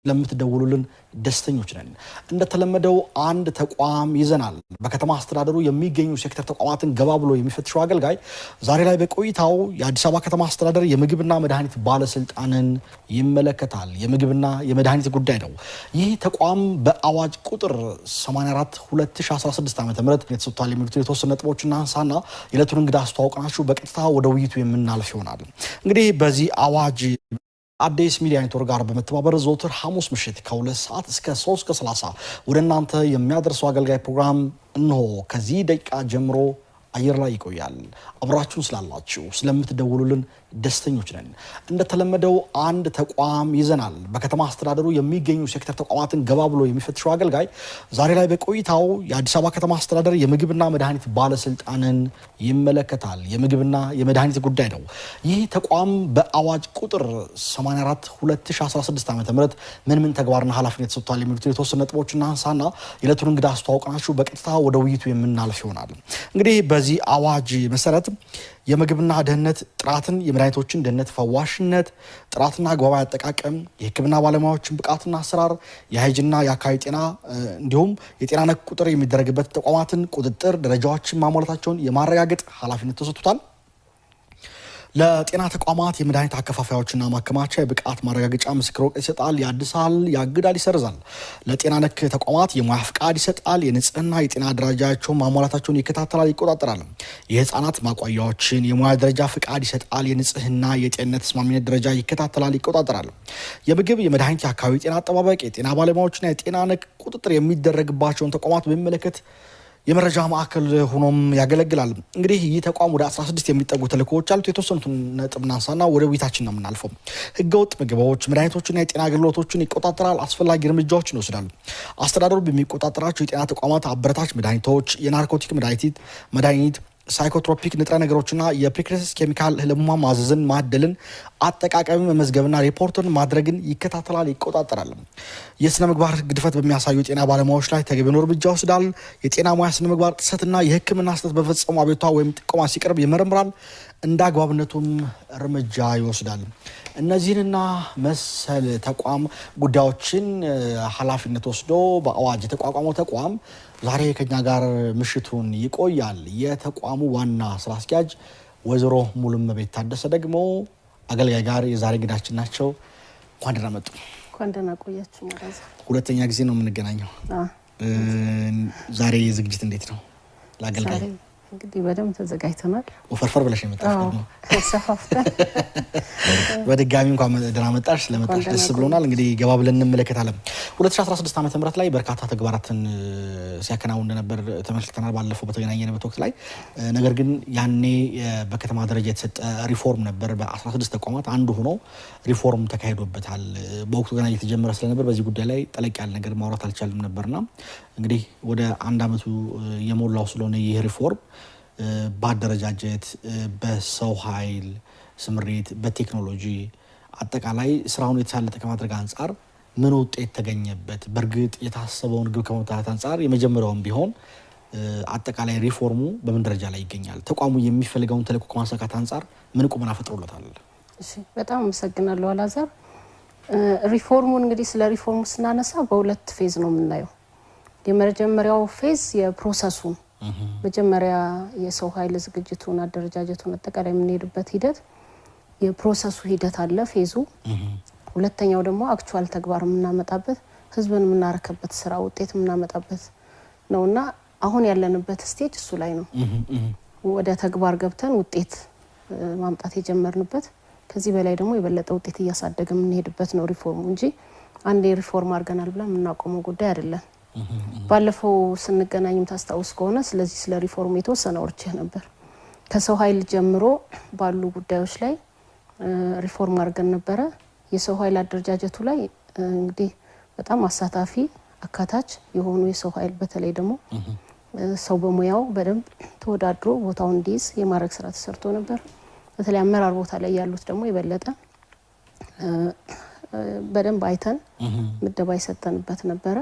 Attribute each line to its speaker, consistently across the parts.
Speaker 1: ለምትደውሉልን ደስተኞች ነን። እንደተለመደው አንድ ተቋም ይዘናል። በከተማ አስተዳደሩ የሚገኙ ሴክተር ተቋማትን ገባ ብሎ የሚፈትሸው አገልጋይ ዛሬ ላይ በቆይታው የአዲስ አበባ ከተማ አስተዳደር የምግብና መድኃኒት ባለስልጣንን ይመለከታል። የምግብና የመድኃኒት ጉዳይ ነው። ይህ ተቋም በአዋጅ ቁጥር 84/2016 ዓ.ም የተሰጥቷል የሚሉት የተወሰኑ ነጥቦችና አንሳና የዕለቱን እንግዳ አስተዋውቀናችሁ በቀጥታ ወደ ውይይቱ የምናልፍ ይሆናል። እንግዲህ በዚህ አዋጅ አዲስ ሚዲያ ኔትወርክ ጋር በመተባበር ዘወትር ሐሙስ ምሽት ከ2 ሰዓት እስከ 3:30 ወደ እናንተ የሚያደርሰው አገልጋይ ፕሮግራም እንሆ ከዚህ ደቂቃ ጀምሮ አየር ላይ ይቆያል። አብራችሁን ስላላችሁ ስለምትደውሉልን ደስተኞች ነን። እንደተለመደው አንድ ተቋም ይዘናል። በከተማ አስተዳደሩ የሚገኙ ሴክተር ተቋማትን ገባ ብሎ የሚፈትሸው አገልጋይ ዛሬ ላይ በቆይታው የአዲስ አበባ ከተማ አስተዳደር የምግብና መድኃኒት ባለስልጣንን ይመለከታል። የምግብና የመድኃኒት ጉዳይ ነው። ይህ ተቋም በአዋጅ ቁጥር 84/2016 ዓ.ም ምን ተግባርና ኃላፊነት ተሰጥቷል የሚሉት የተወሰኑ ነጥቦችና አንሳና የዕለቱን እንግዳ አስተዋውቀናችሁ በቀጥታ ወደ ውይይቱ የምናልፍ ይሆናል። እንግዲህ በዚህ አዋጅ መሰረት የምግብና ደህንነት ጥራትን፣ የመድኃኒቶችን ደህንነት፣ ፈዋሽነት፣ ጥራትና አግባባዊ አጠቃቀም፣ የሕክምና ባለሙያዎችን ብቃትና አሰራር፣ የሃይጅና የአካባቢ ጤና እንዲሁም የጤና ነክ ቁጥር የሚደረግበት ተቋማትን ቁጥጥር ደረጃዎችን ማሟላታቸውን የማረጋገጥ ኃላፊነት ተሰጥቷል። ለጤና ተቋማት የመድኃኒት አከፋፋዮችና ማከማቻ የብቃት ማረጋገጫ ምስክር ወረቀት ይሰጣል፣ ያድሳል፣ ያግዳል፣ ይሰርዛል። ለጤና ነክ ተቋማት የሙያ ፍቃድ ይሰጣል። የንጽህና የጤና ደረጃቸውን ማሟላታቸውን ይከታተላል፣ ይቆጣጠራል። የህፃናት ማቋያዎችን የሙያ ደረጃ ፍቃድ ይሰጣል። የንጽህና የጤንነት ተስማሚነት ደረጃ ይከታተላል፣ ይቆጣጠራል። የምግብ የመድኃኒት የአካባቢ ጤና አጠባበቅ የጤና ባለሙያዎችና የጤና ነክ ቁጥጥር የሚደረግባቸውን ተቋማት በሚመለከት የመረጃ ማዕከል ሆኖም ያገለግላል። እንግዲህ ይህ ተቋም ወደ 16 የሚጠጉ ተልእኮዎች አሉት። የተወሰኑትን ነጥብ እናንሳና ወደ ውይይታችን ነው የምናልፈው። ህገወጥ ምግቦች፣ መድኃኒቶችና የጤና አገልግሎቶችን ይቆጣጠራል፣ አስፈላጊ እርምጃዎችን ይወስዳል። አስተዳደሩ በሚቆጣጠራቸው የጤና ተቋማት አበረታች መድኃኒቶች፣ የናርኮቲክ መድኃኒት ሳይኮትሮፒክ ንጥረ ነገሮችና የፕሪክሬሰስ ኬሚካል ህሙማን ማዘዝን፣ ማደልን፣ አጠቃቀም መመዝገብና ሪፖርትን ማድረግን ይከታተላል፣ ይቆጣጠራል። የስነ ምግባር ግድፈት በሚያሳዩ የጤና ባለሙያዎች ላይ ተገቢውን እርምጃ ይወስዳል። የጤና ሙያ ስነ ምግባር ጥሰትና የህክምና ስህተት በፈጸሙ አቤቱታ ወይም ጥቆማ ሲቀርብ ይመረምራል፣ እንደ አግባብነቱም እርምጃ ይወስዳል። እነዚህንና መሰል ተቋም ጉዳዮችን ኃላፊነት ወስዶ በአዋጅ የተቋቋመው ተቋም ዛሬ ከኛ ጋር ምሽቱን ይቆያል። የተቋሙ ዋና ስራ አስኪያጅ ወይዘሮ ሙሉመቤት ታደሰ ደግሞ አገልጋይ ጋር የዛሬ እንግዳችን ናቸው። እንኳን ደህና መጡ።
Speaker 2: እንኳን ደህና ቆያችሁ።
Speaker 1: ሁለተኛ ጊዜ ነው የምንገናኘው። ዛሬ ዝግጅት እንዴት ነው ለአገልጋይ?
Speaker 2: እንግዲህ በደንብ ተዘጋጅተናል።
Speaker 1: ወፈርፈር ብለሽ የመጣሽ ደግሞ
Speaker 2: ሰፋፍተን
Speaker 1: በድጋሚ እንኳን ደህና መጣሽ። ስለመጣሽ ደስ ብሎናል። እንግዲህ ገባ ብለን እንመለከታለን። 2016 ዓ.ም ላይ በርካታ ተግባራትን ሲያከናውን እንደነበር ተመልክተናል ባለፈው በተገናኘንበት ወቅት ላይ። ነገር ግን ያኔ በከተማ ደረጃ የተሰጠ ሪፎርም ነበር። በ16 ተቋማት አንዱ ሆኖ ሪፎርም ተካሂዶበታል። በወቅቱ ገና እየተጀመረ ስለነበር በዚህ ጉዳይ ላይ ጠለቅ ያለ ነገር ማውራት አልቻልም ነበርና እንግዲህ ወደ 1 ዓመቱ የሞላው ስለሆነ ይህ ሪፎርም በአደረጃጀት፣ በሰው ኃይል ስምሪት፣ በቴክኖሎጂ አጠቃላይ ስራውን የተሳለጠ ከማድረግ አንጻር ምን ውጤት ተገኘበት? በእርግጥ የታሰበውን ግብ ከመምታት አንጻር የመጀመሪያውን ቢሆን አጠቃላይ ሪፎርሙ በምን ደረጃ ላይ ይገኛል? ተቋሙ የሚፈልገውን ተልዕኮ ከማሳካት አንጻር ምን ቁመና ፈጥሮለታል?
Speaker 2: እሺ፣ በጣም አመሰግናለሁ አላዛር። ሪፎርሙን እንግዲህ ስለ ሪፎርሙ ስናነሳ በሁለት ፌዝ ነው የምናየው። የመጀመሪያው ፌዝ የፕሮሰሱን መጀመሪያ የሰው ኃይል ዝግጅቱን፣ አደረጃጀቱን አጠቃላይ የምንሄድበት ሂደት የፕሮሰሱ ሂደት አለ ፌዙ። ሁለተኛው ደግሞ አክቹዋል ተግባር የምናመጣበት ህዝብን የምናረከበት ስራ ውጤት የምናመጣበት ነውና አሁን ያለንበት ስቴጅ እሱ ላይ ነው። ወደ ተግባር ገብተን ውጤት ማምጣት የጀመርንበት፣ ከዚህ በላይ ደግሞ የበለጠ ውጤት እያሳደገ የምንሄድበት ነው ሪፎርሙ እንጂ አንዴ ሪፎርም አድርገናል ብለን የምናቆመው ጉዳይ አይደለም። ባለፈው ስንገናኝም ታስታውስ ከሆነ ስለዚህ ስለ ሪፎርም የተወሰነ ወርቼ ነበር። ከሰው ኃይል ጀምሮ ባሉ ጉዳዮች ላይ ሪፎርም አድርገን ነበረ። የሰው ኃይል አደረጃጀቱ ላይ እንግዲህ በጣም አሳታፊ አካታች የሆኑ የሰው ኃይል በተለይ ደግሞ ሰው በሙያው በደንብ ተወዳድሮ ቦታውን እንዲይዝ የማድረግ ስራ ተሰርቶ ነበር። በተለይ አመራር ቦታ ላይ ያሉት ደግሞ የበለጠ በደንብ አይተን ምደባ ይሰጠንበት ነበረ።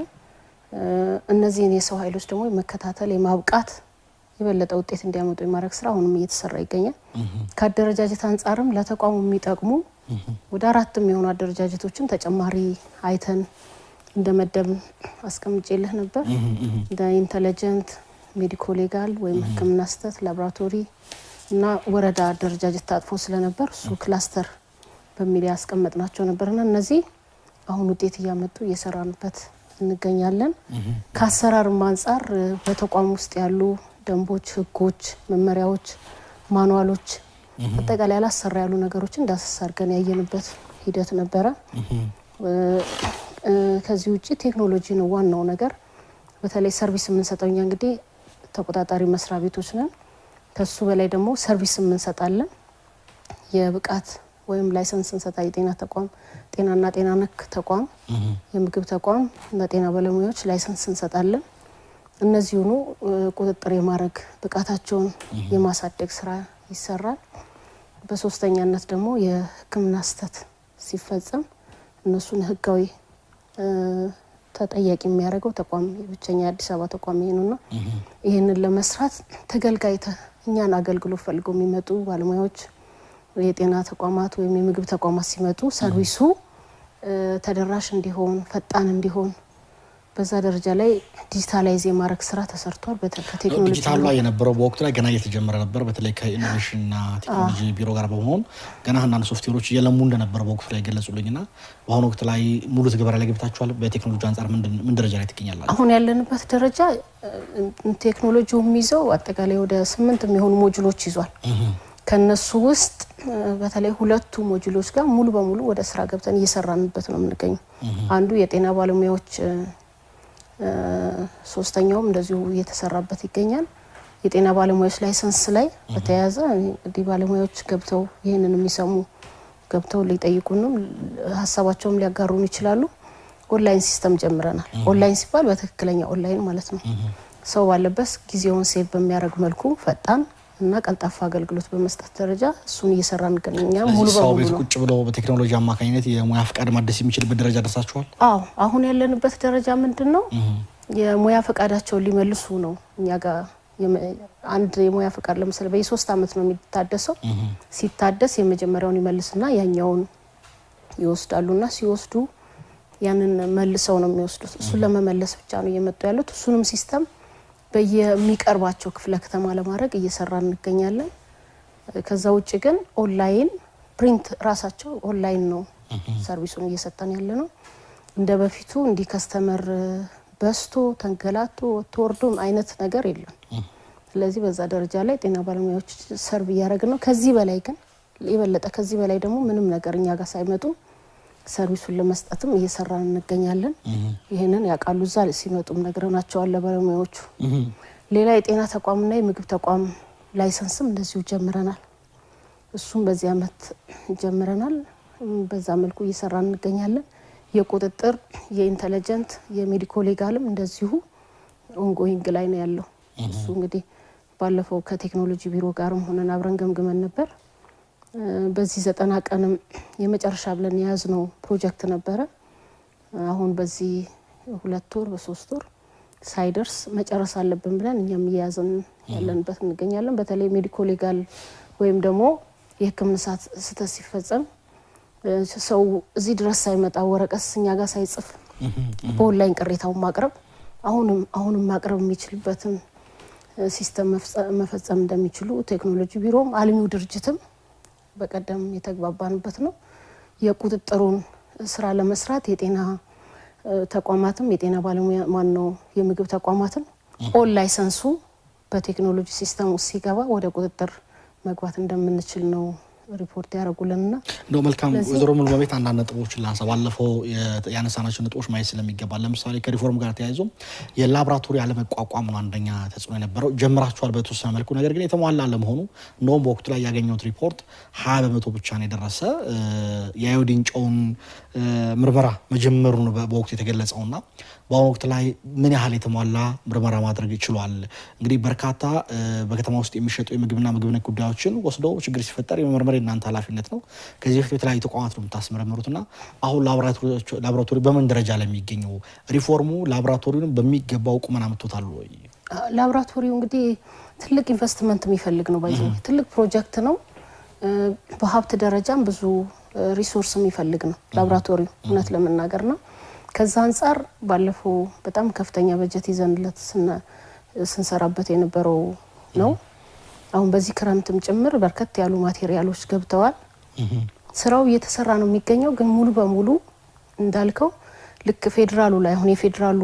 Speaker 2: እነዚህን የሰው ኃይሎች ደግሞ መከታተል የማብቃት የበለጠ ውጤት እንዲያመጡ የማድረግ ስራ አሁንም እየተሰራ ይገኛል። ከአደረጃጀት አንጻርም ለተቋሙ የሚጠቅሙ ወደ 4 የሚሆኑ አደረጃጀቶችን ተጨማሪ አይተን እንደመደብ አስቀምጬልህ ነበር። እንደ ኢንተለጀንት ሜዲኮ ሌጋል ወይም ህክምና ስተት ላቦራቶሪ እና ወረዳ አደረጃጀት ታጥፎ ስለነበር እሱ ክላስተር በሚል ያስቀመጥናቸው ነበርና እነዚህ አሁን ውጤት እያመጡ እየሰራንበት እንገኛለን። ከአሰራር አንፃር በተቋም ውስጥ ያሉ ደንቦች፣ ህጎች፣ መመሪያዎች፣ ማኑዋሎች አጠቃላይ ያላሰራ ያሉ ነገሮችን እንዳሰሳርገን ያየንበት ሂደት ነበረ። ከዚህ ውጪ ቴክኖሎጂ ነው ዋናው ነገር። በተለይ ሰርቪስ የምንሰጠውኛ እንግዲህ ተቆጣጣሪ መስሪያ ቤቶች ነን። ከሱ በላይ ደግሞ ሰርቪስ እንሰጣለን። የብቃት ወይም ላይሰንስ እንሰጣ የጤና ተቋም ጤናና ጤና ነክ ተቋም የምግብ ተቋም ለጤና ባለሙያዎች ላይሰንስ እንሰጣለን። እነዚህ ሆኖ ቁጥጥር የማድረግ ብቃታቸውን የማሳደግ ስራ ይሰራል። በሶስተኛነት ደግሞ የህክምና ስተት ሲፈጸም እነሱን ህጋዊ ተጠያቂ የሚያደርገው ተቋም ብቸኛ አዲስ አበባ ተቋም ነውና ይሄንን ለመስራት ተገልጋይ እኛን አገልግሎት ፈልገው የሚመጡ ባለሙያዎች የጤና ተቋማት ወይም የምግብ ተቋማት ሲመጡ ሰርቪሱ ተደራሽ እንዲሆን ፈጣን እንዲሆን በዛ ደረጃ ላይ ዲጂታላይዝ የማድረግ ስራ ተሰርቷል። በቴክኖሎጂ
Speaker 1: ዲጂታል ላይ የነበረው በወቅቱ ላይ ገና እየተጀመረ ነበር። በተለይ ከኢኖቬሽንና ቴክኖሎጂ ቢሮ ጋር በመሆን ገና አንዳንድ ሶፍትዌሮች እየለሙ እንደነበር በወቅቱ ላይ ገለጹልኝና በአሁኑ ወቅት ላይ ሙሉ ተግባራዊ ላይ ገብታችኋል። በቴክኖሎጂ አንፃር ምን ደረጃ ላይ ትገኛላችሁ?
Speaker 2: አሁን ያለንበት ደረጃ ቴክኖሎጂው የሚይዘው አጠቃላይ ወደ 8 የሚሆኑ ሞጁሎች ይዟል። ከነሱ ውስጥ በተለይ 2 ሞጁሎች ጋር ሙሉ በሙሉ ወደ ስራ ገብተን እየሰራንበት ነው የምንገኘው። አንዱ የጤና ባለሙያዎች ሶስተኛውም እንደዚሁ እየተሰራበት ይገኛል። የጤና ባለሙያዎች ላይሰንስ ላይ በተያያዘ እንግዲህ ባለሙያዎች ገብተው ይሄንን የሚሰሙ ገብተው ሊጠይቁንም ሀሳባቸውም ሊያጋሩን ይችላሉ። ኦንላይን ሲስተም ጀምረናል። ኦንላይን ሲባል በትክክለኛ ኦንላይን ማለት ነው። ሰው ባለበት ጊዜውን ሴቭ በሚያደርግ መልኩ ፈጣን እና ቀልጣፋ አገልግሎት በመስጠት ደረጃ እሱን እየሰራን እንገኛለን። ሙሉ በሙሉ
Speaker 1: ቤት ቁጭ ብሎ በቴክኖሎጂ አማካኝነት የሙያ ፈቃድ ማደስ የሚችልበት ደረጃ ደርሳችኋል?
Speaker 2: አዎ፣ አሁን ያለንበት ደረጃ ምንድነው? የሙያ ፈቃዳቸውን ሊመልሱ ነው። እኛ ጋር አንድ የሙያ ፈቃድ ለምሳሌ በ3 አመት ነው የሚታደሰው። ሲታደስ የመጀመሪያውን ይመልስና ያኛውን ይወስዳሉና ሲወስዱ ያንን መልሰው ነው የሚወስዱት። እሱን ለመመለስ ብቻ ነው እየመጡ ያሉት። እሱንም ሲስተም በየሚቀርባቸው ክፍለ ከተማ ለማድረግ እየሰራን እንገኛለን። ከዛ ውጪ ግን ኦንላይን ፕሪንት ራሳቸው ኦንላይን ነው ሰርቪሱን እየሰጠን ያለ ነው። እንደ በፊቱ እንዲህ ከስተመር በስቶ ተንገላቶ ተወርዶም አይነት ነገር የለም። ስለዚህ በዛ ደረጃ ላይ ጤና ባለሙያዎች ሰርቭ እያደረግን ነው። ከዚህ በላይ ግን የበለጠ ከዚህ በላይ ደግሞ ምንም ነገር እኛ ጋር ሳይመጡ ሰርቪሱን ለመስጠትም እየሰራን እንገኛለን። ይሄንን ያቃሉ እዛ ሲመጡም ነግረናቸዋል ለባለሙያዎቹ። ሌላ የጤና ተቋምና የምግብ ተቋም ላይሰንስም እንደዚሁ ጀምረናል። እሱም በዚህ አመት ጀምረናል። በዛ መልኩ እየሰራን እንገኛለን። የቁጥጥር የኢንተለጀንት የሜዲኮ ሌጋልም እንደዚሁ ኦንጎይንግ ላይ ነው ያለው። እሱ እንግዲህ ባለፈው ከቴክኖሎጂ ቢሮ ጋርም ሆነን አብረን ገምግመን ነበር። በዚህ 90 ቀንም የመጨረሻ ብለን ያዝነው ፕሮጀክት ነበረ። አሁን በዚህ 2 ወር በ3 ወር ሳይደርስ መጨረስ አለብን ብለን እኛም እያያዝን ያለንበት እንገኛለን። በተለይ ሜዲኮ ሌጋል ወይም ደግሞ የህክምና ስተት ሲፈጸም ሰው እዚህ ድረስ ሳይመጣ ወረቀት እኛ ጋር ሳይጽፍ በኦንላይን ቅሬታውን ማቅረብ አሁንም ማቅረብ የሚችልበትን ሲስተም መፈጸም እንደሚችሉ ቴክኖሎጂ ቢሮም አልሚው ድርጅትም በቀደም የተግባባንበት ነው። የቁጥጥሩን ስራ ለመስራት የጤና ተቋማትም የጤና ባለሙያ ነው የምግብ ተቋማትን ኦል ላይሰንሱ በቴክኖሎጂ ሲስተም ውስጥ ሲገባ ወደ ቁጥጥር መግባት እንደምንችል ነው ሪፖርት ያደርጉልንና
Speaker 1: ነው። መልካም ወዘሮ ሙሉ በቤት አንዳንድ ነጥቦችን ላንሳ። ባለፈው ያነሳናቸው ነጥቦች ማየት ስለሚገባ ለምሳሌ ከሪፎርም ጋር ተያይዞ የላቦራቶሪ አለመቋቋም ነው አንደኛ ተጽዕኖ የነበረው። ጀምራችኋል በተወሰነ መልኩ፣ ነገር ግን የተሟላ አለመሆኑ ነው። በወቅቱ ላይ ያገኘሁት ሪፖርት 20% ብቻ ነው የደረሰ የአዮዲን ጨውን ምርመራ መጀመሩን በወቅቱ የተገለጸውና በአሁኑ ወቅት ላይ ምን ያህል የተሟላ ምርመራ ማድረግ ይችላል? እንግዲህ በርካታ በከተማ ውስጥ የሚሸጡ የምግብና ምግብ ነክ ጉዳዮችን ወስዶ ችግር ሲፈጠር የመመርመር የእናንተ ኃላፊነት ነው። ከዚህ በፊት የተለያዩ ተቋማት ነው የምታስመረምሩትና አሁን ላቦራቶሪ በምን ደረጃ ላይ የሚገኘው? ሪፎርሙ ላቦራቶሪውን በሚገባው ቁመና መጥቶታል ወይ?
Speaker 2: ላቦራቶሪው እንግዲህ ትልቅ ኢንቨስትመንት የሚፈልግ ነው። ባይዘው ትልቅ ፕሮጀክት ነው። በሀብት ደረጃም ብዙ ሪሶርስ የሚፈልግ ነው ላብራቶሪው እውነት ለመናገርና ከዛ አንፃር ባለፈው በጣም ከፍተኛ በጀት ይዘንለት ስንሰራበት የነበረው ነው አሁን በዚህ ክረምትም ጭምር በርከት ያሉ ማቴሪያሎች ገብተዋል ስራው እየተሰራ ነው የሚገኘው ግን ሙሉ በሙሉ እንዳልከው ልክ ፌደራሉ ላይ አሁን የፌደራሉ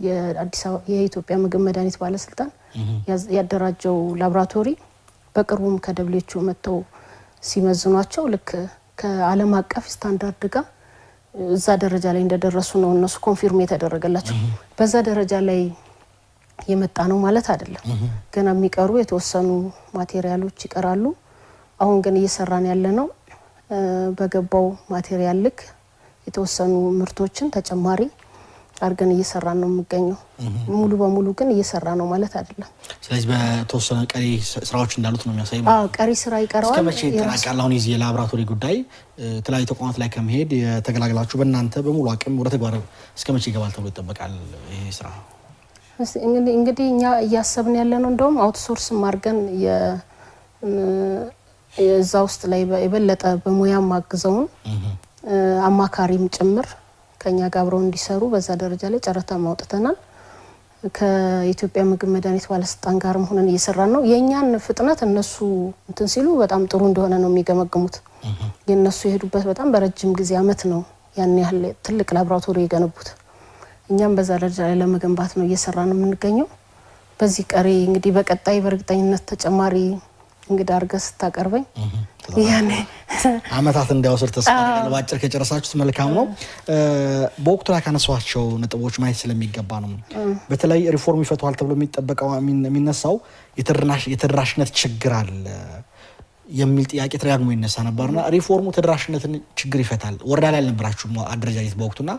Speaker 2: የአዲስ አበባ የኢትዮጵያ ምግብ መድኃኒት ባለስልጣን ያደራጀው ላብራቶሪ በቅርቡም ከደብሊውኤችኦ መጥተው ሲመዝኗቸው ልክ ከዓለም አቀፍ ስታንዳርድ ጋር እዛ ደረጃ ላይ እንደደረሱ ነው እነሱ ኮንፊርም የተደረገላቸው በዛ ደረጃ ላይ የመጣ ነው ማለት አይደለም ገና የሚቀሩ የተወሰኑ ማቴሪያሎች ይቀራሉ አሁን ግን እየሰራን ያለ ነው በገባው ማቴሪያል ልክ የተወሰኑ ምርቶችን ተጨማሪ አርገን እየሰራን ነው የሚገኘው ሙሉ በሙሉ ግን እየሰራ ነው ማለት አይደለም
Speaker 1: ስለዚህ በተወሰነ ቀሪ ስራዎች እንዳሉት ነው የሚያሳየው
Speaker 2: ቀሪ ስራ ይቀራል
Speaker 1: እስከመቼ ይጠናቀቃል አሁን የዚህ ላብራቶሪ ጉዳይ ተለያዩ ተቋማት ላይ ከመሄድ የተገላገላችሁ በእናንተ በሙሉ አቅም ወደ ተግባር እስከመቼ ይገባል ተብሎ ይጠበቃል ይሄ ስራ
Speaker 2: እንግዲህ እኛ እያሰብን ያለ ነው እንደውም አውትሶርስ ማርገን የዛ ውስጥ ላይ የበለጠ በሙያም ማግዘውን አማካሪም ጭምር ከኛ ጋር አብረው እንዲሰሩ በዛ ደረጃ ላይ ጨረታ ማውጣተናል ከኢትዮጵያ ምግብ መድኃኒት ባለስልጣን ጋርም ሆነን እየሰራን ነው የኛን ፍጥነት እነሱ እንትን ሲሉ በጣም ጥሩ እንደሆነ ነው የሚገመግሙት የነሱ የሄዱበት በጣም በረጅም ጊዜ አመት ነው ያን ያህል ትልቅ ላብራቶሪ የገነቡት እኛም በዛ ደረጃ ላይ ለመገንባት ነው እየሰራን የምንገኘው በዚህ ቀሪ እንግዲህ በቀጣይ በርግጠኝነት ተጨማሪ እንግዲህ አርገስ ታቀርበኝ ያኔ
Speaker 1: አመታት እንዲያወስር ተስፋ ባጭር ከጨረሳችሁት መልካም ነው በወቅቱ ላይ ካነሷቸው ነጥቦች ማየት ስለሚገባ ነው በተለይ ሪፎርም ይፈቷል ተብሎ የሚጠበቀው የሚነሳው የተደራሽነት ችግር አለ የሚል ጥያቄ ተደጋግሞ ይነሳ ነበርና ሪፎርሙ ተደራሽነትን ችግር ይፈታል ወረዳ ላይ አልነበራችሁም አደረጃጀት በወቅቱና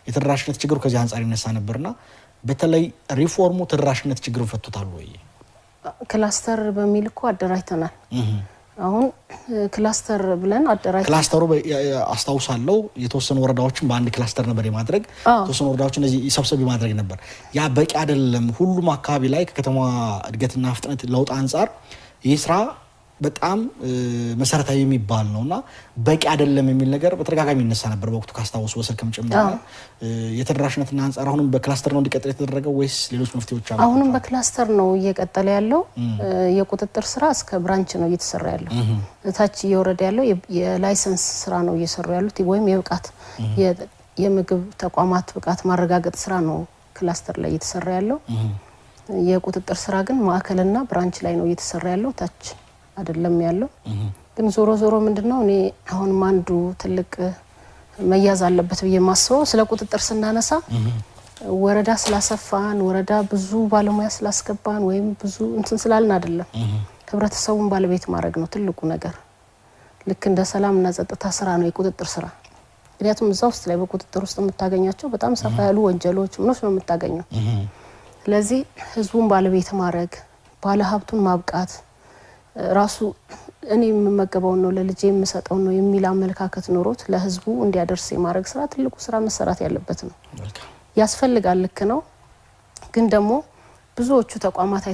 Speaker 1: የተደራሽነት ችግሩ ከዚህ አንፃር ይነሳ ነበርና በተለይ ሪፎርሙ ተደራሽነት ችግሩን ፈቷል ወይ
Speaker 2: ክላስተር በሚል እኮ አደራጅተናል አሁን ክላስተር ብለን አደራጅተናል
Speaker 1: ክላስተሩ አስተዋውሳለሁ የተወሰኑ ወረዳዎችን በአንድ ክላስተር ነበር የማድረግ የተወሰኑ ወረዳዎችን እዚህ ሰብሰብ የማድረግ ነበር ያ በቂ አይደለም ሁሉም አካባቢ ላይ ከከተማ እድገትና ፍጥነት ለውጥ አንፃር ይህ ስራ በጣም መሰረታዊ የሚባል ነውና በቂ አይደለም የሚል ነገር በተደጋጋሚ ይነሳ ነበር በወቅቱ ካስተዋውሱ በስልክም ጭምር የተደራሽነትና አንፃር አሁንም በክላስተር ነው እንዲቀጥል የተደረገው ወይስ ሌሎች መፍትሄዎች አሉ
Speaker 2: አሁንም በክላስተር ነው እየቀጠለ ያለው የቁጥጥር ስራ እስከ ብራንች ነው እየተሰራ ያለው ታች እየወረደ ያለው የላይሰንስ ስራ ነው እየሰሩ ያሉት ወይም የብቃት የምግብ ተቋማት ብቃት ማረጋገጥ ስራ ነው ክላስተር ላይ እየተሰራ ያለው የቁጥጥር ስራ ግን ማዕከልና ብራንች ላይ ነው እየተሰራ ያለው ታች አይደለም ያለው ግን ዞሮ ዞሮ ምንድነው እኔ አሁን ማንዱ ትልቅ መያዝ አለበት በየማስበው ስለ ቁጥጥር ስናነሳ ወረዳ ስላሰፋን ወረዳ ብዙ ባለሙያ ስላስገባን ወይም ብዙ እንትን ስላልን አይደለም ህብረተሰቡን ባለቤት ማድረግ ነው ትልቁ ነገር ልክ እንደ ሰላምና ጸጥታ ስራ ነው የቁጥጥር ስራ ምክንያቱም እዛው ውስጥ ላይ በቁጥጥር ውስጥ የምታገኛቸው በጣም ሰፋ ያሉ ወንጀሎች ምንስ ነው የምታገኘው ስለዚህ ህዝቡን ባለቤት ማድረግ ባለ ሀብቱን ማብቃት ራሱ እኔ የምመገበው ነው ለልጄ የምሰጠው ነው የሚል አመለካከት ኖሮት ለህዝቡ እንዲያደርስ የማድረግ ስራ ትልቁ ስራ መሰራት ያለበት ነው ያስፈልጋል ልክ ነው ግን ደግሞ ብዙዎቹ ተቋማት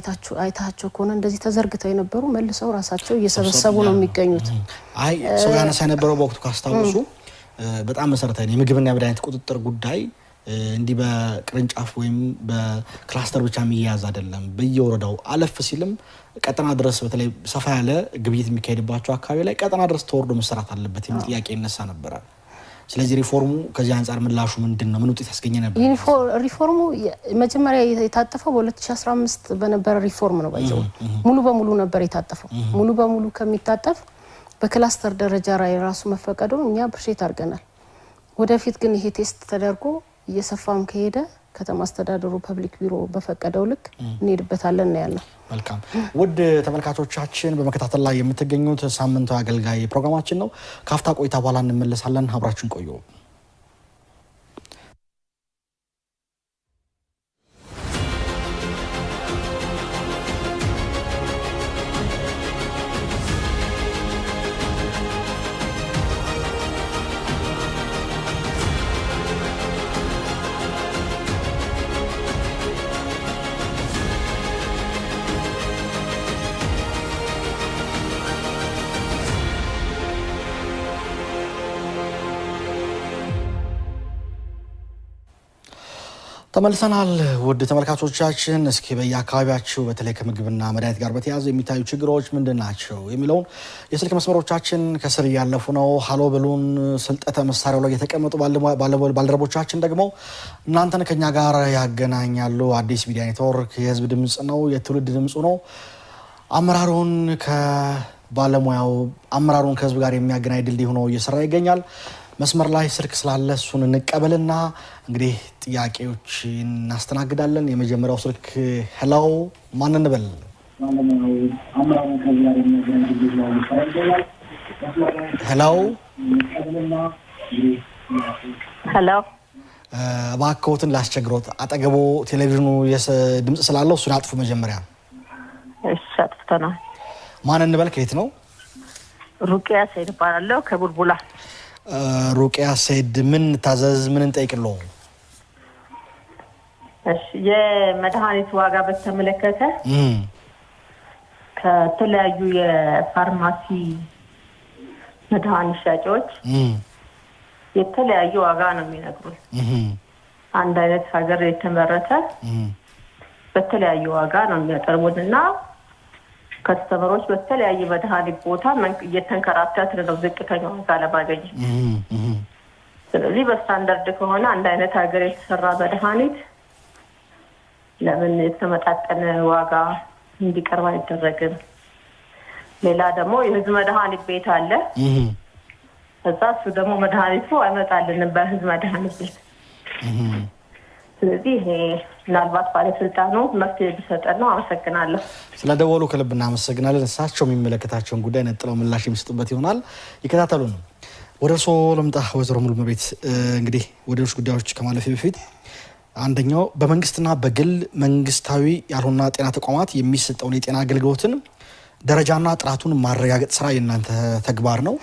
Speaker 2: አይታቸው ከሆነ እንደዚህ ተዘርግተው የነበሩ መልሰው ራሳቸው እየሰበሰቡ ነው የሚገኙት
Speaker 1: አይ ሰው ያነሳ የነበረው በወቅቱ ካስተዋውሱ በጣም መሰረታዊ ነው የምግብና የመድኃኒት ቁጥጥር ጉዳይ እንዲ በቅርንጫፍ ወይም በክላስተር ብቻ የሚያዝ አይደለም በየወረዳው አለፍ ሲልም ቀጠና ድረስ በተለይ ሰፋ ያለ ግብይት የሚካሄድባቸው አካባቢ ላይ ቀጠና ድረስ ተወርዶ መሰራት አለበት የሚል ጥያቄ ይነሳ ነበር ስለዚህ ሪፎርሙ ከዚህ አንፃር ምላሹ ምንድነው ምን ውጤት ያስገኘ ነበር
Speaker 2: ሪፎርሙ መጀመሪያ የታጠፈው በ2015 በነበረ ሪፎርም ነው ባይዘው ሙሉ በሙሉ ነበር የታጠፈው ሙሉ በሙሉ ከሚታጠፍ በክላስተር ደረጃ ላይ ራሱ መፈቀዱ እኛ ብርሼት አድርገናል ወደፊት ግን ይሄ ቴስት ተደርጎ እየሰፋም ከሄደ ከተማ አስተዳደሩ ፐብሊክ ቢሮ በፈቀደው ልክ እንሄድበታለን ያለው
Speaker 1: መልካም ውድ ተመልካቾቻችን በመከታተል ላይ የምትገኙት ሳምንታዊ አገልጋይ ፕሮግራማችን ነው ካፍታ ቆይታ በኋላ እንመለሳለን አብራችሁን ቆዩ ተመልሰናል ውድ ተመልካቾቻችን። እስኪ በየአካባቢያችሁ በተለይ ከምግብና መድኃኒት ጋር በተያያዘ የሚታዩ ችግሮች ምንድናቸው የሚለውን የስልክ መስመሮቻችን ከስር እያለፉ ነው። ሀሎ ብሉን። ስልጠተ መሳሪያው ላይ የተቀመጡ ባልደረቦቻችን ደግሞ እናንተን ከኛ ጋር ያገናኛሉ። አዲስ ሚዲያ ኔትወርክ የህዝብ ድምጽ ነው፣ የትውልድ ድምጹ ነው። አመራሩን ከህዝብ ጋር የሚያገናኝ ድልድይ ሆኖ እየሰራ ይገኛል። መስመር ላይ ስልክ ስላለ እሱን እንቀበልና እንግዲህ ጥያቄዎች እናስተናግዳለን። የመጀመሪያው ስልክ ሄሎ፣ ማን እንበል? ሄሎ
Speaker 3: ሄሎ፣
Speaker 1: እባክዎትን ላስቸግሮት፣ አጠገቦ ቴሌቪዥኑ ድምጽ ስላለው እሱን አጥፉ መጀመሪያ።
Speaker 3: እሺ አጥፍተናል።
Speaker 1: ማን እንበል? ከየት ነው?
Speaker 3: ሩቅያ ሰይድ እባላለሁ ከቡልቡላ።
Speaker 1: ሩቅያ ሰይድ፣ ምን ታዘዝ? ምን እንጠይቅለው?
Speaker 3: እሺ፣ የመድኃኒት ዋጋ በተመለከተ ከተለያዩ የፋርማሲ መድኃኒት ሻጮች የተለያዩ ዋጋ ነው የሚነግሩን። አንድ አይነት ሀገር የተመረተ በተለያዩ ዋጋ ነው የሚያቀርቡትና ከስተመሮች በተለያየ መድኃኒት ቦታ እየተንከራተትን ነው ዝቅተኛ ዋጋ ለማግኘት። ስለዚህ በስታንዳርድ ከሆነ አንድ አይነት ሀገር የተሰራ መድኃኒት ለምን የተመጣጠነ ዋጋ እንዲቀርብ አይደረግም? ሌላ ደግሞ የህዝብ መድኃኒት ቤት አለ። እዛ እሱ ደግሞ መድኃኒቱ አይመጣልንም በህዝብ መድኃኒት ቤት። ስለዚህ ይሄ ምናልባት ባለስልጣኑ መፍትሄ ቢሰጠን ነው። አመሰግናለሁ።
Speaker 1: ስለደወሉ ከልብ እናመሰግናለን። እሳቸው የሚመለከታቸውን ጉዳይ ነጥለው ምላሽ የሚሰጡበት ይሆናል። ይከታተሉ ነው። ወደ እርስዎ ልምጣ ወይዘሮ ሙሉመቤት። እንግዲህ ወደ ሌሎች ጉዳዮች ከማለፌ በፊት አንደኛው በመንግስትና በግል መንግስታዊ ያልሆኑና ጤና ተቋማት የሚሰጠውን የጤና አገልግሎትን ደረጃና ጥራቱን ማረጋገጥ ስራ የእናንተ ተግባር ነው።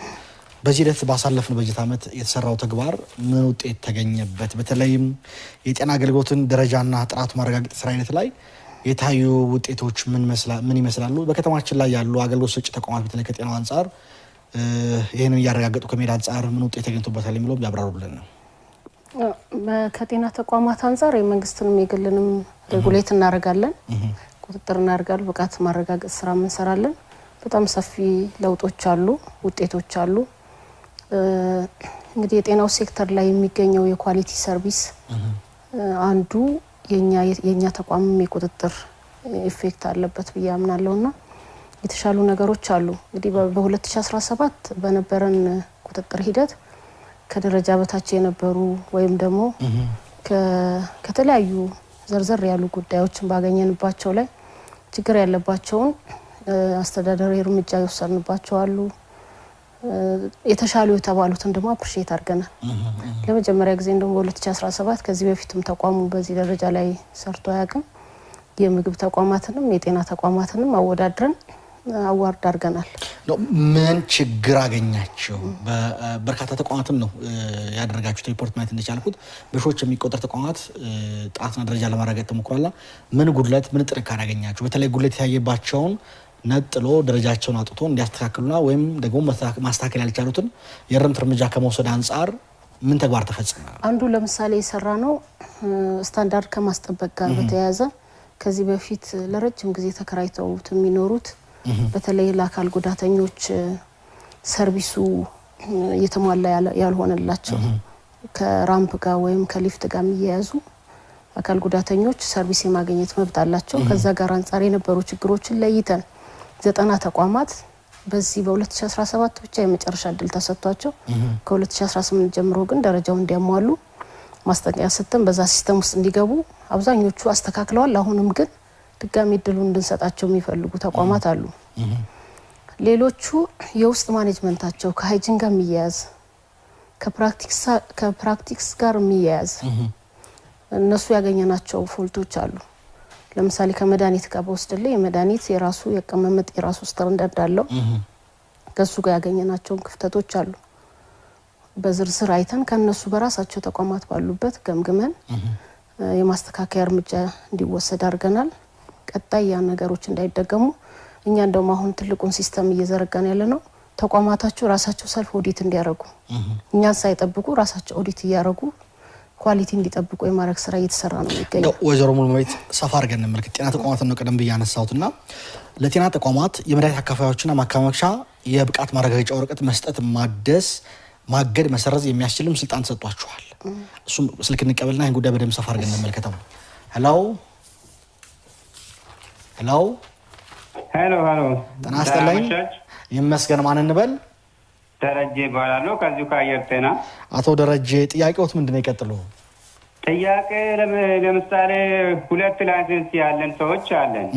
Speaker 1: በዚህ ሂደት ባሳለፍን በጀት ዓመት የተሰራው ተግባር ምን ውጤት ተገኘበት? በተለይም የጤና አገልግሎትን ደረጃና ጥራቱ ማረጋገጥ ስራ ሂደት ላይ የታዩ ውጤቶች ምን ይመስላሉ? በከተማችን ላይ ያሉ አገልግሎት ሰጪ ተቋማት በተለይ ከጤናው አንጻር ይህንን እያረጋገጡ ከመሄድ አንጻር ምን ውጤት ተገኝቶበታል የሚለውም ያብራሩልን ነው።
Speaker 2: ከጤና ተቋማት አንጻር የመንግስትንም የግልንም ሬጉሌት እናደርጋለን፣ ቁጥጥር እናደርጋለን፣ ብቃት ማረጋገጥ ስራ እንሰራለን። በጣም ሰፊ ለውጦች አሉ፣ ውጤቶች አሉ። እንግዲህ የጤናው ሴክተር ላይ የሚገኘው የኳሊቲ ሰርቪስ አንዱ የኛ ተቋም የቁጥጥር ኢፌክት አለበት ብዬ አምናለሁና የተሻሉ ነገሮች አሉ። እንግዲህ በ2017 በነበረን ቁጥጥር ሂደት ከደረጃ በታች የነበሩ ወይም ደግሞ ከተለያዩ ዘርዘር ያሉ ጉዳዮችን ባገኘንባቸው ላይ ችግር ያለባቸውን አስተዳደራዊ እርምጃ የወሰድንባቸው አሉ። የተሻሉ የተባሉትን ደግሞ አፕሪሺየት አድርገናል። ለመጀመሪያ ጊዜ እንደውም በ2017 ከዚህ በፊትም ተቋሙ በዚህ ደረጃ ላይ ሰርቶ አያውቅም። የምግብ ተቋማትንም የጤና ተቋማትንም አወዳድረን አዋርድ አድርገናል።
Speaker 1: ምን ችግር አገኛቸው? በርካታ ተቋማትን ነው ያደረጋችሁት። ሪፖርት ማየት እንደቻልኩት በሺዎች የሚቆጠር ተቋማት ጥራትና ደረጃ ለማረጋገጥ ተሞክሯል። ምን ጉድለት፣ ምን ጥንካሬ አገኛችሁ? በተለይ ጉድለት የታየባቸውን ነጥሎ ደረጃቸውን አውጥቶ እንዲያስተካክሉና ወይም ደግሞ ማስተካከል ያልቻሉትን የእርምት እርምጃ ከመውሰድ አንጻር ምን ተግባር ተፈጸመ? አንዱ
Speaker 2: ለምሳሌ የሰራ ነው ስታንዳርድ ከማስጠበቅ ጋር በተያያዘ ከዚህ በፊት ለረጅም ጊዜ ተከራይተውት የሚኖሩት በተለይ ለአካል ጉዳተኞች ሰርቪሱ እየተሟላ ያልሆነላቸው ከራምፕ ጋር ወይም ከሊፍት ጋር የሚያያዙ አካል ጉዳተኞች ሰርቪስ የማግኘት መብት አላቸው። ከዛ ጋር አንጻር የነበሩ ችግሮችን ለይተን 90 ተቋማት በዚህ በ2017 ብቻ የመጨረሻ እድል ተሰጥቷቸው ከ2018 ጀምሮ ግን ደረጃውን እንዲያሟሉ ማስጠንቀቂያ ሰጥተን በዛ ሲስተም ውስጥ እንዲገቡ አብዛኞቹ አስተካክለዋል። አሁንም ግን ድጋሚ እድሉ እንድንሰጣቸው የሚፈልጉ ተቋማት አሉ። ሌሎቹ የውስጥ ማኔጅመንታቸው ከሃይጂን ጋር የሚያያዝ ከፕራክቲክስ ጋር የሚያያዝ እነሱ ያገኘናቸው ፎልቶች አሉ። ለምሳሌ ከመድኃኒት ጋር በወስድልህ የመድኃኒት የራሱ የቀመመጥ የራሱ ስታንዳርድ አለው። ከሱ ጋር ያገኘናቸውን ክፍተቶች አሉ። በዝርዝር አይተን ከነሱ በራሳቸው ተቋማት ባሉበት ገምግመን የማስተካከያ እርምጃ እንዲወሰድ አድርገናል። ቀጣይ ያ ነገሮች እንዳይደገሙ እኛ እንደውም አሁን ትልቁን ሲስተም እየዘረጋን ያለ ነው። ተቋማታቸው ራሳቸው ሰልፍ ኦዲት እንዲያደርጉ እኛን ሳይጠብቁ ራሳቸው ኦዲት እያደረጉ ኳሊቲ እንዲጠብቁ የማድረግ ስራ እየተሰራ ነው የሚገኘው።
Speaker 1: ወይዘሮ ሙሉመቤት ሰፋ አድርገን እንመልከት። ጤና ተቋማትን ነው ቀደም ብዬ አነሳሁትና ለጤና ተቋማት የመድኃኒት አካፋዮችና ማከማቻ የብቃት ማረጋገጫ ወረቀት መስጠት፣ ማደስ፣ ማገድ፣ መሰረዝ የሚያስችልም ስልጣን ተሰጥቷቸዋል። እሱም ስልክ እንቀበልና ይህን ጉዳይ በደንብ ሰፋ አድርገን እንመልከተው። ሄሎ ጤና ይስጥልኝ። ይመስገን። ማን እንበል?
Speaker 4: ደረጀ ይባላለሁ ከዚሁ ከአየር ጤና።
Speaker 1: አቶ ደረጀ ጥያቄዎት ምንድነው? ይቀጥሉ።
Speaker 4: ጥያቄ ለምሳሌ 2 ላይሰንስ ያለን ሰዎች አለን።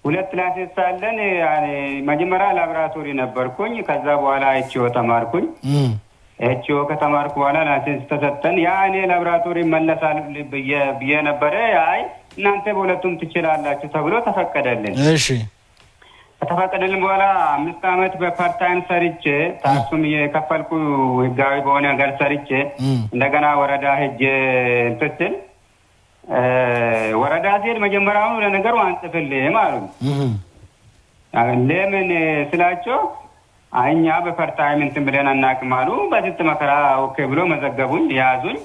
Speaker 4: 2 ላይሰንስ አለን። መጀመሪያ ላብራቶሪ ነበርኩኝ። ከዛ በኋላ ኤችኦ ተማርኩኝ። ኤችኦ ከተማርኩ በኋላ ላይሰንስ ተሰጠን። ያ እኔ ላብራቶሪ መለሳል ብዬ ነበረ። አይ እናንተ በሁለቱም ትችላላችሁ ተብሎ ተፈቀደልን።
Speaker 1: እሺ
Speaker 4: ከተፈቀደልን በኋላ 5 አመት በፓርታይም ሰርቼ ታክሱም የከፈልኩ ህጋዊ በሆነ ነገር ሰርቼ እንደገና ወረዳ ሄጄ እንትስል ወረዳ ሲሄድ መጀመሪያውኑ ለነገሩ አንጽፍልህም አሉኝ። ለምን ስላቸው እኛ በፓርታይም እንትን ብለን አናውቅም አሉ። በስንት መከራ ኦኬ ብሎ መዘገቡኝ፣ ያዙኝ።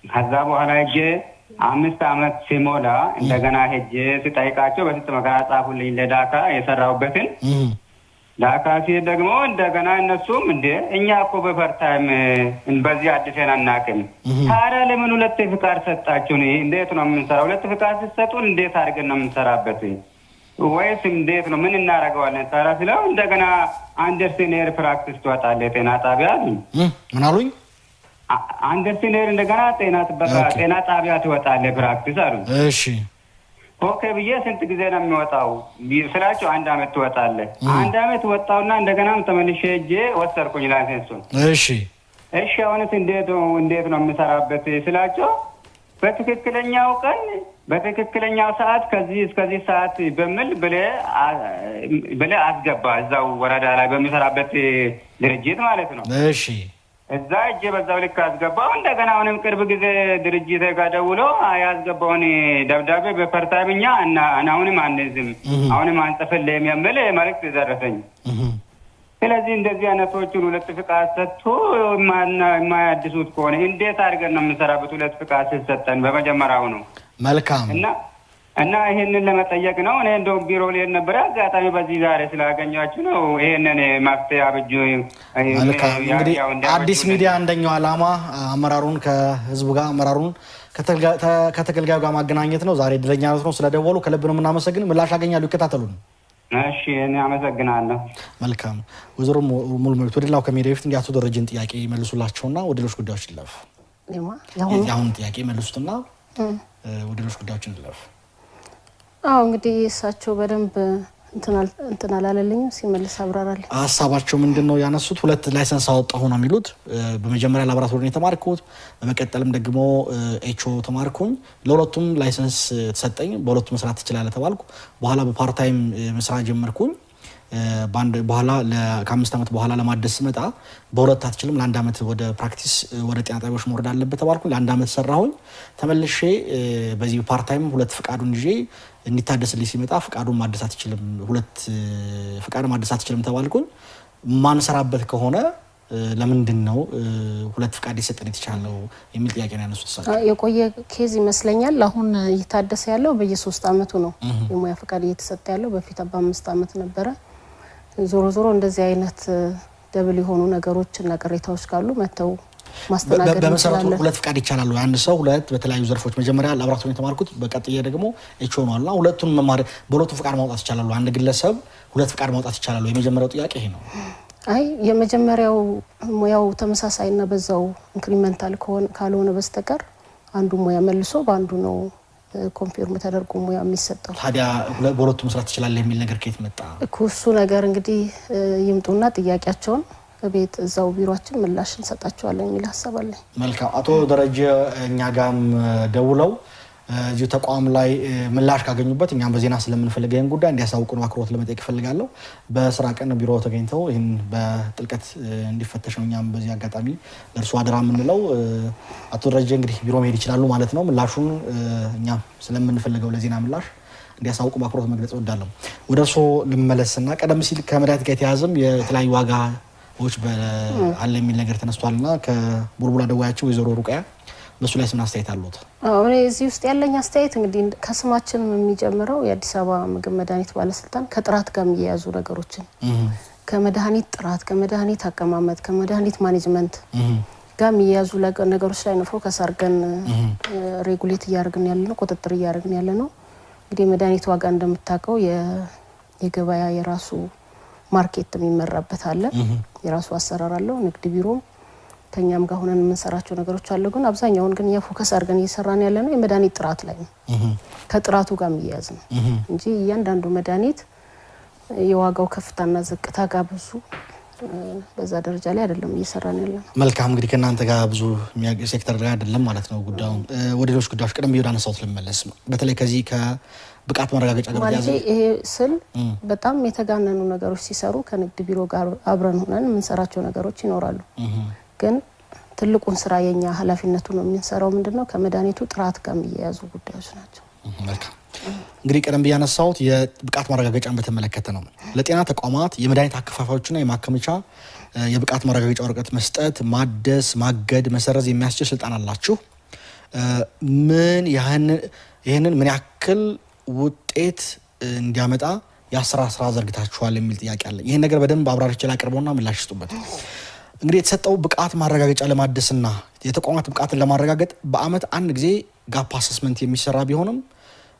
Speaker 4: ከዛ በኋላ ሄጄ 5 አመት ሲሞላ እንደገና ሄጄ ስጠይቃቸው በስንት መከራ ጻፉልኝ ለዳካ የሰራሁበትን። ዳካ ሲሄድ ደግሞ እንደገና እነሱም እንዴ እኛ እኮ በፓርታይም በዚህ አዲስን አናውቅም፣ ታዲያ ለምን 2 ፍቃድ ሰጣችሁን? እንዴት ነው የምንሰራው? 2 ፍቃድ ስትሰጡን እንዴት አድርገን ነው የምንሰራበት? ወይስ እንዴት ነው ምን እናደርገዋለን? ታዲያ ስለው እንደገና አንደርሴኔር ፕራክቲስ ትወጣለህ ጤና ጣቢያ አሉኝ።
Speaker 1: ምን አሉኝ?
Speaker 4: አንደርሴኔር እንደገና ጤና ጣቢያ ትወጣለህ ፕራክቲስ አሉኝ።
Speaker 1: እሺ
Speaker 4: ኦኬ ብዬ ስንት ጊዜ ነው የሚወጣው ስላቸው 1 አመት ትወጣለህ። 1 አመት ወጣውና እንደገናም ተመልሼ ሄጄ ወሰድኩኝ ላይሰንሱን። እሺ አሁንስ እንዴት ነው የምሰራበት ስላቸው በትክክለኛው ቀን በትክክለኛው ሰዓት ከዚህ እስከዚህ ሰዓት በሚል ብለህ አስገባ እዛው ወረዳ ላይ በሚሰራበት ድርጅት ማለት ነው።
Speaker 1: እሺ
Speaker 4: እዛ እጄ በዛው ልክ አስገባው። እንደገና አሁንም ቅርብ ጊዜ ድርጅት ጋር ደውሎ ያስገባውን ደብዳቤ በፓርታይምኛ እና አሁንም አንዝም አሁንም አንጽፍልህም የሚል መልዕክት ደረሰኝ። ስለዚህ እንደዚህ አይነቶቹን 2 ፍቃድ ሰጥቶ የማያድሱት ከሆነ እንዴት አድርገን ነው የምንሰራበት? 2 ፍቃድ ሲሰጠን በመጀመሪያው ነው።
Speaker 1: መልካም
Speaker 4: እና ይሄንን ለመጠየቅ ነው። እኔ እንደውም ቢሮ ልሄድ ነበር፣ አጋጣሚ በዚህ ዛሬ ስላገኛችሁ ነው ይሄንን መፍትሄ አብጁ።
Speaker 1: መልካም እንግዲህ አዲስ ሚዲያ አንደኛው ዓላማ አመራሩን ከህዝቡ ጋር አመራሩን ከተገልጋዩ ጋር ማገናኘት ነው። ዛሬ ድለኛ ነው ስለደወሉ ከልብ ነው የምናመሰግን። ምላሽ ያገኛሉ፣ ይከታተሉን።
Speaker 4: እሺ እኔ አመሰግናለሁ።
Speaker 1: መልካም ወይዘሮ ሙሉመቤት ወደ ሌላው ከሜዲያ በፊት እንዲህ አቶ ደረጀን ጥያቄ መልሱላቸውና ወደ ሌሎች ጉዳዮች እንለፍ። ያሁን ጥያቄ መልሱትና ወደ ሌሎች ጉዳዮች እንለፍ።
Speaker 2: እንግዲህ እሳቸው በደንብ እንትን አላለልኝም፣ ሲመልስ አብራራለሁ።
Speaker 1: ሀሳባቸው ምንድነው ያነሱት? 2 ላይሰንስ አወጣሁ ነው የሚሉት። በመጀመሪያ ላብራቶሪ ነው የተማርኩት፣ በመቀጠልም ደግሞ ኤችኦ ተማርኩኝ። ለሁለቱም ላይሰንስ ተሰጠኝ። በሁለቱም መስራት ትችላለህ ተባልኩ። በኋላ በፓርታይም መስራት ጀመርኩኝ። በኋላ ከ5 አመት በኋላ ለማደስ ስመጣ በ2 አትችልም፣ ለ1 አመት ወደ ፕራክቲስ ወደ ጤና ጣቢያዎች መውረድ አለበት ተባልኩኝ። ለ1 አመት ሰራሁኝ። ተመልሼ በዚህ ፓርታይም 2 ፍቃዱን ይዤ እንዲታደስልኝ ሲመጣ ፍቃዱን ማደስ አትችልም፣ 2 ፍቃድ ማደስ አትችልም ተባልኩኝ። ማንሰራበት ከሆነ ለምንድን ነው 2 ፍቃድ ይሰጠን የተቻለው የሚል ጥያቄ ነው ያነሱት።
Speaker 2: የቆየ ኬዝ ይመስለኛል። አሁን እየታደሰ ያለው በየ3 አመቱ ነው የሙያ ፍቃድ እየተሰጠ ያለው። በፊት በ5 አመት ነበረ። ዞሮ እንደዚህ አይነት ደብል የሆኑ ነገሮች እና ቅሬታዎች ካሉ መተው ማስተናገድ
Speaker 1: በመሰረቱ 2 ፍቃድ ይቻላል። አንድ ሰው 2 በተለያዩ ዘርፎች መጀመሪያ ላብራቶሪ የተማርኩት በቀጥዬ ደግሞ ኤችኦ ነው አሉና ሁለቱን መማር በሁለቱ ፍቃድ ማውጣት ይቻላል። አንድ ግለሰብ 2 ፍቃድ ማውጣት ይቻላል። የመጀመሪያው ጥያቄ ይሄ ነው።
Speaker 2: አይ የመጀመሪያው ሙያው ተመሳሳይና በዛው ኢንክሪመንታል ካልሆነ በስተቀር አንዱ ሙያ መልሶ በአንዱ ነው ኮንፊርም ተደርጎ ሙያ የሚሰጠው።
Speaker 1: ታዲያ በሁለቱ መስራት ትችላለህ የሚል ነገር ከየት መጣ?
Speaker 2: እሱ ነገር እንግዲህ ይምጡና ጥያቄያቸውን ቤት እዛው ቢሮአችን ምላሽ እንሰጣቸዋለን የሚል ሐሳብ አለኝ።
Speaker 1: መልካም አቶ ደረጀ እኛ ጋም ደውለው እዚሁ ተቋም ላይ ምላሽ ካገኙበት እኛም በዜና ስለምንፈልገን ጉዳይ እንዲያሳውቁን አክሮት ለመጠየቅ ፈልጋለሁ። በስራ ቀን ቢሮ ተገኝተው ይሄን በጥልቀት እንዲፈተሽ ነው እኛም በዚህ አጋጣሚ ለርሱ አደራ ምንለው። አቶ ደረጀ እንግዲህ ቢሮ መሄድ ይችላሉ ማለት ነው። ምላሹን እኛም ስለምንፈልገው ለዜና ምላሽ እንዲያሳውቁ አክሮት መግለጽ እወዳለሁ። ወደ እርሶ ልመለስና ቀደም ሲል ከመድኃኒት ጋር የተያዘም የተለያዩ ዋጋ ዎች በአለ የሚል ነገር ተነስቷልና ከቡልቡላ ደዋያቸው ወይዘሮ ሩቃያ በሱ ላይ ምን አስተያየት አሉት?
Speaker 2: እኔ እዚህ ውስጥ ያለኝ አስተያየት እንግዲህ ከስማችን የሚጀምረው የአዲስ አበባ ምግብ መድኃኒት ባለስልጣን ከጥራት ጋር የሚያያዙ ነገሮችን ከመድኃኒት ጥራት፣ ከመድኃኒት አቀማመጥ፣ ከመድኃኒት ማኔጅመንት ጋር የሚያያዙ ነገሮች ላይ ነው ፎከስ አድርገን ሬጉሌት እያደረግን ያለነው ቁጥጥር እያደረግን ያለነው። እንግዲህ መድኃኒት ዋጋ እንደምታውቀው የገበያ የራሱ ማርኬት የሚመራበት አለ፣ የራሱ አሰራር አለው። ንግድ ቢሮ ከኛም ጋር ሆነን የምንሰራቸው ነገሮች አሉ። ግን አብዛኛውን ግን የፎከስ አድርገን እየሰራን ያለነው የመድኃኒት ጥራት ላይ ነው፣ ከጥራቱ ጋር የሚያያዝ ነው እንጂ እያንዳንዱ መድኃኒት የዋጋው ከፍታና ዝቅታ ጋር ብዙ በዛ ደረጃ ላይ አይደለም እየሰራን ያለነው።
Speaker 1: መልካም እንግዲህ ከናንተ ጋር ብዙ ሴክተር ላይ አይደለም ማለት ነው ጉዳዩ። ወደ ሌሎች ጉዳዮች ቀደም ብዬ አነሳሁት ልመለስ ነው። በተለይ ከዚህ ከብቃት ማረጋገጫ ጋር ያዘ
Speaker 2: ይሄ ስል በጣም የተጋነኑ ነገሮች ሲሰሩ ከንግድ ቢሮ ጋር አብረን ሆነን የምንሰራቸው ነገሮች ይኖራሉ። ግን ትልቁን ስራ የኛ ኃላፊነቱ ነው የምንሰራው ምንድነው ከመድኃኒቱ ጥራት ጋር የሚያያዙ ጉዳዮች ናቸው።
Speaker 1: መልካም እንግዲህ ቀደም ብዬ አነሳሁት የብቃት ማረጋገጫን በተመለከተ ነው። ለጤና ተቋማት የመድኃኒት አከፋፋዮችና የማከመቻ የብቃት ማረጋገጫ ወረቀት መስጠት፣ ማደስ፣ ማገድ፣ መሰረዝ የሚያስችል ስልጣን አላችሁ። ይህንን ምን ያክል ውጤት እንዲያመጣ የአሰራር ስራ ዘርግታችኋል የሚል ጥያቄ አለ። ይህን ነገር በደንብ አብራርቼ ላቅርበውና ምላሽ ስጡበት። እንግዲህ የተሰጠው ብቃት ማረጋገጫ ለማደስና የተቋማት ብቃትን ለማረጋገጥ በአመት አንድ ጊዜ ጋፕ አሰስመንት የሚሰራ ቢሆንም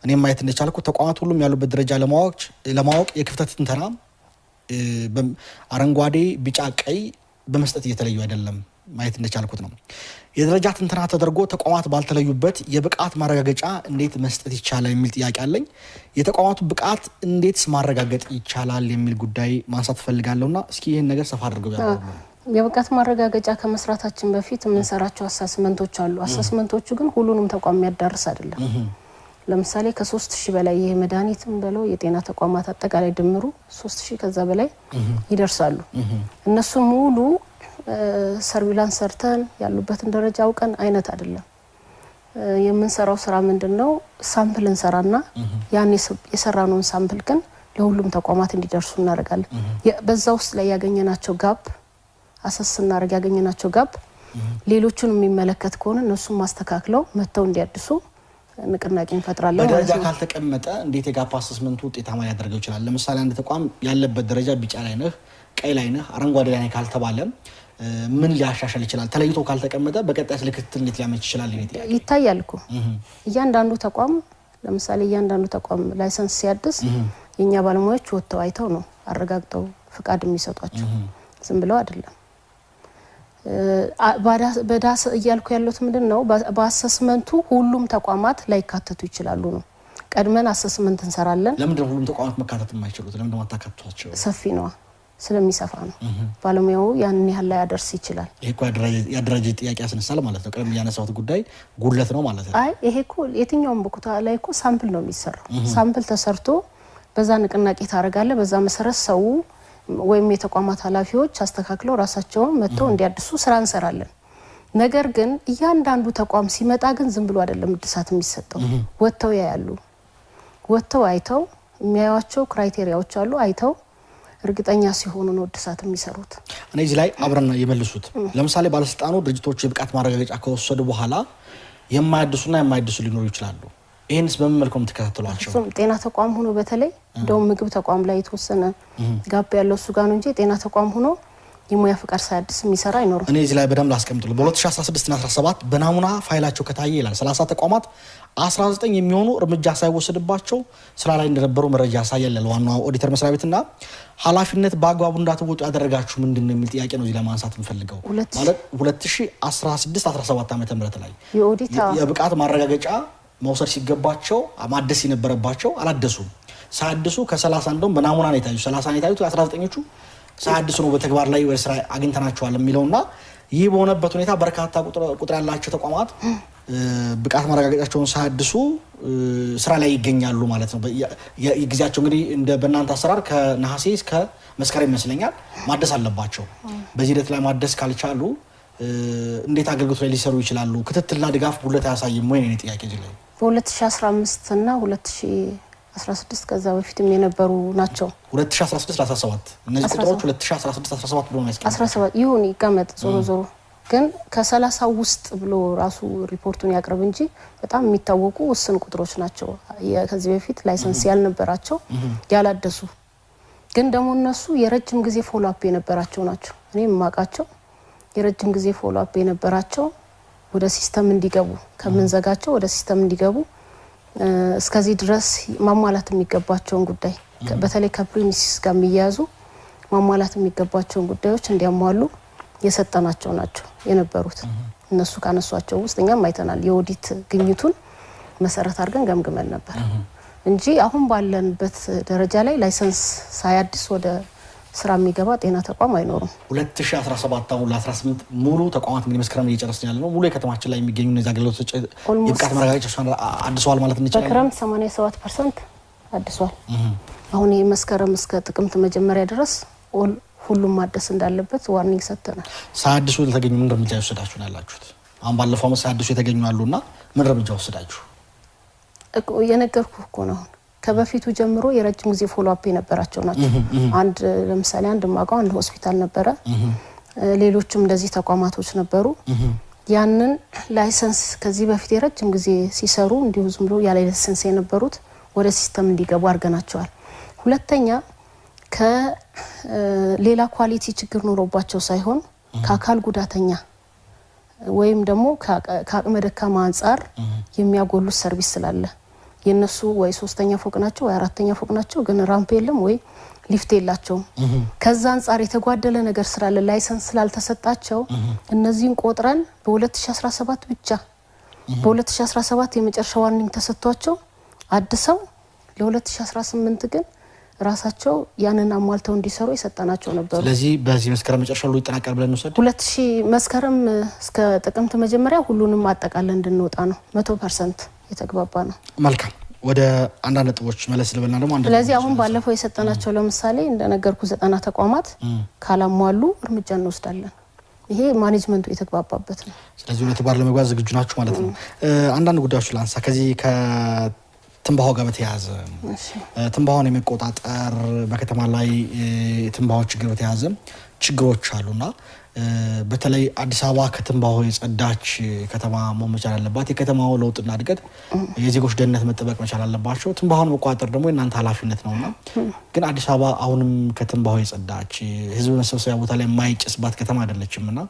Speaker 1: እኔም ማየት እንደቻልኩት ተቋማት ሁሉም ያሉበት ደረጃ ለማወቅ የክፍተት ትንተና አረንጓዴ፣ ቢጫ፣ ቀይ በመስጠት እየተለዩ አይደለም ማየት እንደቻልኩት ነው። የደረጃ ትንተና ተደርጎ ተቋማት ባልተለዩበት የብቃት ማረጋገጫ እንዴት መስጠት ይቻላል የሚል ጥያቄ አለኝ። የተቋማቱ ብቃት እንዴት ማረጋገጥ ይቻላል የሚል ጉዳይ ማንሳት ፈልጋለሁና እስኪ ይህን ነገር ሰፋ አድርገው ያለው።
Speaker 2: የብቃት ማረጋገጫ ከመስራታችን በፊት የምንሰራቸው አሰስመንቶች አሉ። አሰስመንቶቹ ግን ሁሉንም ተቋም የሚያዳርስ አይደለም። ለምሳሌ ከ3000 በላይ ይሄ መድኃኒትም በለው የጤና ተቋማት አጠቃላይ ድምሩ 3000 ከዛ በላይ ይደርሳሉ። እነሱ ሙሉ ሰርቪላንስ ሰርተን ያሉበትን ደረጃ አውቀን አይነት አይደለም የምንሰራው። ስራ ምንድነው ሳምፕል እንሰራና ያን የሰራነውን ሳምፕል ግን ለሁሉም ተቋማት እንዲደርሱ እናደርጋለን። በዛ ውስጥ ላይ ያገኘናቸው ጋፕ አሰስ እናደርግ ያገኘናቸው ጋፕ ሌሎቹን የሚመለከት ከሆነ እነሱን ማስተካክለው መተው እንዲያድሱ ንቅናቄ እንፈጥራለን።
Speaker 1: በደረጃ ካልተቀመጠ እንዴት የጋፕ አሰስመንቱ ውጤታማ ሊያደርገው ይችላል? ለምሳሌ አንድ ተቋም ያለበት ደረጃ ቢጫ ላይ ነህ፣ ቀይ ላይ ነህ፣ አረንጓዴ ላይ ነህ ካልተባለ ምን ሊያሻሻል ይችላል? ተለይቶ ካልተቀመጠ በቀጣይ ስለክትል እንዴት ሊያመች ይችላል?
Speaker 2: ይታያል እኮ እያንዳንዱ ተቋም ለምሳሌ እያንዳንዱ ተቋም ላይሰንስ ሲያድስ የኛ ባለሙያዎች ወጥተው አይተው ነው አረጋግጠው ፍቃድ የሚሰጧቸው፣ ዝም ብለው አይደለም። በዳስ እያልኩ ያሉት ምንድነው በአሰስመንቱ ሁሉም ተቋማት ላይ ካተቱ ይችላሉ ነው። ቀድመን አሰስመንት እንሰራለን።
Speaker 1: ለምን ሁሉም ተቋማት መካተት የማይችሉት? ለምን ማታካቷቸው?
Speaker 2: ሰፊ ነው፣ ስለሚሰፋ ነው። ባለሙያው ያን ያህል ላይ ያደርስ ይችላል።
Speaker 1: ይሄ እኮ ያደራጀ ጥያቄ ያስነሳል ማለት ነው። ቀደም ያነሳሁት ጉዳይ ጉድለት ነው ማለት ነው።
Speaker 2: አይ ይሄ እኮ የትኛውም ቦታ ላይ እኮ ሳምፕል ነው የሚሰራው። ሳምፕል ተሰርቶ በዛ ንቅናቄ ታረጋለ። በዛ መሰረት ሰው ወይም የተቋማት ኃላፊዎች አስተካክለው ራሳቸውን መተው እንዲያድሱ ስራ እንሰራለን። ነገር ግን እያንዳንዱ ተቋም ሲመጣ ግን ዝም ብሎ አይደለም እድሳት የሚሰጠው። ወጥተው ያያሉ። ወጥተው አይተው የሚያዩዋቸው ክራይቴሪያዎች አሉ። አይተው እርግጠኛ ሲሆኑ ነው እድሳት የሚሰሩት።
Speaker 1: እኔ እዚህ ላይ አብረን የመልሱት ለምሳሌ ባለስልጣኑ ድርጅቶች የብቃት ማረጋገጫ ከወሰዱ በኋላ የማያድሱና የማይድሱ ሊኖሩ ይችላሉ። ይሄንስ በምን መልኩ ተከታተሏቸው?
Speaker 2: ጤና ተቋም ሆኖ በተለይ እንደው ምግብ ተቋም ላይ የተወሰነ ጋፕ ያለው እሱ ጋር ነው እንጂ ጤና ተቋም ሆኖ የሙያ ፍቃድ ሳያድስ የሚሰራ አይኖርም። እኔ
Speaker 1: እዚህ ላይ በደንብ ላስቀምጥልኝ። በ2016 እና 17 በናሙና ፋይላቸው ከታየ ይላል 30 ተቋማት 19 የሚሆኑ እርምጃ ሳይወሰድባቸው ስራ ላይ እንደነበሩ መረጃ ያሳያል። ዋናው ኦዲተር መስሪያ ቤትና ኃላፊነት በአግባቡ እንዳትወጡ ያደረጋችሁ ምንድነው የሚል ጥያቄ ነው እዚህ ለማንሳት እንፈልገው። ማለት 2016 17 ዓመተ ምህረት ላይ የብቃት ማረጋገጫ መውሰድ ሲገባቸው ማደስ የነበረባቸው አላደሱም። ሳያድሱ ከ30 እንደውም በናሙና ነው የታዩ 30 ነው የታዩት 19ኞቹ ሳያድሱ ነው በተግባር ላይ ወደ ስራ አግኝተናቸዋል የሚለውና ይህ በሆነበት ሁኔታ በርካታ ቁጥር ያላቸው ተቋማት ብቃት ማረጋገጫቸውን ሳያድሱ ስራ ላይ ይገኛሉ ማለት ነው። የጊዜያቸው እንግዲህ እንደ በእናንተ አሰራር ከነሐሴ እስከ መስከረም ይመስለኛል ማደስ አለባቸው። በዚህ ሂደት ላይ ማደስ ካልቻሉ እንዴት አገልግሎት ላይ ሊሰሩ ይችላሉ? ክትትልና ድጋፍ ጉድለት አያሳይም ወይ ነው ጥያቄ እዚህ ላይ?
Speaker 2: በ2015 እና 2016 16 ከዛ በፊትም የነበሩ ናቸው
Speaker 1: 2016 17 እነዚህ ቁጥሮች 2016 17 ብሎ ነው ያስቀመጠው
Speaker 2: 17 ይሁን ይቀመጥ ዞሮ ግን ከ30 ውስጥ ብሎ ራሱ ሪፖርቱን ያቀርብ እንጂ በጣም የሚታወቁ ውስን ቁጥሮች ናቸው ከዚህ በፊት ላይሰንስ ያልነበራቸው ያላደሱ ግን ደግሞ እነሱ የረጅም ጊዜ ፎሎ አፕ የነበራቸው ናቸው እኔ ማቃቸው የረጅም ጊዜ ፎሎ አፕ የነበራቸው ወደ ሲስተም እንዲገቡ ከመንዘጋቸው ወደ ሲስተም እንዲገቡ እስከዚህ ድረስ ማሟላት የሚገባቸውን ጉዳይ በተለይ ከፕሪሚሲስ ጋር የሚያያዙ ማሟላት የሚገባቸውን ጉዳዮች እንዲያሟሉ የሰጠናቸው ናቸው የነበሩት እነሱ ካነሷቸው ውስጥ እኛም አይተናል የኦዲት ግኝቱን መሰረት አድርገን ገምግመን ነበር እንጂ አሁን ባለንበት ደረጃ ላይ ላይሰንስ ሳያድስ ወደ ስራ የሚገባ ጤና ተቋም አይኖርም
Speaker 1: 2017 አሁን ለ18 ሙሉ ተቋማት ምን መስከረም እየጨረስን ያለ ነው ሙሉ የከተማችን ላይ የሚገኙ እነዚህ አገልግሎቶች የብቃት መረጋገጫ አድሷል ማለት እንችላለን
Speaker 2: በክረምት 87% አድሷል አሁን የመስከረም እስከ ጥቅምት መጀመሪያ ድረስ ሁሉም ማደስ እንዳለበት ዋርኒንግ ሰጥተናል
Speaker 1: ሳያድሱ ለተገኙ ምን እርምጃ ወሰዳችሁ ያላችሁት አሁን ባለፈው ሳያድሱ የተገኙ አሉና ምን እርምጃ ወሰዳችሁ
Speaker 2: የነገርኩ እኮ ነው ከበፊቱ ጀምሮ የረጅም ጊዜ ፎሎ አፕ የነበራቸው ናቸው አንድ ለምሳሌ አንድ ማጋው አንድ ሆስፒታል ነበረ ሌሎችም እንደዚህ ተቋማቶች ነበሩ ያንን ላይሰንስ ከዚህ በፊት የረጅም ጊዜ ሲሰሩ እንዲሁ ዝም ብሎ ያለ ላይሰንስ የነበሩት ወደ ሲስተም እንዲገቡ አድርገናቸዋል ሁለተኛ ከሌላ ኳሊቲ ችግር ኖሮባቸው ሳይሆን ከአካል ጉዳተኛ ወይም ደግሞ ከአቅመ ደካማ አንፃር የሚያጎሉት ሰርቪስ ስላለ የነሱ ወይ 3ኛ ፎቅ ናቸው ወይ 4ኛ ፎቅ ናቸው ግን ራምፕ የለም ወይ ሊፍት የላቸውም ከዛ አንፃር የተጓደለ ነገር ስላለ ላይሰንስ ስላልተሰጣቸው እነዚህን ቆጥረን በ2017 ብቻ በ2017 የመጨረሻ ዋርኒንግ ተሰጥቷቸው አድሰው ለ2018 ግን ራሳቸው ያንን አሟልተው እንዲሰሩ የሰጠናቸው ነበር
Speaker 1: ስለዚህ በዚህ መስከረም መጨረሻ ሁሉ ይጠናቀል ብለን ነው
Speaker 2: 2000 መስከረም እስከ ጥቅምት መጀመሪያ ሁሉንም አጠቃለን እንድንወጣ ነው 100% የተግባባ ነው
Speaker 1: መልካም ወደ አንዳንድ ነጥቦች መለስ ልበልና ደግሞ አንድ
Speaker 2: ስለዚህ አሁን ባለፈው የሰጠናቸው ለምሳሌ እንደነገርኩ 90 ተቋማት ካላሟሉ እርምጃ እንወስዳለን ይሄ ማኔጅመንቱ የተግባባበት ነው
Speaker 1: ስለዚህ ወደ ተግባር ለመግባት ዝግጁ ናችሁ ማለት ነው አንዳንድ ጉዳዮች ላንሳ ከዚህ ትንባሆ ጋር በተያያዘ ትንባሆን የሚቆጣጠር በከተማ ላይ ትንባሆ ችግር በተያያዘ ችግሮች አሉና በተለይ አዲስ አበባ ከትንባሆ የጸዳች ከተማ መሆን መቻል አለባት የከተማው ለውጥና እድገት የዜጎች ደህንነት መጠበቅ መቻል አለባቸው ትንባሆን መቆጣጠር ደግሞ የእናንተ ኃላፊነት ነውና ግን አዲስ አበባ አሁንም ከትንባሆ የጸዳች ህዝብ መሰብሰቢያ ቦታ ላይ የማይጨስባት ከተማ አይደለችምና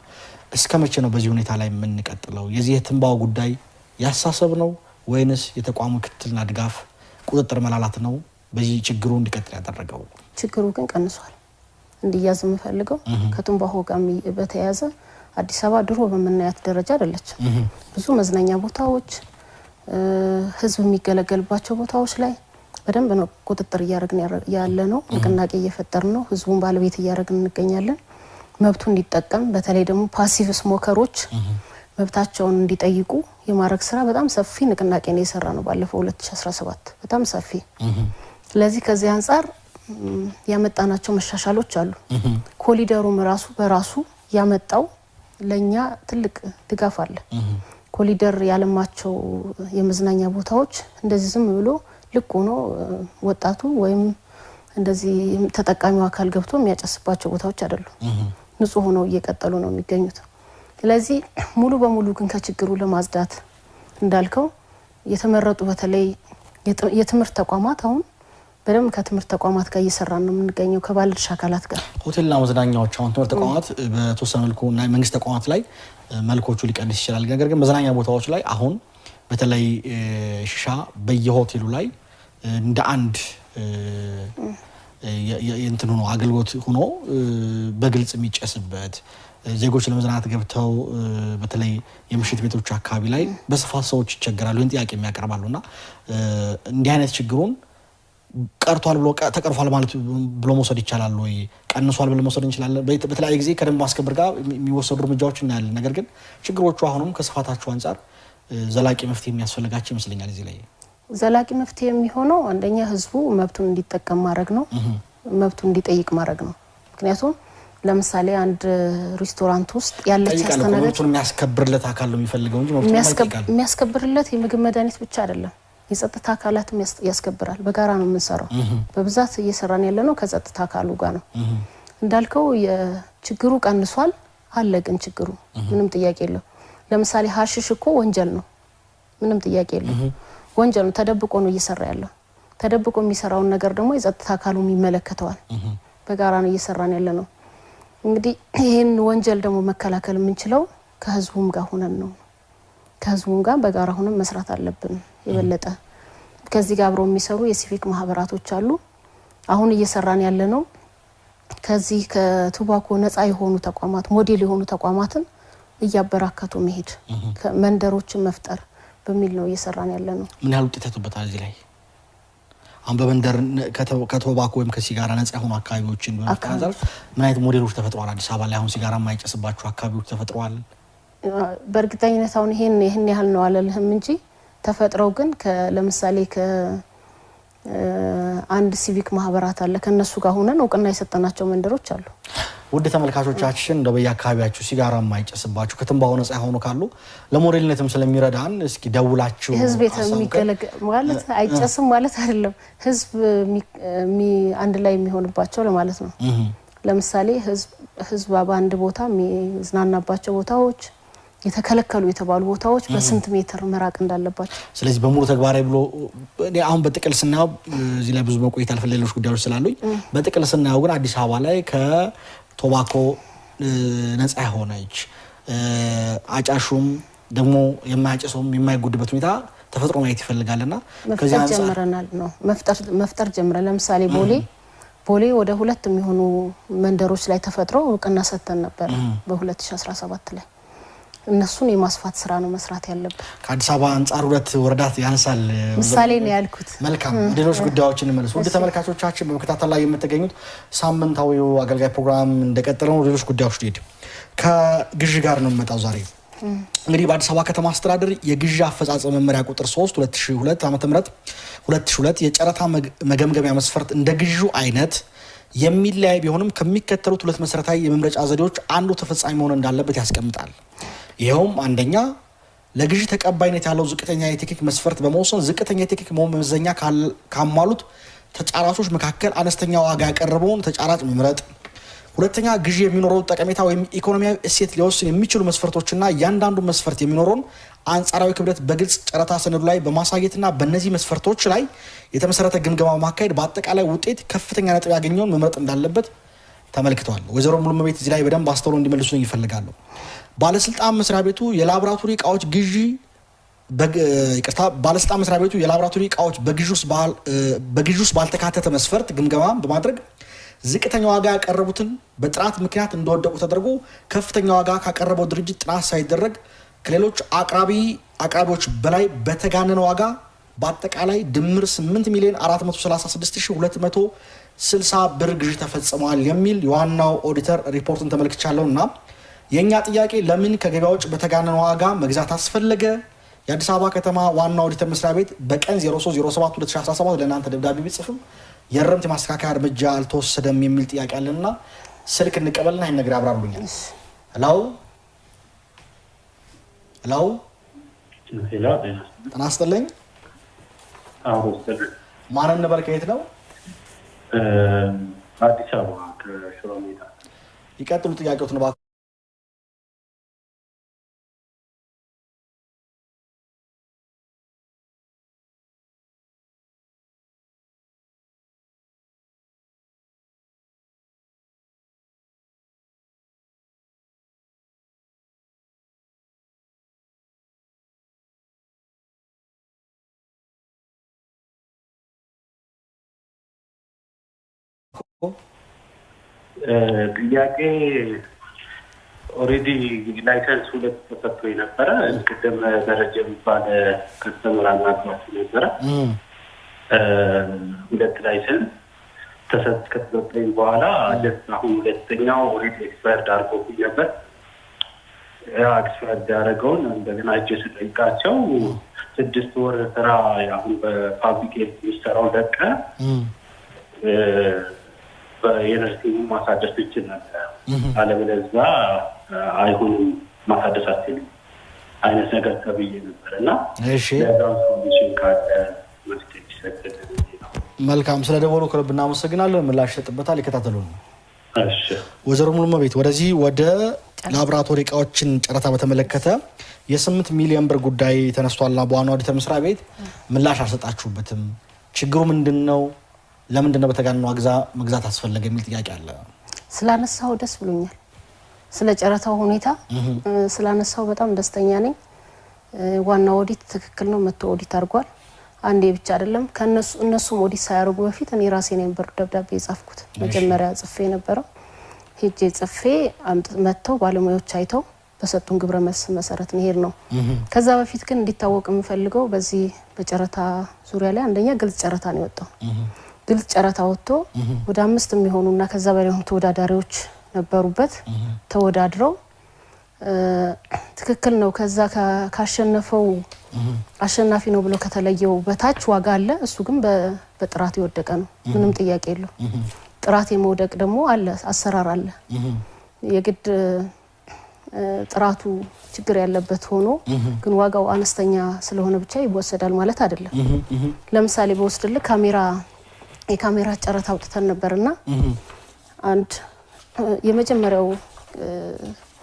Speaker 1: እስከመቼ ነው በዚህ ሁኔታ ላይ የምንቀጥለው የዚህ የትንባሆ ጉዳይ ያሳሰብ ነው ወይንስ የተቋሙ ክትትልና ድጋፍ ቁጥጥር መላላት ነው በዚህ ችግሩ እንዲቀጥል ያደረገው
Speaker 2: ችግሩ ግን ቀንሷል እንዲያዝ የምፈልገው ከትንባሆ ጋር በተያያዘ አዲስ አበባ ድሮ በመናያት ደረጃ አይደለችም ብዙ መዝናኛ ቦታዎች ህዝብ የሚገለገልባቸው ቦታዎች ላይ በደንብ ነው ቁጥጥር እያደረግን ያለ ነው ንቅናቄ እየፈጠርን ነው ህዝቡን ባለቤት እያደረግን እንገኛለን መብቱ እንዲጠቀም በተለይ ደግሞ ፓሲቭ ስሞከሮች መብታቸውን እንዲጠይቁ የማረግ ስራ በጣም ሰፊ ንቅናቄ ነው የሰራ ነው ባለፈው 2017 በጣም ሰፊ ስለዚህ ከዚህ አንፃር ያመጣናቸው መሻሻሎች አሉ ኮሊደሩም ራሱ በራሱ ያመጣው ለኛ ትልቅ ድጋፍ አለ ኮሊደር ያለማቸው የመዝናኛ ቦታዎች እንደዚህ ዝም ብሎ ልክ ሆኖ ወጣቱ ወይም እንደዚህ ተጠቃሚው አካል ገብቶ የሚያጨስባቸው ቦታዎች አይደሉም ንጹህ ሆነው እየቀጠሉ ነው የሚገኙት ስለዚህ ሙሉ በሙሉ ግን ከችግሩ ለማጽዳት እንዳልከው የተመረጡ በተለይ የትምህርት ተቋማት አሁን በደም ከትምህርት ተቋማት ጋር እየሰራን ነው የምንገኘው ከባለድርሻ አካላት ጋር
Speaker 1: ሆቴልና መዝናኛዎች አሁን ትምህርት ተቋማት በተወሰነ መልኩ እና መንግስት ተቋማት ላይ መልኮቹ ሊቀንስ ይችላል ነገር ግን መዝናኛ ቦታዎች ላይ አሁን በተለይ ሺሻ በየሆቴሉ ላይ እንደ አንድ የእንትን ሆኖ አገልግሎት ሆኖ በግልጽ የሚጨስበት ዜጎች ለመዝናናት ገብተው በተለይ የምሽት ቤቶች አካባቢ ላይ በስፋት ሰዎች ይቸገራሉ ይህን ጥያቄ የሚያቀርባሉና እንዲህ አይነት ችግሩን ቀርቷል ብሎ ተቀርፏል ማለት ብሎ መውሰድ ይቻላል ወይ ቀንሷል ብሎ መውሰድ እንችላለን በተለያየ ጊዜ ከደንብ ማስከበር ጋር የሚወሰዱ እርምጃዎች እናያለን ነገር ግን ችግሮቹ አሁንም ከስፋታቸው አንፃር ዘላቂ መፍትሄ የሚያስፈልጋቸው ይመስለኛል እዚህ ላይ
Speaker 2: ዘላቂ መፍትሄ የሚሆነው አንደኛ ህዝቡ መብቱን እንዲጠቀም ማድረግ ነው መብቱን እንዲጠይቅ ማድረግ ነው ምክንያቱም ለምሳሌ አንድ ሬስቶራንት ውስጥ ያለች አስተናጋጅ
Speaker 1: መብቱን የሚያስከብርለት አካል ነው የሚፈልገው እንጂ
Speaker 2: የሚያስከብርለት የምግብ መድኃኒት ብቻ አይደለም የጸጥታ አካላትም ያስከብራል። በጋራ ነው የምንሰራው። በብዛት እየሰራን ያለነው ከጸጥታ አካሉ ጋር ነው። እንዳልከው የችግሩ ቀንሷል አለ፣ ግን ችግሩ ምንም ጥያቄ የለው። ለምሳሌ ሀሽሽ እኮ ወንጀል ነው፣ ምንም ጥያቄ የለው፣ ወንጀል ነው። ተደብቆ ነው እየሰራ ያለው። ተደብቆ የሚሰራውን ነገር ደግሞ የጸጥታ አካሉ ይመለከተዋል። በጋራ ነው እየሰራን ያለነው። እንግዲህ ይሄን ወንጀል ደግሞ መከላከል የምንችለው ከህዝቡም ጋር ሆነን ነው። ከህዝቡም ጋር በጋራ ሆነን መስራት አለብን። የበለጠ ከዚህ ጋር አብረው የሚሰሩ የሲቪክ ማህበራቶች አሉ። አሁን እየሰራን ያለነው ከዚህ ከቱባኮ ነፃ የሆኑ ተቋማት ሞዴል የሆኑ ተቋማትን እያበራከቱ መሄድ መንደሮችን መፍጠር በሚል ነው እየሰራን ያለነው።
Speaker 1: ምን ያህል ውጤት ተተበታል እዚህ ላይ? አሁን በመንደር ከቱባኮ ወይም ከሲጋራ ነፃ የሆኑ አካባቢዎችን በመፍጠር ምን አይነት ሞዴሎች ተፈጥረዋል? አዲስ አበባ ላይ አሁን ሲጋራ የማይጨስባቸው አካባቢዎች ተፈጥረዋል።
Speaker 2: በእርግጠኝነት አሁን ይሄን ያህል ነው አለልህም እንጂ ተፈጥረው ግን ለምሳሌ አንድ ሲቪክ ማህበራት አለ ከነሱ ጋር ሆነን እውቅና የሰጠናቸው መንደሮች አሉ።
Speaker 1: ውድ ተመልካቾቻችን እንደው በየአካባቢያችሁ ሲጋራ የማይጨስባችሁ ከትንባሆ ነፃ የሆኑ ካሉ ለሞዴልነትም ስለሚረዳን እስኪ ደውላችሁ
Speaker 2: ህዝብ የሚገለገል ማለት አይጨስም ማለት አይደለም፣ ህዝብ አንድ ላይ የሚሆንባቸው ለማለት ነው። ለምሳሌ ህዝብ በአንድ ቦታ የሚዝናናባቸው ቦታዎች የተከለከሉ የተባሉ ቦታዎች በስንት ሜትር መራቅ እንዳለባቸው ስለዚህ በሙሉ ተግባራዊ ብሎ አሁን በጥቅል ስናየው እዚህ ላይ ብዙ መቆየት አልፈልግም ሌሎች ጉዳዮች ስላሉኝ በጥቅል ስናየው ግን አዲስ አበባ ላይ ከቱባኮ ነፃ ሆነች አጫሹም ደግሞ የማያጨሰውም የማይጎድበት ሁኔታ ተፈጥሮ ማየት ይፈልጋልና ከዚህ አንፃር ጀምረናል ነው መፍጠር ጀምረን ለምሳሌ ቦሌ ወደ 2 የሚሆኑ መንደሮች ላይ ተፈጥሮ እውቅና ሰጥተን ነበር በ2017 ላይ እነሱን የማስፋት ስራ ነው መስራት ያለበት። ከአዲስ አበባ አንፃር 2 ወረዳት ያንሳል ምሳሌ ነው ያልኩት። መልካም ሌሎች ጉዳዮችን እንመለስ። ወደ ተመልካቾቻችን በመከታተል ላይ የምትገኙት ሳምንታዊው አገልጋይ ፕሮግራም እንደቀጠለው ሌሎች ጉዳዮች ሊሄድ ከግዥ ጋር ነው የምመጣው ዛሬ። እንግዲህ በአዲስ አበባ ከተማ አስተዳደር የግዥ አፈጻጸም መመሪያ ቁጥር 3 2002 ዓ.ም 2002 የጨረታ መገምገሚያ መስፈርት እንደ ግዢው አይነት የሚለያይ ቢሆንም ከሚከተሉት 2 መሰረታዊ የመምረጫ ዘዴዎች አንዱ ተፈጻሚ መሆን እንዳለበት ያስቀምጣል። ይሄውም አንደኛ ለግዢ ተቀባይነት ያለው ዝቅተኛ የቴክኒክ መስፈርት በመወሰን ዝቅተኛ የቴክኒክ መመዘኛ ካሟሉት ተጫራቾች መካከል አነስተኛ ዋጋ ያቀረበውን ተጫራጭ መምረጥ። ሁለተኛ ግዢ የሚኖረው ጠቀሜታ ወይም ኢኮኖሚያዊ እሴት ሊወስን የሚችሉ መስፈርቶችና እያንዳንዱ መስፈርት የሚኖረውን አንጻራዊ ክብደት በግልጽ ጨረታ ሰነዱ ላይ በማሳየትና በእነዚህ መስፈርቶች ላይ የተመሰረተ ግምገማ ማካሄድ በአጠቃላይ ውጤት ከፍተኛ ነጥብ ያገኘውን መምረጥ እንዳለበት ተመልክተዋል። ወይዘሮ ሙሉመቤት እዚህ ላይ በደንብ አስተውለው እንዲመልሱኝ ይፈልጋሉ። ባለስልጣን መስሪያ ቤቱ የላቦራቶሪ እቃዎች ግዢ ባለስልጣን መስሪያ ቤቱ የላቦራቶሪ እቃዎች በግዢ ውስጥ ባልተካተተ መስፈርት ግምገማ በማድረግ ዝቅተኛ ዋጋ ያቀረቡትን በጥራት ምክንያት እንደወደቁ ተደርጎ ከፍተኛ ዋጋ ካቀረበው ድርጅት ጥናት ሳይደረግ ከሌሎች አቅራቢዎች በላይ በተጋነነ ዋጋ በአጠቃላይ ድምር 8,436,260 ብር ግዢ ተፈጽሟል የሚል የዋናው ኦዲተር ሪፖርትን ተመልክቻለሁና የኛ ጥያቄ ለምን ከገበያ ውጭ በተጋነነ ዋጋ መግዛት አስፈለገ? የአዲስ አበባ ከተማ ዋና ኦዲተር መስሪያ ቤት በቀን 03/07/2017 ለእናንተ ደብዳቤ ቢጽፍም የእርምት ማስተካከያ እርምጃ አልተወሰደም የሚል ጥያቄ አለና ስልክ እንቀበልና ይሄን ነገር ያብራሩልኛል። ሄሎ ጤና ይስጥልኝ። ማን እንበል? ከየት ነው?
Speaker 5: አዲስ አበባ ከሽሮ ሜዳ።
Speaker 1: ይቀጥሉ ጥያቄዎትን እባክዎ።
Speaker 5: ጥያቄ ኦሬዲ ላይሰንስ 2 ተሰጥቶ የነበረ ቅድም ደረጃ የሚባል ከስተመር አናግሯቸው ነበረ። 2 ላይሰንስ ከተሰጠኝ በኋላ አሁን ሁለተኛው ኦሬዲ ኤክስፓየርድ አድርጎብኝ ነበር። ኤክስፓየርድ ያደረገውን እንደገና እጄ ስጠይቃቸው 6 ወር ስራ አሁን በፋብሪኬት የሚሰራው ለቀ በዩኒቨርሲቲ ማሳደስ ትችል ነበር። አለበለዚያ አይሆንም ማሳደስ አትችልም አይነት ነገር ተብዬ ነበርና
Speaker 1: እሺ
Speaker 5: ለዛው ሶሉሽን ካለ መፍትሄ ይሰጣል።
Speaker 1: መልካም ስለ ደወሉ ከልብ እናመሰግናለን። ምላሽ ሰጥበታል ይከታተሉ ነው።
Speaker 5: እሺ
Speaker 1: ወይዘሮ ሙሉመቤት ወደዚህ ወደ ላብራቶሪ እቃዎችን ጨረታ በተመለከተ የ8 ሚሊዮን ብር ጉዳይ ተነስቷልና በዋናው ኦዲተር መስሪያ ቤት ምላሽ አልሰጣችሁበትም። ችግሩ ምንድነው? ለምንድነው በተጋነነው መግዛት አስፈለገ የሚል ጥያቄ አለ።
Speaker 2: ስላነሳው ደስ ብሎኛል። ስለ ጨረታው ሁኔታ ስላነሳው በጣም ደስተኛ ነኝ። ዋናው ኦዲት ትክክል ነው፣ መጥቶ ኦዲት አድርጓል። አንዴ ብቻ አይደለም እነሱም ኦዲት ሳያደርጉ በፊት እኔ ራሴ ነበር ደብዳቤ የጻፍኩት። መጀመሪያ ጽፌ ነበረው ሄጄ ጽፌ መጥተው ባለሙያዎች አይተው በሰጡን ግብረ መልስ መሰረት ነው ነው። ከዛ በፊት ግን እንዲታወቅ የምፈልገው በዚህ በጨረታ ዙሪያ ላይ አንደኛ ግልጽ ጨረታ ነው የወጣው። ግልጽ ጨረታ ወጥቶ ወደ 5 የሚሆኑና ከዛ በላይ የሆኑ ተወዳዳሪዎች ነበሩበት። ተወዳድረው ትክክል ነው ከዛ ካሸነፈው አሸናፊ ነው ብሎ ከተለየው በታች ዋጋ አለ። እሱ ግን በጥራት የወደቀ ነው፣ ምንም ጥያቄ የለው። ጥራት የመውደቅ ደግሞ አለ፣ አሰራር አለ። የግድ ጥራቱ ችግር ያለበት ሆኖ ግን ዋጋው አነስተኛ ስለሆነ ብቻ ይወሰዳል ማለት አይደለም። ለምሳሌ በወስድልህ የካሜራ ጨረታ አውጥተን ነበርና አንድ የመጀመሪያው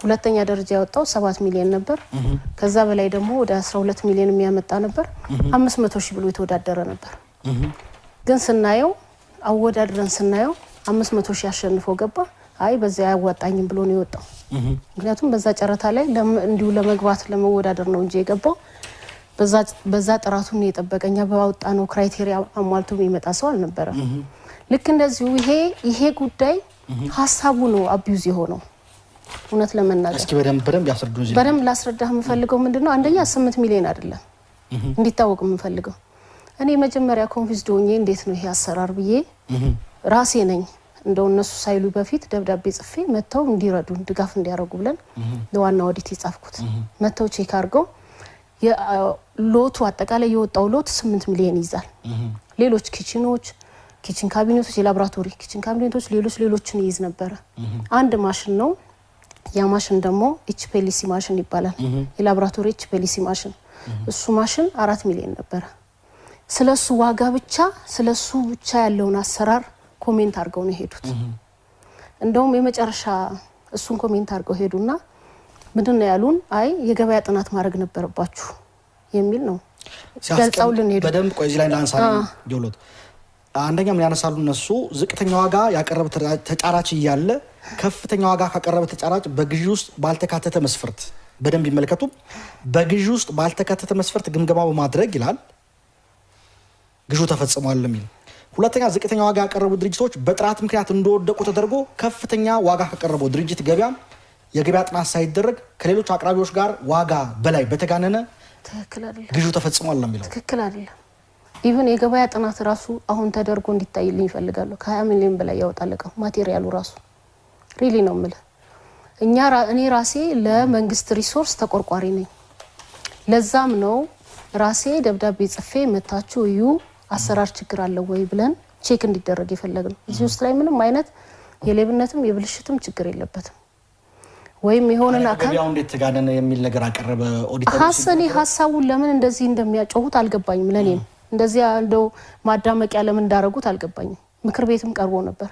Speaker 2: ሁለተኛ ደረጃ ያወጣው 7 ሚሊዮን ነበር። ከዛ በላይ ደግሞ ወደ 12 ሚሊዮን የሚያመጣ ነበር። 500 ሺህ ብሎ የተወዳደረ ነበር። ግን ስናየው አወዳድረን ስናየው 500 ሺህ አሸንፎ ገባ። አይ በዛ ያዋጣኝም ብሎ ነው የወጣው። ምክንያቱም በዛ ጨረታ ላይ እንዲሁ ለመግባት ለመወዳደር ነው እንጂ የገባው በዛ ጥራቱን የጠበቀኛ ባወጣ ነው ክራይቴሪያ አሟልቶ የሚመጣ ሰው አልነበረም። ልክ እንደዚሁ ይሄ ጉዳይ ሐሳቡ ነው አቢዩዝ የሆነው። እውነት ለመናገር
Speaker 1: እስኪ በደንብ ያስረዱኝ።
Speaker 2: በደንብ ላስረዳህ የምፈልገው ምንድነው አንደኛ 8 ሚሊዮን አይደለም እንዲታወቅ የምፈልገው። እኔ መጀመሪያ ኮንፊውዝድ ሆኜ እንዴት ነው ይሄ አሰራር ብዬ ራሴ ነኝ እንደው እነሱ ሳይሉ በፊት ደብዳቤ ጽፌ መተው እንዲረዱን ድጋፍ እንዲያደርጉ ብለን ለዋና ኦዲት ይጻፍኩት። መተው ቼክ አድርገው ሎቱ አጠቃላይ የወጣው ሎት 8 ሚሊዮን ይዛል። ሌሎች ኪችን ካቢኔቶች፣ የላብራቶሪ ኪችን ካቢኔቶች ሌሎችን ይይዝ ነበር። አንድ ማሽን ነው። ያ ማሽን ደግሞ ኤችፒኤልሲ ማሽን ይባላል። የላብራቶሪ ኤችፒኤልሲ ማሽን እሱ ማሽን 4 ሚሊዮን ነበር። ስለሱ ዋጋ ስለሱ ብቻ ያለውን አሰራር ኮሜንት አድርገው ነው ሄዱት። እንደውም የመጨረሻ እሱን ኮሜንት አድርገው ሄዱና ምንድነው ያሉን? አይ የገበያ ጥናት ማድረግ ነበረባችሁ የሚል ነው ገልጸውልን ሄዱ።
Speaker 1: በደንብ ቆይ እዚህ ላይ ላንሳል ጆሎት አንደኛ ምን ያነሳሉ እነሱ ዝቅተኛ ዋጋ ያቀረበ ተጫራች እያለ ከፍተኛ ዋጋ ካቀረበ ተጫራች በግዢ ውስጥ ባልተካተተ መስፈርት በደንብ ይመልከቱ። በግዢ ውስጥ ባልተካተተ መስፈርት ግምገማ በማድረግ ይላል ግዢው ተፈጽሟል የሚል። ሁለተኛ ዝቅተኛ ዋጋ ያቀረቡ ድርጅቶች በጥራት ምክንያት እንደወደቁ ተደርጎ ከፍተኛ ዋጋ ካቀረበው ድርጅት የገበያ ጥናት ሳይደረግ ከሌሎች አቅራቢዎች ጋር ዋጋ በላይ በተጋነነ
Speaker 2: ትክክል አይደለም
Speaker 1: ግዢው ተፈጽሟል ነው የሚለው።
Speaker 2: ትክክል አይደለም። ኢቭን የገበያ ጥናት ራሱ አሁን ተደርጎ እንዲታይልኝ ይፈልጋሉ። ከ20 ሚሊዮን በላይ ያወጣል እቃው ማቴሪያሉ ራሱ ሪሊ ነው የምልህ። እኔ ራሴ ለመንግስት ሪሶርስ ተቆርቋሪ ነኝ። ለዛም ነው ራሴ ደብዳቤ ጽፌ መታችሁ እዩ አሰራር ችግር አለ ወይ ብለን ቼክ እንዲደረግ ይፈልጋሉ። እዚህ ውስጥ ላይ ምንም አይነት የሌብነትም የብልሽትም ችግር የለበትም። ወይም የሆነና
Speaker 1: ገበያው እንዴት ተጋነነ የሚል ነገር አቀረበ ኦዲተር።
Speaker 2: ሀሳቡን ለምን እንደዚህ እንደሚያጮሁት አልገባኝም። ለኔም እንደዚህ እንደው ማዳመቂያ ለምን እንዳረጉት አልገባኝም። ምክር ቤትም ቀርቦ ነበር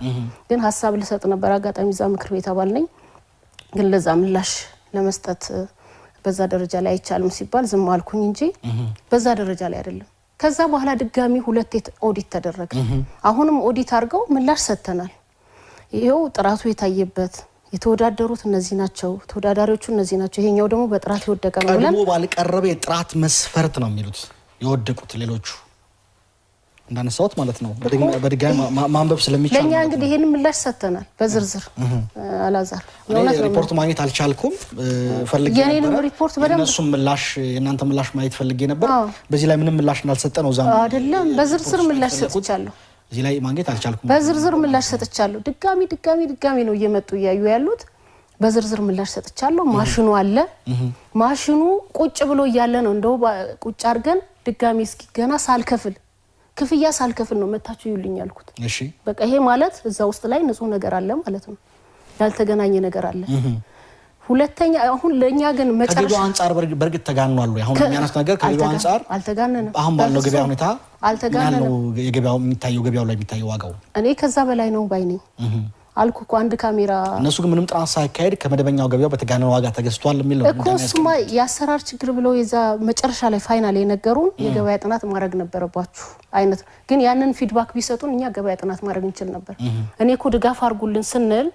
Speaker 2: ግን ሀሳብ ልሰጥ ነበር። አጋጣሚ እዛ ምክር ቤት አባል ነኝ። ግን ለዛ ምላሽ ለመስጠት በዛ ደረጃ ላይ አይቻልም ሲባል ዝም አልኩኝ እንጂ በዛ ደረጃ ላይ አይደለም። ከዛ በኋላ ድጋሚ 2 ኦዲት ተደረገ። አሁንም ኦዲት አድርገው ምላሽ ሰጥተናል። ይሄው ጥራቱ የታየበት የተወዳደሩት እነዚህ ናቸው፣ ተወዳዳሪዎቹ እነዚህ ናቸው፣ ይሄኛው ደግሞ በጥራት የወደቀ ነው ብለን
Speaker 1: ቀድሞ ባልቀረበ የጥራት መስፈርት ነው የሚሉት የወደቁት ሌሎቹ እንዳነሳውት ማለት ነው። በድጋሚ ማንበብ ስለሚቻል
Speaker 2: ለኛ እንግዲህ ይሄን ምላሽ ሰጥተናል በዝርዝር አላዛር
Speaker 1: ሪፖርት ማግኘት አልቻልኩም። ፈልጌ ነበር ሪፖርት በደንብ እነሱም ምላሽ የናንተ ምላሽ ማየት ፈልጌ ነበር። በዚህ ላይ ምንም ምላሽ እንዳልሰጠ ነው ዛም
Speaker 2: አይደለም። በዝርዝር ምላሽ ሰጥቻለሁ።
Speaker 1: እዚህ ላይ ማግኘት አልቻልኩም።
Speaker 2: በዝርዝር ምላሽ ሰጥቻለሁ። ድጋሚ ነው እየመጡ ያዩ ያሉት። በዝርዝር ምላሽ ሰጥቻለሁ። ማሽኑ አለ። ማሽኑ ቁጭ ብሎ እያለ ነው እንደው ቁጭ አድርገን ድጋሚ እስኪ ገና ክፍያ ሳልከፍል ነው መታችሁ ይሉኝ ያልኩት።
Speaker 1: እሺ በቃ
Speaker 2: ይሄ ማለት እዛ ውስጥ ላይ ንጹህ ነገር አለ ማለት ነው። ያልተገናኘ ነገር አለ። ሁለተኛ አሁን ለኛ ግን መጨረሻ
Speaker 1: ከገበያው አንፃር በርግጥ ተጋኗል ወይ? አሁን የሚያነስ ነገር ከገበያው አንፃር
Speaker 2: አልተጋነንም።
Speaker 1: አሁን ባለው ገበያ ሁኔታ
Speaker 2: አልተጋነንም።
Speaker 1: የገበያው ገበያው ላይ የሚታየው ዋጋው
Speaker 2: እኔ ከዛ በላይ ነው ባይ ነኝ አልኩ እኮ አንድ ካሜራ
Speaker 1: እነሱ ግን ምንም ጥናት ሳይካሄድ ከመደበኛው ገበያው በተጋነነ ዋጋ ተገዝቷል የሚል ነው
Speaker 2: እኮ እሱማ የአሰራር ችግር ብለው የዛ መጨረሻ ላይ ፋይናል የነገሩን የገበያ ጥናት ማድረግ ነበረባችሁ አይነት ግን ያንን ፊድባክ ቢሰጡን እኛ ገበያ ጥናት ማድረግ እንችል ነበር። እኔ እኮ ድጋፍ አድርጉልን ስንል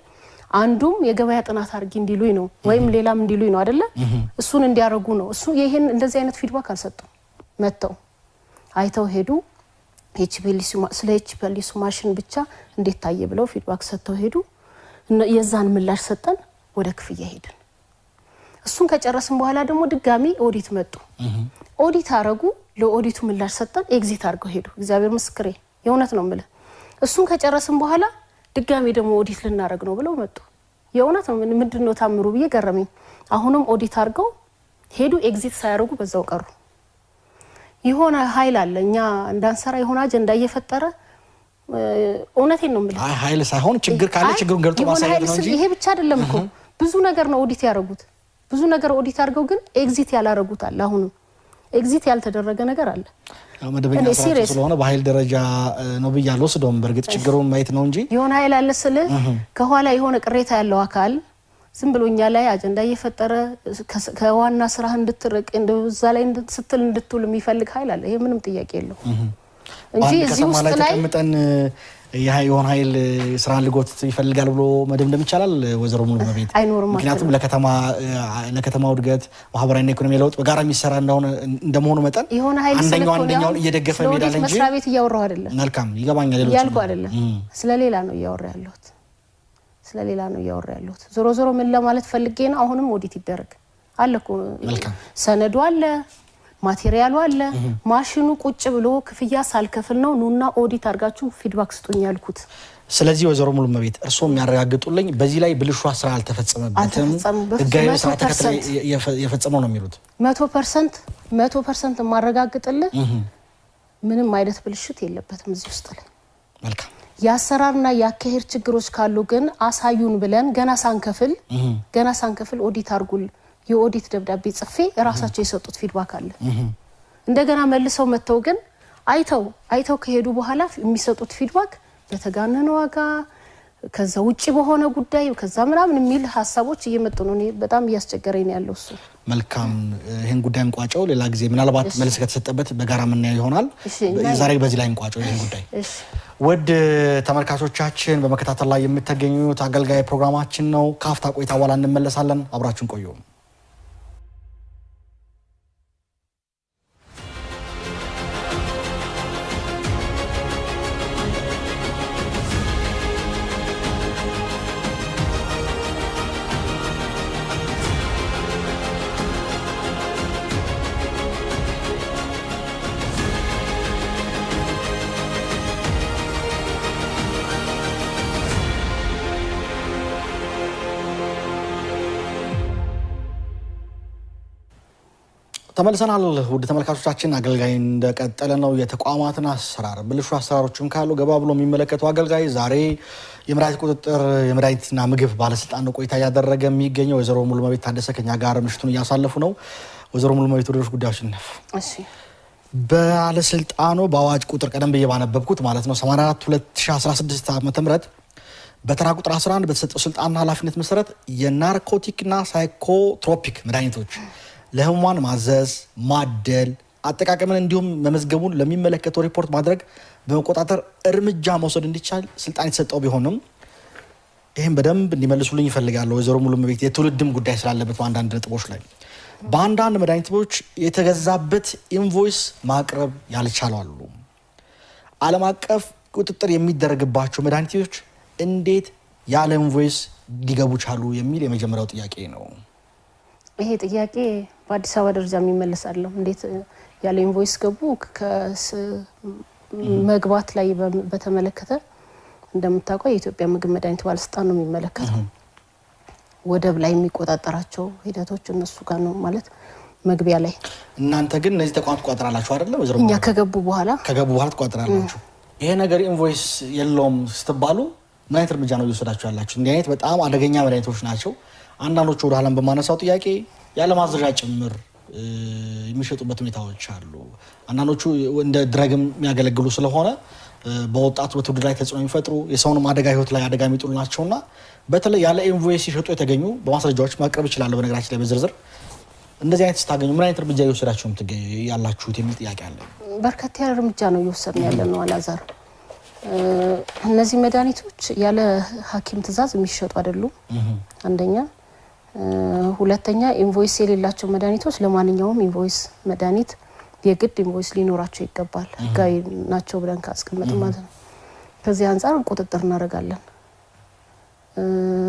Speaker 2: አንዱም የገበያ ጥናት አድርጊ እንዲሉኝ ነው ወይም ሌላም እንዲሉኝ ነው አይደለ? እሱን እንዲያረጉ ነው። እሱ ይሄን እንደዚህ አይነት ፊድባክ አልሰጡም። መተው አይተው ሄዱ። ስለ ኤችፒኤልሲ ማሽን ብቻ እንዴት ታየ ብለው ፊድባክ ሰጥተው ሄዱ። የዛን ምላሽ ሰጠን፣ ወደ ክፍያ ሄድን። እሱን ከጨረስን በኋላ ደግሞ ድጋሚ ኦዲት መጡ። ኦዲት አረጉ፣ ለኦዲቱ ምላሽ ሰጠን፣ ኤግዚት አድርገው ሄዱ። እግዚአብሔር ምስክሬ የእውነት ነው የምልህ። እሱን ከጨረስን በኋላ ድጋሚ ደግሞ ኦዲት ልናረግ ነው ብለው መጡ። የእውነት ነው ምንድነው ታምሩ ብዬ ገረመኝ። አሁንም ኦዲት አድርገው ሄዱ፣ ኤግዚት ሳያረጉ በዛው ቀሩ። የሆነ ኃይል አለ እኛ እንዳንሰራ የሆነ አጀንዳ እየፈጠረ እውነቴን ነው የምልህ።
Speaker 1: ኃይል ሳይሆን ችግር ካለ ችግሩን ገልጦ ማሳየት ነው እንጂ
Speaker 2: ይሄ ብቻ አይደለም እኮ ብዙ ነገር ነው ኦዲት ያረጉት። ብዙ ነገር ኦዲት አድርገው ግን ኤግዚት ያላረጉት አለ። አሁንም ኤግዚት ያልተደረገ ነገር አለ።
Speaker 1: መደበኛ ስራ ስለሆነ በኃይል ደረጃ ነው ብያለሁ። ወስዶም በርግጥ ችግሩን ማየት ነው እንጂ
Speaker 2: የሆነ ኃይል አለ ስለ ከኋላ የሆነ ቅሬታ ያለው አካል ዝም ብሎኛ ላይ አጀንዳ እየፈጠረ ከዋና ስራ እንድትርቅ እንደዛ ላይ ስትል እንድትውል የሚፈልግ ኃይል አለ። ይሄ ምንም ጥያቄ የለው እንጂ እዚህ ውስጥ ላይ
Speaker 1: ተቀምጠን የሆነ ኃይል ስራ ልጎት ይፈልጋል ብሎ መደምደም ይቻላል ወይዘሮ ሙሉመቤት?
Speaker 2: አይኖርም።
Speaker 1: ምክንያቱም ለከተማው እድገት ማህበራዊና ኢኮኖሚ ለውጥ በጋራ የሚሰራ እንደሆነ መጠን አንደኛው እየደገፈ ይሄዳል እንጂ
Speaker 2: መስሪያ ቤት እያወራው አይደለም።
Speaker 1: መልካም ይገባኛል። ሌሎች
Speaker 2: ያልኩ አይደለም ስለሌላ ነው እያወራ ያለሁት። ዞሮ ምን ለማለት ፈልጌ ነው፣ አሁንም ኦዲት ይደረግ አለኩ። ሰነዱ አለ፣ ማቴሪያሉ አለ። ማሽኑ ቁጭ ብሎ ክፍያ ሳልከፍል ነው ኑና ኦዲት አድርጋችሁ ፊድባክ ስጡኝ ያልኩት።
Speaker 1: ስለዚህ ወይዘሮ ሙሉመቤት እርስዎ የሚያረጋግጡልኝ በዚህ ላይ ብልሹ አሰራር አልተፈጸመበትም፣ ህጋዊ ስራ ተከትሎ የፈጸመው ነው የሚሉት?
Speaker 2: 100% ማረጋግጥልህ ምንም አይነት ብልሽት የለበትም እዚህ ውስጥ ላይ።
Speaker 1: መልካም
Speaker 2: ያሰራርና ያከሄር ችግሮች ካሉ ግን አሳዩን ብለን ገና ሳንከፍል ኦዲት አርጉል የኦዲት ደብዳቤ ጽፌ ራሳቸው የሰጡት ፊድባክ አለ። እንደገና መልሰው መተው ግን አይተው ከሄዱ በኋላ የሚሰጡት ፊድባክ በተጋነነ ዋጋ ከዛ ውጪ በሆነ ጉዳይ ከዛ ምናምን የሚል ሐሳቦች እየመጡ ነው። እኔ በጣም እያስቸገረኝ ያለው እሱ።
Speaker 1: መልካም ይሄን ጉዳይ እንቋጨው፣ ሌላ ጊዜ ምናልባት መልስ ከተሰጠበት በጋራ የምናየው ይሆናል። ዛሬ በዚህ ላይ እንቋጨው ይሄን ጉዳይ። ውድ ተመልካቾቻችን በመከታተል ላይ የምትገኙት አገልጋይ ፕሮግራማችን ነው። ካፍታ ቆይታ በኋላ እንመለሳለን። አብራችሁን ቆዩ። ተመልሰናል። ውድ ተመልካቾቻችን አገልጋይ እንደቀጠለ ነው። የተቋማትን አሰራር ብልሹ አሰራሮችም ካሉ ገባ ብሎ የሚመለከቱ አገልጋይ ዛሬ የመድኃኒት ቁጥጥር የመድኃኒትና ምግብ ባለስልጣን ነው ቆይታ ያደረገ የሚገኘው። ወይዘሮ ሙሉመቤት ታደሰ ከኛ ጋር ምሽቱን እያሳለፉ ነው። ወይዘሮ ሙሉመቤት ወደ ጉዳዮች እንፍ።
Speaker 2: እሺ
Speaker 1: ባለስልጣኑ በአዋጅ ቁጥር ቀደም ብዬ ባነበብኩት ማለት ነው 84/2016 ዓ.ም በተራ ቁጥር 11 በተሰጠው ስልጣንና ኃላፊነት መሰረት የናርኮቲክና ሳይኮትሮፒክ መድኃኒቶች ለህሙማን ማዘዝ፣ ማደል፣ አጠቃቀምን እንዲሁም መመዝገቡን ለሚመለከተው ሪፖርት ማድረግ በመቆጣጠር እርምጃ መውሰድ እንዲቻል ስልጣን የተሰጠው ቢሆንም ይሄን በደንብ እንዲመልሱልኝ ይፈልጋለሁ። ወይዘሮ ሙሉመቤት የትውልድም ጉዳይ ስላለበት በአንዳንድ ነጥቦች ላይ በአንዳንድ መድኃኒቶች የተገዛበት ኢንቮይስ ማቅረብ ያልቻሉ ዓለም አቀፍ ቁጥጥር የሚደረግባቸው መድኃኒቶች እንዴት ያለ ኢንቮይስ ሊገቡ ቻሉ የሚል የመጀመሪያው ጥያቄ ነው።
Speaker 2: ይሄ ጥያቄ በአዲስ አበባ ደረጃ የሚመለሳለው እንዴት ያለ ኢንቮይስ ገቡ መግባት ላይ በተመለከተ እንደምታውቀው የኢትዮጵያ ምግብ መድኃኒት ባለስልጣን ነው የሚመለከተው። ወደብ ላይ የሚቆጣጠራቸው ሂደቶች እነሱ ጋር ነው ማለት መግቢያ ላይ። እናንተ
Speaker 1: ግን እነዚህ ተቋማት ተቆጣጠራላችሁ አይደለ? ወይዘሮ
Speaker 2: እኛ ከገቡ በኋላ
Speaker 1: ተቆጣጠራላችሁ። ይሄ ነገር ኢንቮይስ የለውም ስትባሉ ምን አይነት እርምጃ ነው እየወሰዳችሁ ያላችሁ? እንዲህ አይነት በጣም አደገኛ መድኃኒቶች ናቸው። አንዳንዶቹ ወደ ኋላም በማነሳው ጥያቄ ያለ ማዘዣ ጭምር የሚሸጡበት ሁኔታዎች አሉ። አንዳንዶቹ እንደ ድረግም የሚያገለግሉ ስለሆነ በወጣቱ በትውልድ ላይ ተጽዕኖ የሚፈጥሩ የሰውን አደጋ ህይወት ላይ አደጋ የሚጥሉ ናቸውና በተለይ ያለ ኢንቮይስ ሲሸጡ የተገኙ በማስረጃዎች ማቅረብ ይችላል። በነገራችን ላይ በዝርዝር እንደዚህ አይነት ስታገኙ ምን አይነት እርምጃ እየወሰዳችሁ ያላችሁት የሚል ጥያቄ አለ።
Speaker 2: በርከት ያለ እርምጃ ነው እየወሰድን ያለነው አላዛር። እነዚህ መድኃኒቶች ያለ ሐኪም ትዕዛዝ የሚሸጡ አይደሉም። አንደኛ፣ ሁለተኛ ኢንቮይስ የሌላቸው መድኃኒቶች ለማንኛውም ኢንቮይስ መድኃኒት የግድ ኢንቮይስ ሊኖራቸው ይገባል። ህጋዊ ናቸው ብለን ካስቀመጥ ማለት ነው። ከዚህ አንፃር ቁጥጥር እናደርጋለን፣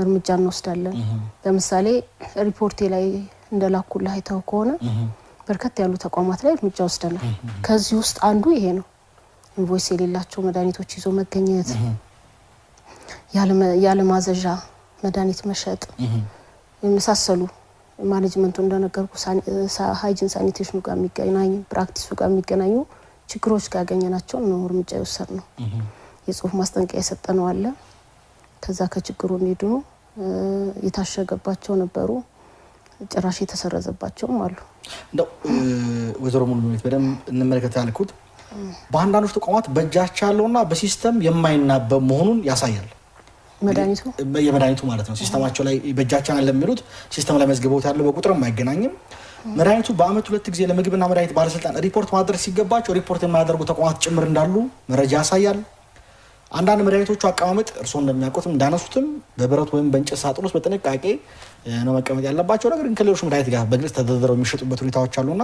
Speaker 2: እርምጃ እንወስዳለን። ለምሳሌ ሪፖርቴ ላይ እንደላኩልህ አይተው ከሆነ በርከት ያሉ ተቋማት ላይ እርምጃ ወስደናል። ከዚህ ውስጥ አንዱ ይሄ ነው። ኢንቮይስ የሌላቸው መድኃኒቶች ይዞ መገኘት፣ ያለ ማዘዣ መድኃኒት መሸጥ የመሳሰሉ ማኔጅመንቱ እንደነገርኩ ሃይጂን ሳኒቴሽኑ ጋር የሚገናኙ ፕራክቲሱ ጋር የሚገናኙ ችግሮች ጋር ያገኘናቸው ነው እርምጃ የወሰድነው። የጽሁፍ ማስጠንቀቂያ የሰጠነው አለ። ከዛ ከችግሩ እንዲድኑ የታሸገባቸው ነበሩ፣ ጭራሽ የተሰረዘባቸውም አሉ።
Speaker 1: እንደው ወይዘሮ ሙሉነሽ በደንብ እንመለከት ያልኩት በአንዳንዶች ተቋማት በእጃቸው ያለውና በሲስተም የማይናበብ መሆኑን ያሳያል። የመድኃኒቱ ማለት ነው። ሲስተማቸው ላይ በእጃቸው ያለ የሚሉት ሲስተም ላይ መዝግበውት ያለው በቁጥርም አይገናኝም። መድኃኒቱ በአመት 2 ጊዜ ለምግብና መድኃኒት ባለስልጣን ሪፖርት ማድረግ ሲገባቸው ሪፖርት የማያደርጉ ተቋማት ጭምር እንዳሉ መረጃ ያሳያል። አንዳንድ መድኃኒቶቹ አቀማመጥ እርስዎ እንደሚያውቁትም እንዳነሱትም በብረት ወይም በእንጨት ሳጥን ውስጥ በጥንቃቄ ነው መቀመጥ ያለባቸው። ነገር ግን ከሌሎች መድኃኒት ጋር በግልጽ ተደርድረው የሚሸጡበት ሁኔታዎች አሉና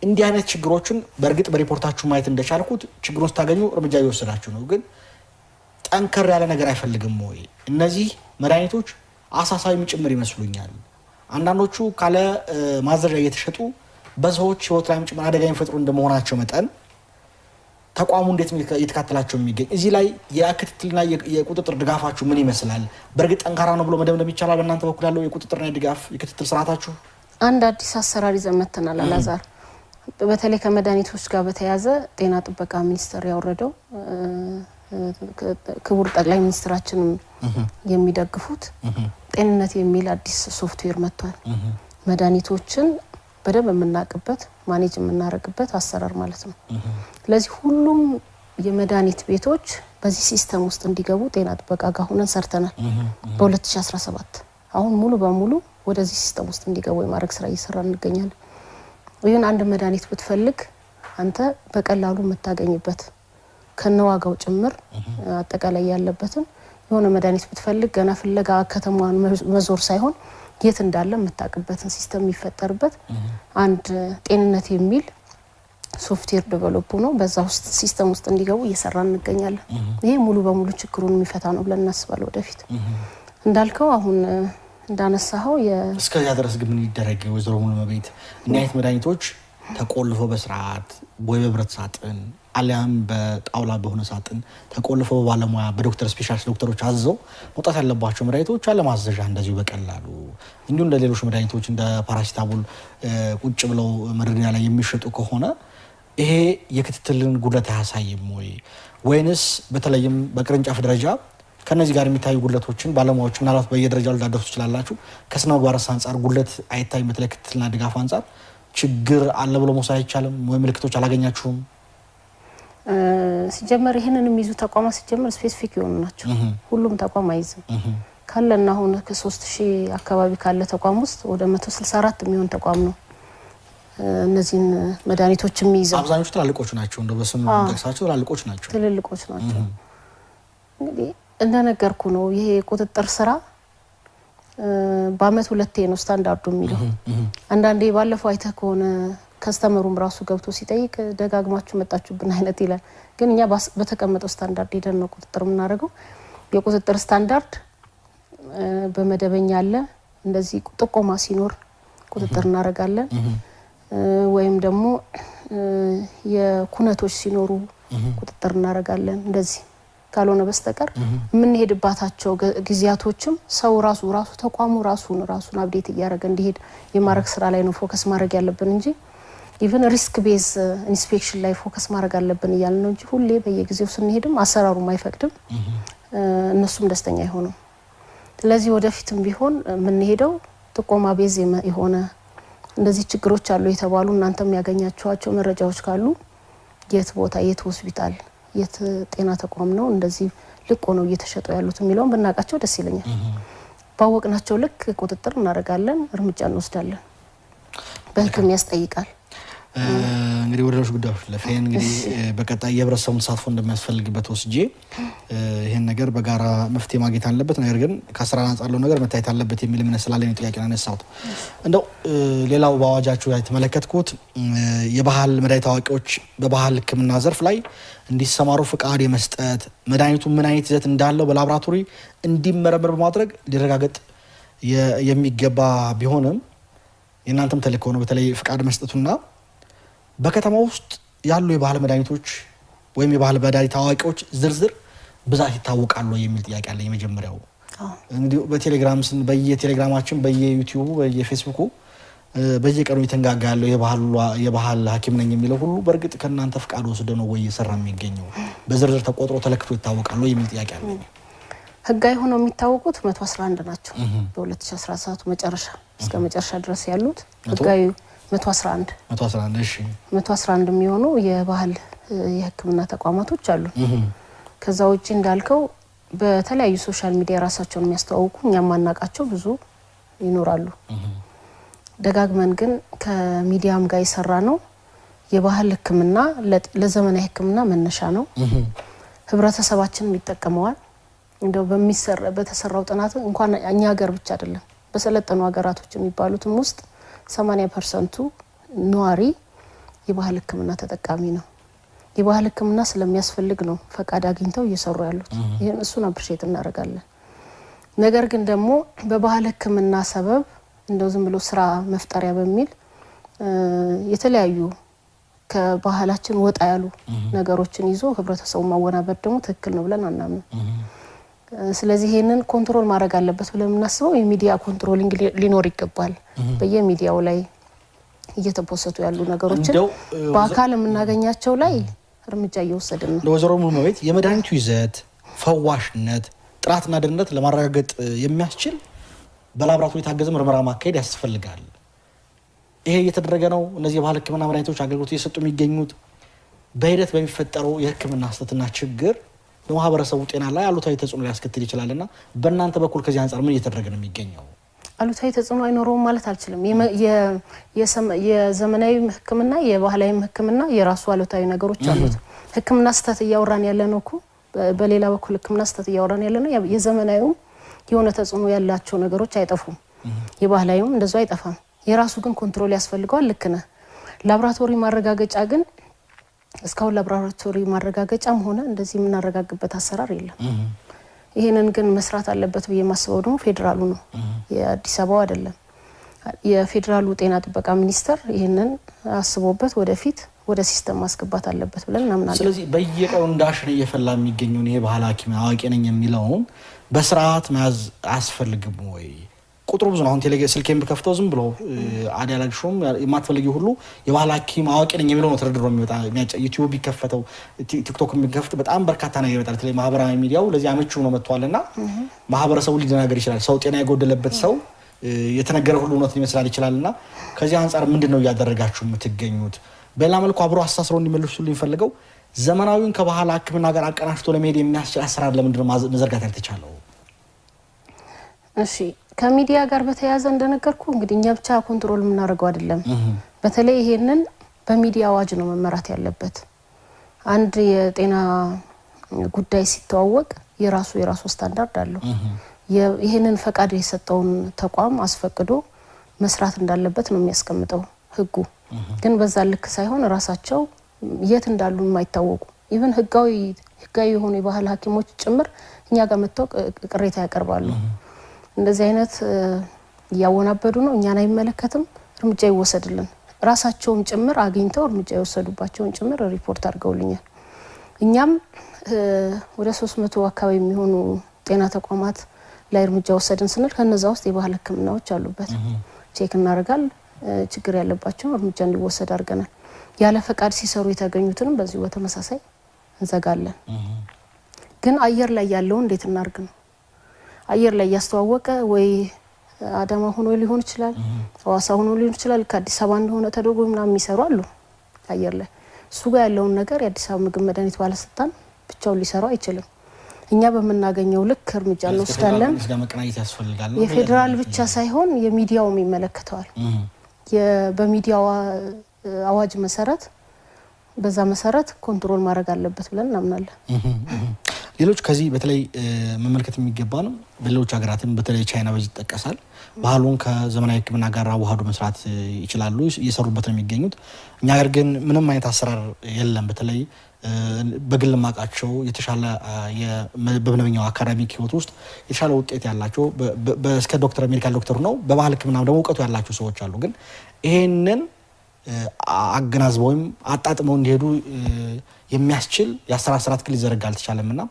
Speaker 1: እንዲህ አይነት ችግሮችን በእርግጥ በሪፖርታችሁ ማየት እንደቻልኩት ችግሩን ስታገኙ እርምጃ እየወሰዳችሁ ነው። ግን ጠንከር ያለ ነገር አይፈልግም ወይ? እነዚህ መድኃኒቶች አሳሳቢም ጭምር ይመስሉኛል። አንዳንዶቹ ካለ ማዘዣ እየተሸጡ በሰዎች ህይወት ላይ ጭምር አደጋ የሚፈጥሩ እንደመሆናቸው መጠን ተቋሙ እንዴት እየተካተላቸው የሚገኝ እዚህ ላይ የክትትልና የቁጥጥር ድጋፋችሁ ምን ይመስላል? በእርግጥ ጠንካራ ነው ብሎ መደምደም ይቻላል? በእናንተ በኩል ያለው የቁጥጥርና የድጋፍ የክትትል ስርዓታችሁ?
Speaker 2: አንድ አዲስ አሰራር ይዘን መጥተናል አላዛር። በተለይ ከመድኃኒቶች ጋር በተያያዘ ጤና ጥበቃ ሚኒስቴር ያወረደው ክቡር ጠቅላይ ሚኒስትራችንም የሚደግፉት ጤንነት የሚል አዲስ ሶፍትዌር መጥቷል። መድኃኒቶችን በደንብ የምናውቅበት ማኔጅ የምናደርግበት አሰራር ማለት ነው። ስለዚህ ሁሉም የመድኃኒት ቤቶች በዚህ ሲስተም ውስጥ እንዲገቡ ጤና ጥበቃ ጋር ሆነን ሰርተናል በ2017። አሁን ሙሉ በሙሉ ወደዚህ ሲስተም ውስጥ እንዲገቡ የማድረግ ስራ እየሰራን እንገኛለን። ይሁን አንድ መድኃኒት ብትፈልግ አንተ በቀላሉ የምታገኝበት ከነዋጋው ጭምር አጠቃላይ ያለበትን የሆነ መድኃኒት ብትፈልግ ገና ፍለጋ ከተማዋን መዞር ሳይሆን የት እንዳለ የምታውቅበትን ሲስተም የሚፈጠርበት አንድ ጤንነት የሚል ሶፍትዌር ዴቨሎፕ ነው። በዛ ውስጥ ሲስተም ውስጥ እንዲገቡ እየሰራን እንገኛለን። ይሄ ሙሉ በሙሉ ችግሩን የሚፈታ ነው ብለን እናስባለን። ወደፊት እንዳልከው አሁን እንዳነሳው
Speaker 1: እስከዚያ ድረስ ግን ምን ይደረግ? ወይዘሮ ሙሉነሽ እኒህ አይነት መድኃኒቶች ተቆልፎ በስርዓት ወይ በብረት ሳጥን አሊያም በጣውላ በሆነ ሳጥን ተቆልፎ በባለሙያ በዶክተር ስፔሻሊስት ዶክተሮች አዘው መውጣት ያለባቸው መድኃኒቶች አለማዘዣ እንደዚሁ በቀላሉ እንዲሁ እንደ ሌሎች መድኃኒቶች እንደ ፓራሲታሞል ቁጭ ብለው መደርደሪያ ላይ የሚሸጡ ከሆነ ይሄ የክትትልን ጉድለት አያሳይም ወይ? ወይንስ በተለይም በቅርንጫፍ ደረጃ ከነዚህ ጋር የሚታዩ ጉድለቶችን ባለሙያዎች ምናልባት በየደረጃው ልታደርሱ ትችላላችሁ? ከስነ ምግባር አንጻር ጉድለት አይታይም? በተለይ ክትትልና ድጋፍ አንጻር ችግር አለ ብሎ መውሰድ አይቻልም ወይ? ምልክቶች አላገኛችሁም?
Speaker 2: ሲጀመር ይሄንን የሚይዙ ተቋማት ሲጀመር ስፔሲፊክ የሆኑ ናቸው። ሁሉም ተቋም አይዝም። ካለና አሁን ከ3000 አካባቢ ካለ ተቋም ውስጥ ወደ 164 የሚሆን ተቋም ነው እነዚህን መድኃኒቶች የሚይዘው።
Speaker 1: አብዛኞቹ ትላልቆች ናቸው። እንደው በስም ጠቅሳቸው ትላልቆች ናቸው፣
Speaker 2: ትልልቆች ናቸው። እንግዲህ እንደነገርኩ ነው ይሄ ቁጥጥር ስራ በአመት 2 ነው ስታንዳርዱ የሚለው። አንዳንዴ ባለፈው አይተህ ከሆነ ከስተመሩም ራሱ ገብቶ ሲጠይቅ ደጋግማችሁ መጣችሁብን አይነት ይላል። ግን እኛ በተቀመጠው ስታንዳርድ ሄደን ነው ቁጥጥር የምናደርገው። የቁጥጥር ስታንዳርድ በመደበኛ አለ። እንደዚህ ጥቆማ ሲኖር ቁጥጥር እናደርጋለን። ወይም ደግሞ የኩነቶች ሲኖሩ ቁጥጥር እናደርጋለን። እንደዚህ ካልሆነ በስተቀር የምንሄድባቸው ጊዜያቶችም ሰው ራሱ ተቋሙ ራሱን አፕዴት እያደረገ እንዲሄድ የማድረግ ስራ ላይ ነው ፎከስ ማድረግ ያለብን እንጂ ኢቭን ሪስክ ቤዝ ኢንስፔክሽን ላይ ፎከስ ማድረግ አለብን እያልን ነው እንጂ ሁሌ በየጊዜው ስንሄድም አሰራሩም አይፈቅድም። እነሱም ደስተኛ አይሆኑም። ስለዚህ ወደፊትም ቢሆን ምን ሄደው ጥቆማ ቤዝ የሆነ እንደዚህ ችግሮች አሉ የተባሉ እናንተም ያገኛችኋቸው መረጃዎች ካሉ የት ቦታ የት ሆስፒታል የት ጤና ተቋም ነው እንደዚህ ልቆ ነው እየተሸጡ ያሉት የሚለውን ብናቃቸው ደስ ይለኛል። ባወቅናቸው ልክ ቁጥጥር እናደርጋለን፣ እርምጃ እንወስዳለን፣ በህግም ያስጠይቃል።
Speaker 1: እንግዲህ ወደ ሌሎች ጉዳዮች ለፈን እንግዲህ በቀጣይ የህብረተሰቡን ተሳትፎ እንደሚያስፈልግበት ወስጄ ይሄን ነገር በጋራ መፍትሄ ማግኘት አለበት፣ ነገር ግን ከስራ አንጻር ነገር መታየት አለበት የሚል ምን ስላለኝ ጥያቄ አነሳሁት። እንደው ሌላው በአዋጃችሁ ላይ ተመለከትኩት የባህል መድኃኒት አዋቂዎች በባህል ህክምና ዘርፍ ላይ እንዲሰማሩ ፍቃድ የመስጠት መድኃኒቱ ምን አይነት ይዘት እንዳለው በላቦራቶሪ እንዲመረመር በማድረግ ሊረጋገጥ የሚገባ ቢሆንም የእናንተም ተልእኮ ነው በተለይ ፍቃድ መስጠቱና በከተማ ውስጥ ያሉ የባህል መድኃኒቶች ወይም የባህል መድኃኒት አዋቂዎች ዝርዝር ብዛት ይታወቃሉ የሚል ጥያቄ አለ። የመጀመሪያው እንግዲህ በቴሌግራም በየቴሌግራማችን በየዩቲዩብ በየፌስቡክ በየቀኑ የተንጋጋ ያለው የባህል ሐኪም ነኝ የሚለው ሁሉ በእርግጥ ከእናንተ ፍቃድ ወስዶ ነው ወይ እየሰራ የሚገኘው በዝርዝር ተቆጥሮ ተለክቶ ይታወቃሉ የሚል ጥያቄ አለ።
Speaker 2: ህጋዊ ሆነው የሚታወቁት 111 ናቸው። በ2017 መጨረሻ እስከ መጨረሻ ድረስ ያሉት ህጋዊ 111
Speaker 1: እሺ
Speaker 2: 111 የሚሆኑ የባህል የህክምና ተቋማቶች አሉ። ከዛ ውጪ እንዳልከው በተለያዩ ሶሻል ሚዲያ ራሳቸውን የሚያስተዋውቁ እኛም ማናቃቸው ብዙ ይኖራሉ። ደጋግመን ግን ከሚዲያም ጋር ይሰራ ነው የባህል ህክምና ለዘመናዊ ህክምና መነሻ ነው። ህብረተሰባችን ይጠቀመዋል። እንደው በተሰራው ጥናት እንኳን እኛ ሀገር ብቻ አይደለም በሰለጠኑ ሀገራቶች የሚባሉትም ውስጥ 80% ነዋሪ የባህል ህክምና ተጠቃሚ ነው። የባህል ህክምና ስለሚያስፈልግ ነው ፈቃድ አግኝተው እየሰሩ ያሉት። ይሄን እሱን አፕሪሼት እናደርጋለን። ነገር ግን ደግሞ በባህል ህክምና ሰበብ እንደው ዝም ብሎ ስራ መፍጠሪያ በሚል የተለያዩ ከባህላችን ወጣ ያሉ ነገሮችን ይዞ ህብረተሰቡ ማወናበድ ደግሞ ትክክል ነው ብለን አናምንም። ስለዚህ ይሄንን ኮንትሮል ማድረግ አለበት ብለን እናስበው የሚዲያ ኮንትሮሊንግ ሊኖር ይገባል። በየሚዲያው ላይ እየተፖሰቱ ያሉ ነገሮችን በአካል የምናገኛቸው ላይ እርምጃ እየወሰድን ነው።
Speaker 1: ለወዘሮ ሙሉመቤት የመድኃኒቱ ይዘት ፈዋሽነት ጥራትና ደህንነት ለማረጋገጥ የሚያስችል በላቦራቶሪ የታገዘ ምርመራ ማካሄድ ያስፈልጋል። ይሄ እየተደረገ ነው። እነዚህ የባህል ህክምና መድኃኒቶች አገልግሎት እየሰጡ የሚገኙት በሂደት በሚፈጠረው የህክምና ስህተትና ችግር በማህበረሰቡ ጤና ላይ አሉታዊ ተጽዕኖ ሊያስከትል ይችላልና በእናንተ በኩል ከዚህ አንፃር ምን እየተደረገ ነው የሚገኘው?
Speaker 2: አሉታዊ ተጽዕኖ አይኖረውም ማለት አልችልም። የዘመናዊ ህክምና የባህላዊ ህክምና የራሱ አሉታዊ ነገሮች አሉት። ህክምና ስህተት እያወራን ያለነው እኮ በሌላ በኩል ህክምና ስህተት እያወራን ያለነው የዘመናዊው የሆነ ተጽዕኖ ያላቸው ነገሮች አይጠፉም። የባህላዊውም እንደዛው አይጠፋም። የራሱ ግን ኮንትሮል ያስፈልገዋል። ልክ ነህ። ላቦራቶሪ ማረጋገጫ ግን እስካሁን ላቦራቶሪ ማረጋገጫም ሆነ እንደዚህ የምናረጋግበት አሰራር የለም። ይሄንን ግን መስራት አለበት ብዬ ማስበው ደግሞ ፌደራሉ ነው፣ የአዲስ አበባው አይደለም። የፌደራሉ ጤና ጥበቃ ሚኒስቴር ይሄንን አስቦበት ወደፊት ወደ ሲስተም ማስገባት አለበት ብለን እናምናለን።
Speaker 1: ስለዚህ በየቀኑ እንዳሽን እየፈላ የሚገኘው ይሄ ባህል ሐኪም አዋቂ ነኝ የሚለውን በስርዓት መያዝ አያስፈልግም ወይ? ቁጥሩ ብዙ ነው። አሁን ስልኬን ብከፍተው ዝም ብሎ አዲያላግሾም የማትፈልጊው ሁሉ የባህል ሐኪም አዋቂ ነኝ የሚለው ነው ተደርድሮ የሚወጣ። ዩቲዩብ ቢከፈተው ቲክቶክ ቢከፍት በጣም በርካታ ነገር ይወጣል። በተለይ ማህበራዊ ሚዲያው ለዚህ አመቺ ነው መጥቷልና ማህበረሰቡ ሊደናገር ይችላል። ሰው ጤና የጎደለበት ሰው የተነገረ ሁሉ እውነት ሊመስላል ይችላልና ከዚህ አንፃር ምንድነው እያደረጋችሁ የምትገኙት? በሌላ መልኩ አብሮ አስተሳስረው እንዲመልሱልኝ ፈልገው ዘመናዊውን ከባህል ሕክምና ጋር አቀናጅቶ ለመሄድ የሚያስችል አሰራር ለምንድነው መዘርጋት ያልተቻለው?
Speaker 2: እሺ ከሚዲያ ጋር በተያያዘ እንደነገርኩ እንግዲህ እኛ ብቻ ኮንትሮል የምናደርገው አይደለም። በተለይ ይሄንን በሚዲያ አዋጅ ነው መመራት ያለበት። አንድ የጤና ጉዳይ ሲተዋወቅ የራሱ ስታንዳርድ አለው። ይሄንን ፈቃድ የሰጠውን ተቋም አስፈቅዶ መስራት እንዳለበት ነው የሚያስቀምጠው ህጉ። ግን በዛ ልክ ሳይሆን ራሳቸው የት እንዳሉ የማይታወቁ ኢቭን ህጋዊ የሆኑ የባህል ሐኪሞች ጭምር እኛ ጋር መጥተው ቅሬታ ያቀርባሉ። እንደዚህ አይነት ያወናበዱ ነው፣ እኛን አይመለከትም፣ እርምጃ ይወሰድልን። ራሳቸውም ጭምር አግኝተው እርምጃ ይወሰዱባቸውን ጭምር ሪፖርት አድርገውልኛል። እኛም ወደ 300 አካባቢ የሚሆኑ ጤና ተቋማት ላይ እርምጃ ወሰድን ስንል ከነዛ ውስጥ የባህል ህክምናዎች አሉበት። ቼክ እናደርጋል፣ ችግር ያለባቸው እርምጃ እንዲወሰድ አድርገናል። ያለ ፈቃድ ሲሰሩ የተገኙትንም በዚሁ በተመሳሳይ እንዘጋለን። ግን አየር ላይ ያለው እንዴት እናርግ ነው አየር ላይ ያስተዋወቀ ወይ አዳማ ሆኖ ሊሆን ይችላል ሐዋሳ ሆኖ ሊሆን ይችላል ከአዲስ አበባ እንደሆነ ተደርጎ ምናምን የሚሰሩ አሉ አየር ላይ እሱ ጋር ያለውን ነገር የአዲስ አበባ ምግብ መድኃኒት ባለስልጣን ብቻው ሊሰራው አይችልም እኛ በመናገኘው ልክ እርምጃ እንወስዳለን የፌደራል ብቻ ሳይሆን የሚዲያው የሚመለከተዋል በሚዲያው አዋጅ መሰረት በዛ መሰረት ኮንትሮል ማድረግ አለበት ብለን እናምናለን
Speaker 1: ሌሎች ከዚህ በተለይ መመልከት የሚገባ ነው በሌሎች ሀገራትም በተለይ ቻይና በዚህ ተጠቀሳል ባህሉን ከዘመናዊ ሕክምና ጋር አዋህዶ መስራት ይችላሉ እየሰሩበት ነው የሚገኙት እኛ ሀገር ግን ምንም አይነት አሰራር የለም በተለይ በግል ማቃቸው የተሻለ በመደበኛው አካዳሚክ ህይወት ውስጥ የተሻለ ውጤት ያላቸው በስከ ዶክተር ሜዲካል ዶክተር ነው በባህል ሕክምና ደግሞ እውቀቱ ያላቸው ሰዎች አሉ ግን ይሄንን አገናዝበውም አጣጥመው እንዲሄዱ የሚያስችል የአሰራር ስርዓት ክል ይዘረጋ አልተቻለምና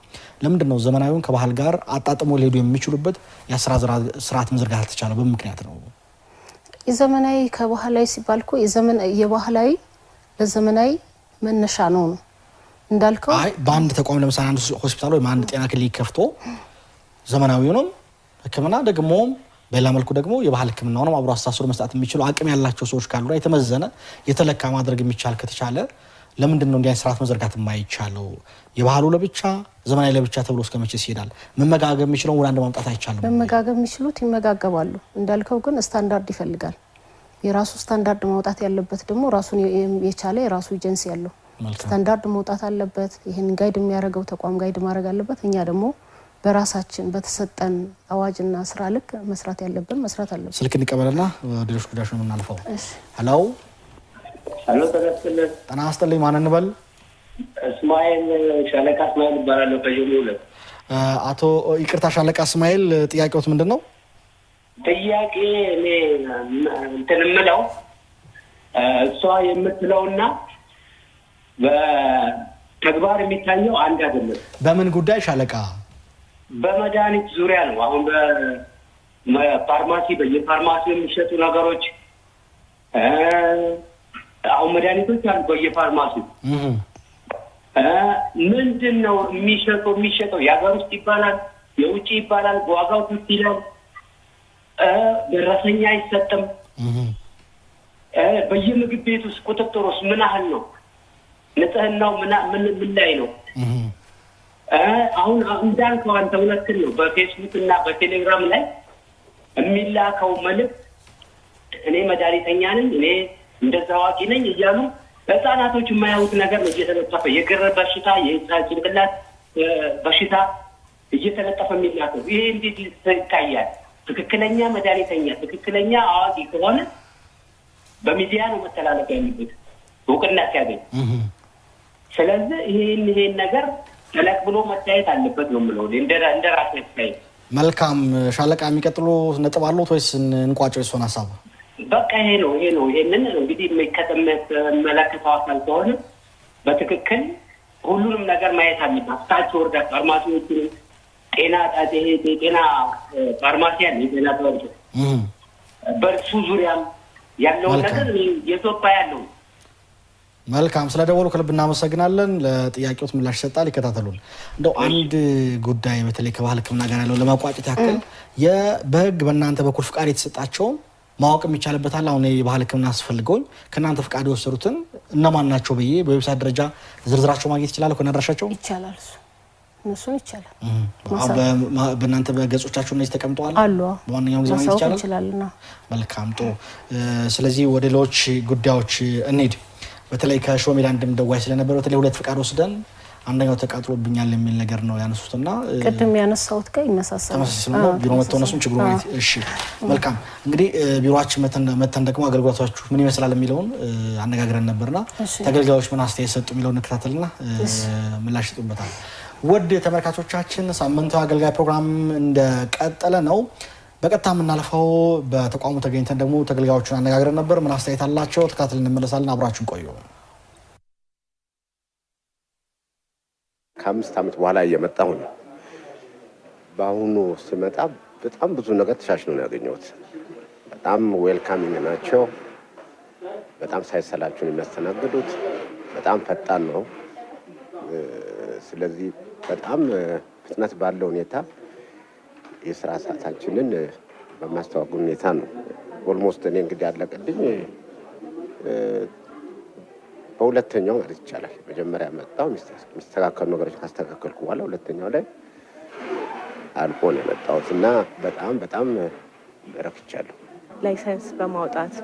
Speaker 1: ለምንድነው ዘመናዊውን ከባህል ጋር አጣጥመው ሊሄዱ የሚችሉበት የአሰራር ስርዓት መዘርጋት አልተቻለው በምክንያት ነው
Speaker 2: የዘመናዊ ከባህላዊ ሲባልኩ የባህላዊ ለዘመናዊ መነሻ ነው እንዳልከው
Speaker 1: አይ በአንድ ተቋም ለምሳሌ አንድ ሆስፒታል ወይ አንድ ጤና ክሊኒክ ከፍቶ ዘመናዊውንም ህክምና ደግሞ በሌላ መልኩ ደግሞ የባህል ህክምናውንም አብሮ አስተሳስሮ መስጠት የሚችሉ አቅም ያላቸው ሰዎች ካሉ የተመዘነ የተለካ ማድረግ የሚቻል ከተቻለ ለምንድነው እንዲያ ስርዓት መዘርጋት የማይቻለው የባህሉ ለብቻ ዘመናዊ ለብቻ ተብሎ እስከመቼስ ይሄዳል መመጋገብ የሚችለው ወደ አንድ ማምጣት አይቻልም
Speaker 2: መመጋገብ የሚችሉት ይመጋገባሉ እንዳልከው ግን ስታንዳርድ ይፈልጋል የራሱ ስታንዳርድ ማውጣት ያለበት ደግሞ ራሱን የቻለ የራሱ ኤጀንሲ ያለው ስታንዳርድ ማውጣት አለበት ይሄን ጋይድ የሚያደርገው ተቋም ጋይድ ማድረግ አለበት እኛ ደግሞ በራሳችን በተሰጠን አዋጅና ስራ ልክ መስራት ያለብን መስራት አለብን
Speaker 1: ስልክ እንቀበልና ወደሽ ጉዳሽ ነው እናልፈው
Speaker 2: እሺ
Speaker 4: ሄሎ
Speaker 1: ተናስተልኝ ማን እንበል
Speaker 5: እስማኤል ሻለቃ እስማኤል ይባላል ከየሙለ
Speaker 1: አቶ ይቅርታ ሻለቃ እስማኤል ጥያቄዎት ምንድነው
Speaker 5: ጥያቄ እኔ እንትን ምለው እሷ የምትለውና በተግባር የሚታየው አንድ አይደለም
Speaker 1: በምን ጉዳይ ሻለቃ
Speaker 5: በመድኃኒት ዙሪያ ነው አሁን በፋርማሲ በየፋርማሲው የሚሸጡ ነገሮች አሁን መድኃኒቶች አሉ በየፋርማሲው ምንድነው የሚሸጠው የሀገር ውስጥ ይባላል የውጭ ይባላል በዋጋው ከፍ ይላል ደረሰኛ አይሰጥም በየምግብ ቤት ውስጥ ቁጥጥሩስ ምን ያህል ነው ንጽህናው ምን ላይ ነው አሁን እንዳልከው አንተ ሁለት ነው በፌስቡክ እና በቴሌግራም ላይ የሚላከው መልእክት እኔ መድኃኒተኛ ነኝ እኔ እንደዛ ዋቂ ነኝ እያሉ ህፃናቶች የማያውቁት ነገር ነው እየተለጠፈ የግር በሽታ የጭንቅላት በሽታ እየተለጠፈ የሚላከው ይሄ እንዴት ይታያል ትክክለኛ መድኃኒተኛ ትክክለኛ አዋቂ ከሆነ በሚዲያ ነው መተላለፍ ያለበት እውቅና ሲያገኝ ስለዚህ ይሄን ነገር ተለቅ ብሎ መታየት አለበት ነው የምለው እንደ ራሴ ስታይ
Speaker 1: መልካም ሻለቃ የሚቀጥሉ ነጥብ አሉት ወይስ እንቋጨው እሱን ሐሳብ
Speaker 5: በቃ ይሄ ነው ይሄንን እንግዲህ መለከታው አካል ከሆነ በትክክል ሁሉንም ነገር ማየት አለበት ታች ወርዳ ፋርማሲዎች ጤና ፋርማሲያን የጤና ተወርዶ በሱ ዙሪያም ያለው ነገር የኢትዮጵያ ያለው
Speaker 1: መልካም ስለደወሉ ከልብ እናመሰግናለን ለጥያቄዎት ምላሽ ሰጣል ይከታተሉን እንደው አንድ ጉዳይ በተለይ ከባህል ሕክምና ጋር ያለው ለማቋጨት ያክል በህግ በእናንተ በኩል ፍቃድ የተሰጣቸው ማወቅ የሚቻልበታል አሁን የባህል ሕክምና አስፈልገው ከናንተ ፍቃድ የወሰዱትን እነማን ናቸው በየ በዌብሳይት ደረጃ ዝርዝራቸው ማግኘት ይችላል ከነድራሻቸው
Speaker 2: ይቻላል እሱ ይቻላል
Speaker 1: በእናንተ በገጾቻቸው እነዚህ ተቀምጠዋል
Speaker 2: አሉ
Speaker 1: በዋነኛው ጊዜ ማግኘት ይችላል መልካም ጥሩ ስለዚህ ወደ ሌሎች ጉዳዮች እንሂድ በተለይ ከሾሜላ እንደምደዋይ ስለነበር በተለይ ሁለት ፍቃድ ወስደን አንደኛው ተቃጥሎብኛል የሚል ነገር ነው ያነሱትና
Speaker 2: ቅድም ያነሳውት ጋር ይመሳሰላል
Speaker 1: ተመሳሳይ ቢሮ መተውነሱን ችግሩ ነው እሺ መልካም እንግዲህ ቢሮአችን መተን ደግሞ አገልግሎታችሁ ምን ይመስላል የሚለውን አነጋግረን ነበርና ተገልጋዮች ምን አስተያየት ሰጡ የሚለውን እንከታተልና ምላሽ ይጡበታል ወደ ተመልካቾቻችን ሳምንታዊ አገልጋይ ፕሮግራም እንደቀጠለ ነው በቀጥታ የምናልፈው በተቋሙ ተገኝተን ደግሞ ተገልጋዮችን አነጋግረን ነበር ምን አስተያየት አላቸው ተከታትለን እንመለሳለን አብራችሁን ቆዩ
Speaker 6: ከ5 ዓመት በኋላ እየመጣሁ ነው በአሁኑ ስመጣ በጣም ብዙ ነገር ተሻሽሎ ነው ያገኘሁት በጣም ዌልካሚንግ ናቸው በጣም ሳይሰላቹን የሚያስተናግዱት በጣም ፈጣን ነው ስለዚህ በጣም ፍጥነት ባለው ሁኔታ የስራ ሰዓታችንን በማስተዋወቅ ሁኔታ ነው። ኦልሞስት እኔ እንግዲህ አለቀልኝ በሁለተኛው ማለት ይቻላል። መጀመሪያ መጣው የሚስተካከሉ ነገሮች ካስተካከልኩ በኋላ ሁለተኛው ላይ አልፎ ነው የመጣሁት እና በጣም ረክቻለሁ።
Speaker 7: ላይሰንስ በማውጣት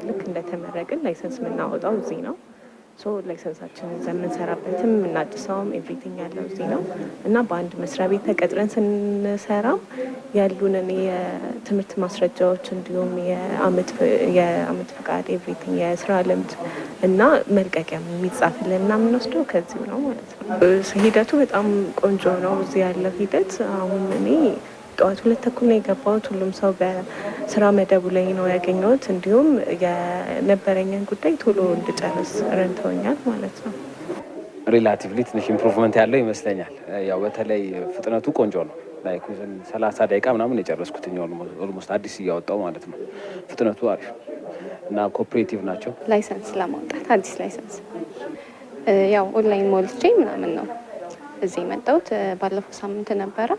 Speaker 7: ልክ እንደተመረቅን ላይሰንስ የምናወጣው እዚህ ነው። ላይሰንሳችንን የምንሰራበትም የምናድሰውም ኤቭሪቲንግ ያለው እዚህ ነው እና በአንድ መስሪያ ቤት ተቀጥረን ስንሰራም ያሉንን የትምህርት ማስረጃዎች እንዲሁም የአመት ፈቃድ ኤቭሪቲንግ የስራ ልምድ እና መልቀቂያ የሚጻፍልን እና የምንወስደው ከዚሁ ነው ማለት ነው። ሂደቱ በጣም ቆንጆ ነው። እዚህ ያለው ሂደት አሁን እኔ ጠዋት 2:00 ነው የገባሁት። ሁሉም ሰው በስራ መደቡ ላይ ነው ያገኘሁት። እንዲሁም የነበረኝን ጉዳይ ቶሎ እንድጨርስ ረድተውኛል ማለት ነው።
Speaker 8: ሪላቲቭሊ ትንሽ ኢምፕሩቭመንት ያለው ይመስለኛል። ያው በተለይ ፍጥነቱ ቆንጆ ነው። ላይክ 30 ደቂቃ ምናምን የጨረስኩት ኦልሞስት አዲስ እያወጣው ማለት ነው። ፍጥነቱ አሪፍ እና ኮኦፕሬቲቭ ናቸው።
Speaker 9: ላይሰንስ ለማውጣት አዲስ ላይሰንስ ያው ኦንላይን ሞልቼ ምናምን ነው እዚህ የመጣሁት። ባለፈው ሳምንት ነበረ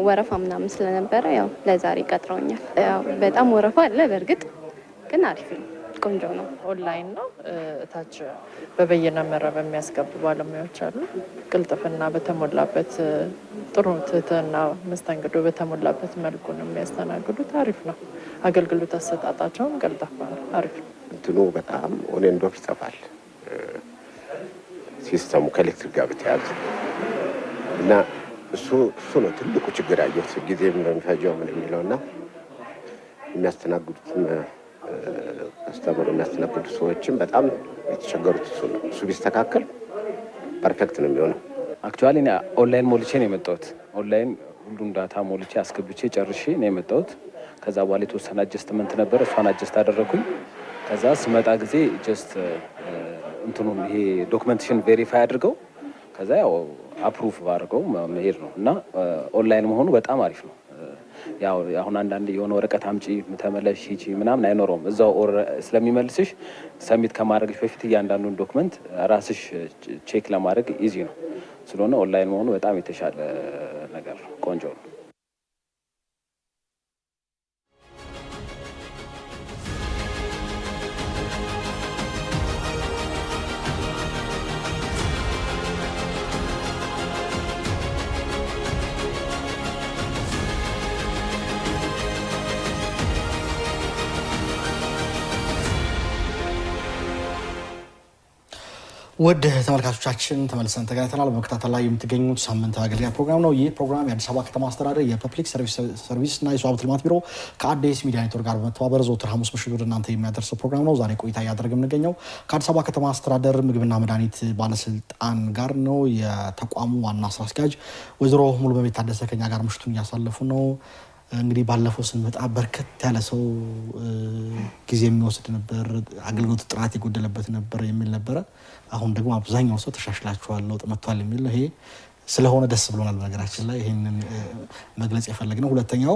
Speaker 9: ወረፋ ምናምን ስለነበረ ያው ለዛሬ ቀጥረውኛል። ያው በጣም ወረፋ አለ፣ በእርግጥ ግን አሪፍ ነው፣ ቆንጆ ነው።
Speaker 10: ኦንላይን ነው። እታች በበየነ መረብ የሚያስገቡ ባለሙያዎች አሉ። ቅልጥፍና በተሞላበት ጥሩ ትህትና መስተንግዶ በተሞላበት መልኩ ነው የሚያስተናግዱት። አሪፍ ነው። አገልግሎት አሰጣጣቸውም ቀልጣፋ ነው። አሪፍ ነው።
Speaker 6: እንትኑ በጣም ኦን ኤንድ ኦፍ ይጠፋል ሲስተሙ ከኤሌክትሪክ ጋር በተያያዘ እና እሱ ነው ትልቁ ችግር ያየሁት። ጊዜም በሚፈጀው ምን የሚለውና የሚያስተናግዱትም አስተምሮ የሚያስተናግዱ ሰዎችም በጣም የተቸገሩት እሱ ነው። እሱ ቢስተካከል ፐርፌክት ነው የሚሆነው።
Speaker 8: አክቹዋሊ እኔ ኦንላይን ሞልቼ ነው የመጣሁት። ኦንላይን ሁሉም ዳታ ሞልቼ አስገብቼ ጨርሼ ነው የመጣሁት። ከዛ በኋላ የተወሰነ አጀስትመንት ነበር፣ እሷን አጀስት አደረኩኝ። ከዛ ስመጣ ጊዜ ጀስት እንትኑን ይሄ ዶክመንቴሽን ቬሪፋይ አድርገው ከዛ ያው አፕሩቭ አድርገው መሄድ ነው እና ኦንላይን መሆኑ በጣም አሪፍ ነው። ያው አሁን አንዳንድ የሆነ ወረቀት አምጪ ተመለሽ ሂጂ ምናምን አይኖረውም። እዛው ስለሚመልስሽ ሰሚት ከማድረግሽ በፊት እያንዳንዱን ዶክመንት ራስሽ ቼክ ለማድረግ ኢዚ ነው። ስለሆነ ኦንላይን መሆኑ በጣም የተሻለ ነገር ነው፣ ቆንጆ ነው።
Speaker 1: ውድ ተመልካቾቻችን ተመልሰን ተገናኝተናል። በመከታተል ላይ የምትገኙት ሳምንታዊ አገልግሎት ፕሮግራም ነው። ይህ ፕሮግራም የአዲስ አበባ ከተማ አስተዳደር የፐብሊክ ሰርቪስ እና የሰው ሀብት ልማት ቢሮ ከአዲስ ሚዲያ ኔትወርክ ጋር በመተባበር ዘወትር ሐሙስ ምሽት ወደ እናንተ የሚያደርሰው ፕሮግራም ነው። ዛሬ ቆይታ እያደረገ የምንገኘው ከአዲስ አበባ ከተማ አስተዳደር ምግብና መድኃኒት ባለስልጣን ጋር ነው። የተቋሙ ዋና ስራ አስኪያጅ ወይዘሮ ሙሉመቤት ታደሰ ከኛ ጋር ምሽቱን እያሳለፉ ነው። እንግዲህ ባለፈው ስንመጣ በርከት ያለ ሰው ጊዜ የሚወስድ ነበር፣ አገልግሎት ጥራት የጎደለበት ነበር የሚል ነበረ። አሁን ደግሞ አብዛኛው ሰው ተሻሽላችኋል፣ ለውጥ መጥቷል የሚል ይሄ ስለሆነ ደስ ብሎናል። በነገራችን ላይ ይሄንን መግለጽ የፈለግነው። ሁለተኛው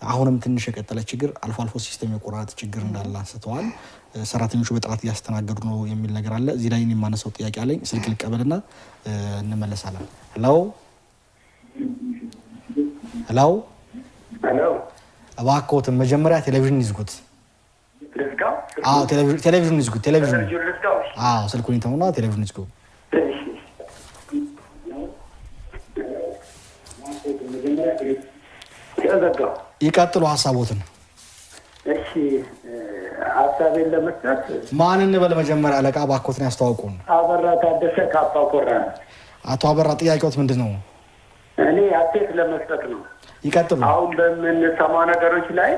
Speaker 1: አሁንም ትንሽ የቀጠለ ችግር አልፎ አልፎ ሲስተም የቆራጥ ችግር እንዳለ አንስተዋል። ሰራተኞቹ በጥራት እያስተናገዱ ነው የሚል ነገር አለ። እዚህ ላይ የማነሳው ጥያቄ አለኝ። ስልክ ልቀበልና እንመለሳለን። ሄሎ እባክዎትን መጀመሪያ ቴሌቪዥን ይዝጉት። አዎ ቴሌቪዥን ይዝጉት። አዎ ስልኩን ይተውና ቴሌቪዥን ይዝጉ። ይቀጥሉ ሀሳቦትን።
Speaker 5: እሺ ሀሳቤን ለመስጠት
Speaker 1: ማን እንበል? መጀመሪያ አለቃ እባክዎትን ያስተዋውቁን።
Speaker 5: አበራ ታደሰ ካባ ኮራ።
Speaker 1: አቶ አበራ ጥያቄዎት ምንድን ነው?
Speaker 5: እኔ አስተያየት ለመስጠት ነው።
Speaker 1: ይቀጥሉ።
Speaker 5: አሁን በምንሰማው ነገሮች ላይ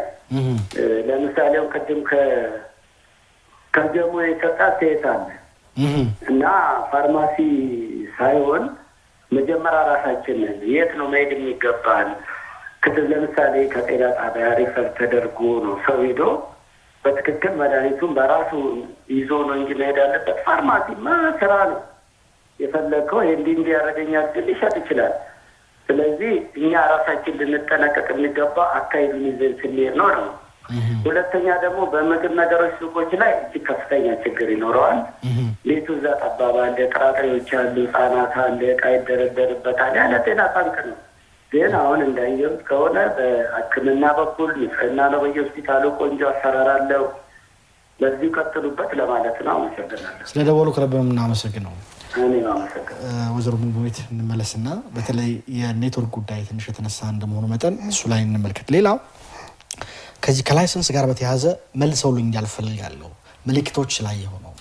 Speaker 5: ለምሳሌ ቅድም ከጀሞ የሰጣ አስተያየት አለ እና ፋርማሲ ሳይሆን መጀመሪያ ራሳችን የት ነው መሄድ የሚገባል? ክትል ለምሳሌ ከጤና ጣቢያ ሪፈር ተደርጎ ነው ሰው ሄዶ በትክክል መድኃኒቱን በራሱ ይዞ ነው እንጂ መሄድ አለበት። ፋርማሲማ ስራ ነው። የፈለግከው እንዲህ ያደርገኛል ግን ሊሸጥ ይችላል። ስለዚህ እኛ ራሳችን ልንጠነቀቅ የሚገባ አካሄዱን ይዘን ስንሄድ ነው። ሁለተኛ ደግሞ በምግብ ነገሮች ሱቆች ላይ ከፍተኛ ችግር ይኖረዋል። ቤቱ እዛ ጠባብ አለ፣ ጥራጥሬዎች አሉ፣ ህጻናት አለ፣ ዕቃ ይደረደርበታል። ያለ ጤና ጠንቅ ነው። ግን አሁን እንዳየሁት ከሆነ በሕክምና በኩል ንጽህና ነው። በየሆስፒታሉ ቆንጆ አሰራር አለው። በዚህ ቀጥሉበት ለማለት ነው። አመሰግናለሁ።
Speaker 1: ስለ ደወሉ ከልብ ነው የምናመሰግነው።
Speaker 5: እኔም አመሰግናለሁ።
Speaker 1: ወይዘሮ ሙሉቤት እንመለስና በተለይ የኔትወርክ ጉዳይ ትንሽ የተነሳ እንደመሆኑ መጠን እሱ ላይ እንመልከት። ሌላው ከዚህ ከላይሰንስ ጋር በተያያዘ መልሰውልኝ ያልፈልጋለሁ ምልክቶች ላይ የሆነው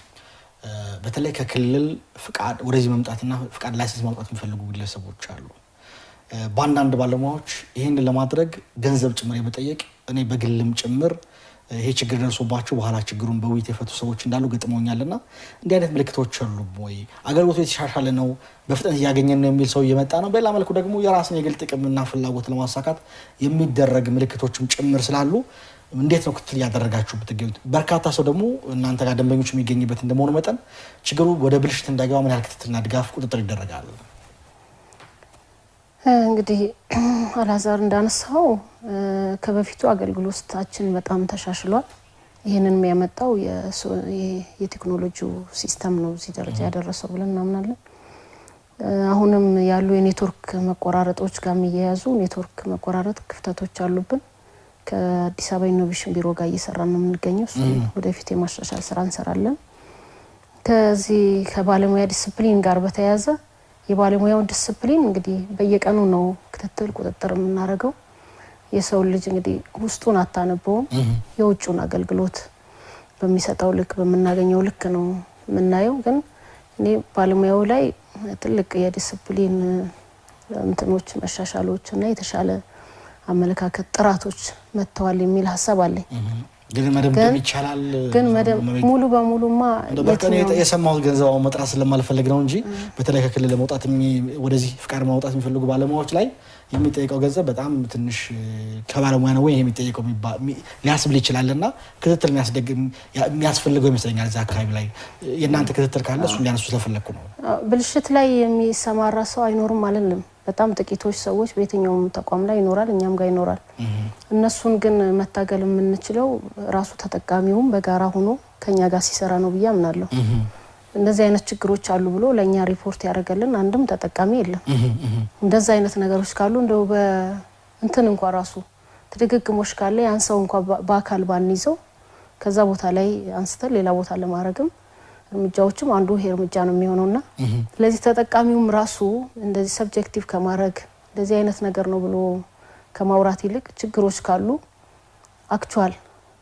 Speaker 1: በተለይ ከክልል ፍቃድ ወደዚህ መምጣትና ፍቃድ ላይሰንስ ማውጣት የሚፈልጉ ግለሰቦች አሉ። በአንዳንድ ባለሙያዎች ይህን ለማድረግ ገንዘብ ጭምር የመጠየቅ እኔ በግልም ጭምር ይሄ ችግር ደርሶባቸው በኋላ ችግሩን በውይይት የፈቱ ሰዎች እንዳሉ ገጥመውኛልና እንዲህ አይነት ምልክቶች አሉ ወይ? አገልግሎቱ የተሻሻለ ነው፣ በፍጥነት እያገኘን ነው የሚል ሰው እየመጣ ነው። በሌላ መልኩ ደግሞ የራስን የግል ጥቅምና ፍላጎት ለማሳካት የሚደረግ ምልክቶችም ጭምር ስላሉ እንዴት ነው ክትትል እያደረጋችሁ ብትገኙት? በርካታ ሰው ደግሞ እናንተ ጋር ደንበኞች የሚገኝበት እንደመሆኑ መጠን ችግሩ ወደ ብልሽት እንዳይገባ ምን ያህል ክትትልና ድጋፍ ቁጥጥር ይደረጋል?
Speaker 2: እንግዲህ አላዛር እንዳነሳው ከበፊቱ አገልግሎታችን በጣም ተሻሽሏል። ይህንን የሚያመጣው የቴክኖሎጂው ሲስተም ነው እዚህ ደረጃ ያደረሰው ብለን እናምናለን። አሁንም ያሉ የኔትወርክ መቆራረጦች ጋር የሚያያዙ ኔትወርክ መቆራረጥ ክፍተቶች አሉብን። ከአዲስ አበባ ኢኖቬሽን ቢሮ ጋር እየሰራን ነው የምንገኘው። ወደፊት የማሻሻል ስራ እንሰራለን። ከዚህ ከባለሙያ ዲስፕሊን ጋር በተያያዘ የባለሙያው ዲስፕሊን እንግዲህ በየቀኑ ነው ክትትል ቁጥጥር የምናደርገው። የሰው ልጅ እንግዲህ ውስጡን አታነበውም። የውጭውን አገልግሎት በሚሰጠው ልክ በመናገኘው ልክ ነው የምናየው። ግን እኔ ባለሙያው ላይ ትልቅ የዲስፕሊን እንትኖች መሻሻሎች እና የተሻለ አመለካከት ጥራቶች መጥተዋል የሚል ሀሳብ አለኝ።
Speaker 1: ግን መደምደም ይቻላል።
Speaker 2: ግን ሙሉ በሙሉማ
Speaker 1: በቀን የሰማሁት ገንዘብ መጥራት ስለማልፈልግ ነው እንጂ በተለይ ከክልል ለመውጣት ወደዚህ ፍቃድ ማውጣት የሚፈልጉ ባለሙያዎች ላይ የሚጠይቀው ገንዘብ በጣም ትንሽ ከባለሙያ ነው ወይ የሚጠይቀው ሊያስብል ይችላልና ክትትል የሚያስፈልገው ይመስለኛል። እዛ አካባቢ ላይ የእናንተ ክትትል ካለ እሱ ሊያነሱ ስለፈለኩ ነው።
Speaker 2: ብልሽት ላይ የሚሰማራ ሰው አይኖርም አይደለም። በጣም ጥቂቶች ሰዎች በየትኛውም ተቋም ላይ ይኖራል፣ እኛም ጋር ይኖራል። እነሱን ግን መታገል የምንችለው ራሱ ተጠቃሚውም በጋራ ሆኖ ከኛ ጋር ሲሰራ ነው ብዬ አምናለሁ። እንደዚህ አይነት ችግሮች አሉ ብሎ ለኛ ሪፖርት ያደርገልን አንድም ተጠቃሚ የለም። እንደዚህ አይነት ነገሮች ካሉ እንደው በእንትን እንኳን ራሱ ተደግግሞሽ ካለ ያን ሰው እንኳን በአካል ባንይዘው ከዛ ቦታ ላይ አንስተን ሌላ ቦታ ለማድረግም እርምጃዎችም አንዱ ይሄ እርምጃ ነው የሚሆነውና ስለዚህ ተጠቃሚውም ራሱ እንደዚህ ሰብጀክቲቭ ከማድረግ እንደዚህ አይነት ነገር ነው ብሎ ከማውራት ይልቅ ችግሮች ካሉ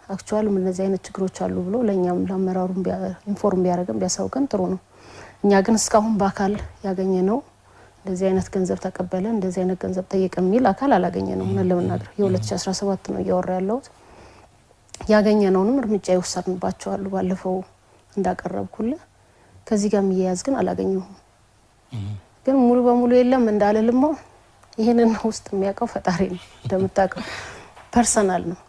Speaker 2: አክቹዋል እነዚህ አይነት ችግሮች አሉ ብሎ ለኛም ለአመራሩም ኢንፎርም ቢያደርገን ቢያሳውቀን ጥሩ ነው። እኛ ግን እስካሁን በአካል ያገኘ ነው እንደዚህ አይነት ገንዘብ ተቀበለ እንደዚህ አይነት ገንዘብ ጠየቀ የሚል አካል አላገኘ ነው። ምን ለምናገር የ2017 ነው እያወራ ያለሁት። ያገኘ ነውንም እርምጃ ይወሰድንባቸው አሉ ባለፈው እንዳቀረብኩልህ ከዚህ ጋር የሚያያዝ ግን አላገኘሁም። ግን ሙሉ በሙሉ የለም እንዳለልሞ ይሄንን ውስጥ የሚያውቀው ፈጣሪ ነው። እንደምታውቀው ፐርሰናል ነው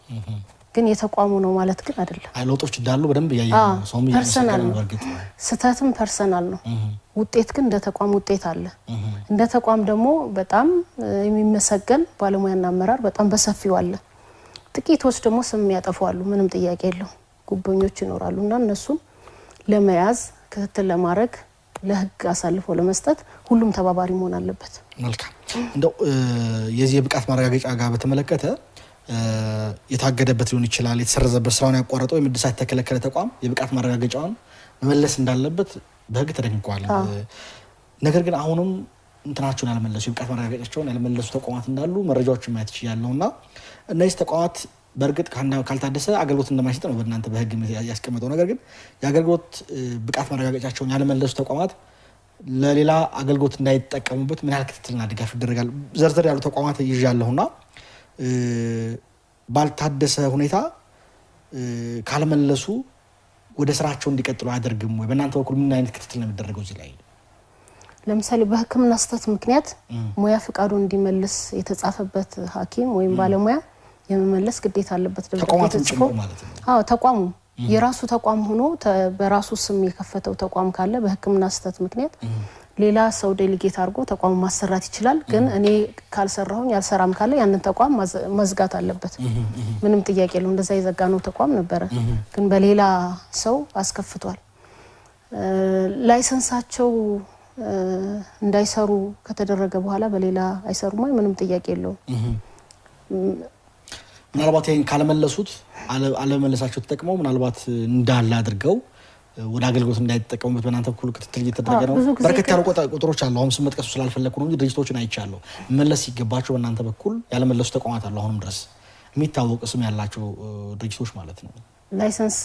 Speaker 2: ግን የተቋሙ ነው ማለት ግን አይደለም።
Speaker 1: ለውጦች እንዳሉ በደንብ ያያየው ነው። ሰውም
Speaker 2: ፐርሰናል ነው። ስተትም ፐርሰናል ነው። ውጤት ግን እንደ ተቋም ውጤት አለ። እንደ ተቋም ደግሞ በጣም የሚመሰገን ባለሙያና አመራር በጣም በሰፊው አለ። ጥቂቶች ደግሞ ስም ያጠፋሉ፣ ምንም ጥያቄ የለው። ጉቦኞች ይኖራሉና እነሱም ለመያዝ ክትትል ለማድረግ ለህግ አሳልፎ ለመስጠት ሁሉም ተባባሪ መሆን አለበት።
Speaker 1: መልካም። እንደው የዚህ የብቃት ማረጋገጫ ጋር በተመለከተ የታገደበት ሊሆን ይችላል፣ የተሰረዘበት ስራውን ያቋረጠው የምድሳት የተከለከለ ተቋም የብቃት ማረጋገጫውን መመለስ እንዳለበት በህግ ተደንግጓል። ነገር ግን አሁንም እንትናቸውን ያልመለሱ የብቃት ማረጋገጫቸውን ያልመለሱ ተቋማት እንዳሉ መረጃዎችን ማየት ይችላልነውና እነዚህ ተቋማት በእርግጥ ካልታደሰ አገልግሎት እንደማይሰጥ ነው በእናንተ በህግ ያስቀመጠው። ነገር ግን የአገልግሎት ብቃት ማረጋገጫቸውን ያልመለሱ ተቋማት ለሌላ አገልግሎት እንዳይጠቀሙበት ምን ያህል ክትትልና ድጋፍ ይደረጋል? ዘርዘር ያሉ ተቋማት ይዣለሁና ባልታደሰ ሁኔታ ካልመለሱ ወደ ስራቸው እንዲቀጥሉ አያደርግም ወይ? በእናንተ በኩል ምን አይነት ክትትል ነው የሚደረገው እዚህ ላይ? ለምሳሌ
Speaker 2: በህክምና ስህተት ምክንያት ሙያ ፍቃዱን እንዲመልስ የተጻፈበት ሐኪም ወይም ባለሙያ የመመለስ ግዴታ አለበት።
Speaker 1: ተቋማት ተጽፎ ማለት ነው።
Speaker 2: ተቋሙ የራሱ ተቋም ሆኖ በራሱ ስም የከፈተው ተቋም ካለ በህክምና ስህተት ምክንያት ሌላ ሰው ዴሊጌት አድርጎ ተቋም ማሰራት ይችላል። ግን እኔ ካልሰራሁኝ ያልሰራም ካለ ያንን ተቋም መዝጋት አለበት። ምንም ጥያቄ የለውም። እንደዛ የዘጋነው ተቋም ነበረ፣ ግን በሌላ ሰው አስከፍቷል። ላይሰንሳቸው እንዳይሰሩ ከተደረገ በኋላ በሌላ አይሰሩም ወይ? ምንም ጥያቄ የለውም።
Speaker 1: ምናልባት ይሄን ካለመለሱት አለመለሳቸው ተጠቅመው ምናልባት እንዳለ አድርገው ወደ አገልግሎት እንዳይተጠቀሙበት በእናንተ በኩል ክትትል እየተደረገ ነው። በርከት ያሉ ቁጥሮች አሉ። አሁን ስም መጥቀሱ ስላልፈለኩ ነው እንጂ ድርጅቶችን አይቻለሁ። መለስ ሲገባቸው በእናንተ በኩል ያለመለሱ ተቋማት አሉ። አሁንም ድረስ የሚታወቅ ስም ያላቸው ድርጅቶች ማለት ነው።
Speaker 2: ላይሰንስ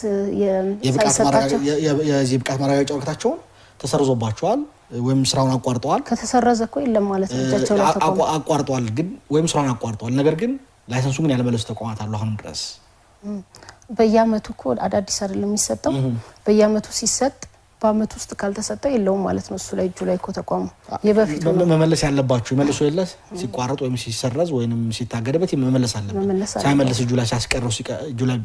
Speaker 1: የብቃት ማረጋገጫ ወቅታቸውን ተሰርዞባቸዋል ወይም ስራውን አቋርጠዋል።
Speaker 2: ከተሰረዘ እኮ የለም ማለት ነው። እጃቸው ላይ ተቋም
Speaker 1: አቋርጠዋል ግን ወይም ስራውን አቋርጠዋል። ነገር ግን ላይሰንሱ ግን ያለመለሱ ተቋማት አሉ አሁንም ድረስ።
Speaker 2: በየአመቱ እኮ አዳዲስ አይደለም የሚሰጠው። በየአመቱ ሲሰጥ በአመቱ ውስጥ ካልተሰጠ የለውም ማለት ነው። እሱ ላይ እጁ ላይ እኮ ተቋሙ የበፊቱ
Speaker 1: መመለስ ያለባችሁ ይመልሱ የለስ ሲቋረጥ ወይም ሲሰረዝ ወይም ሲታገደበት መመለስ አለበት። ሳይመለስ እጁ ላይ ሲያስቀረው እጁ ላይ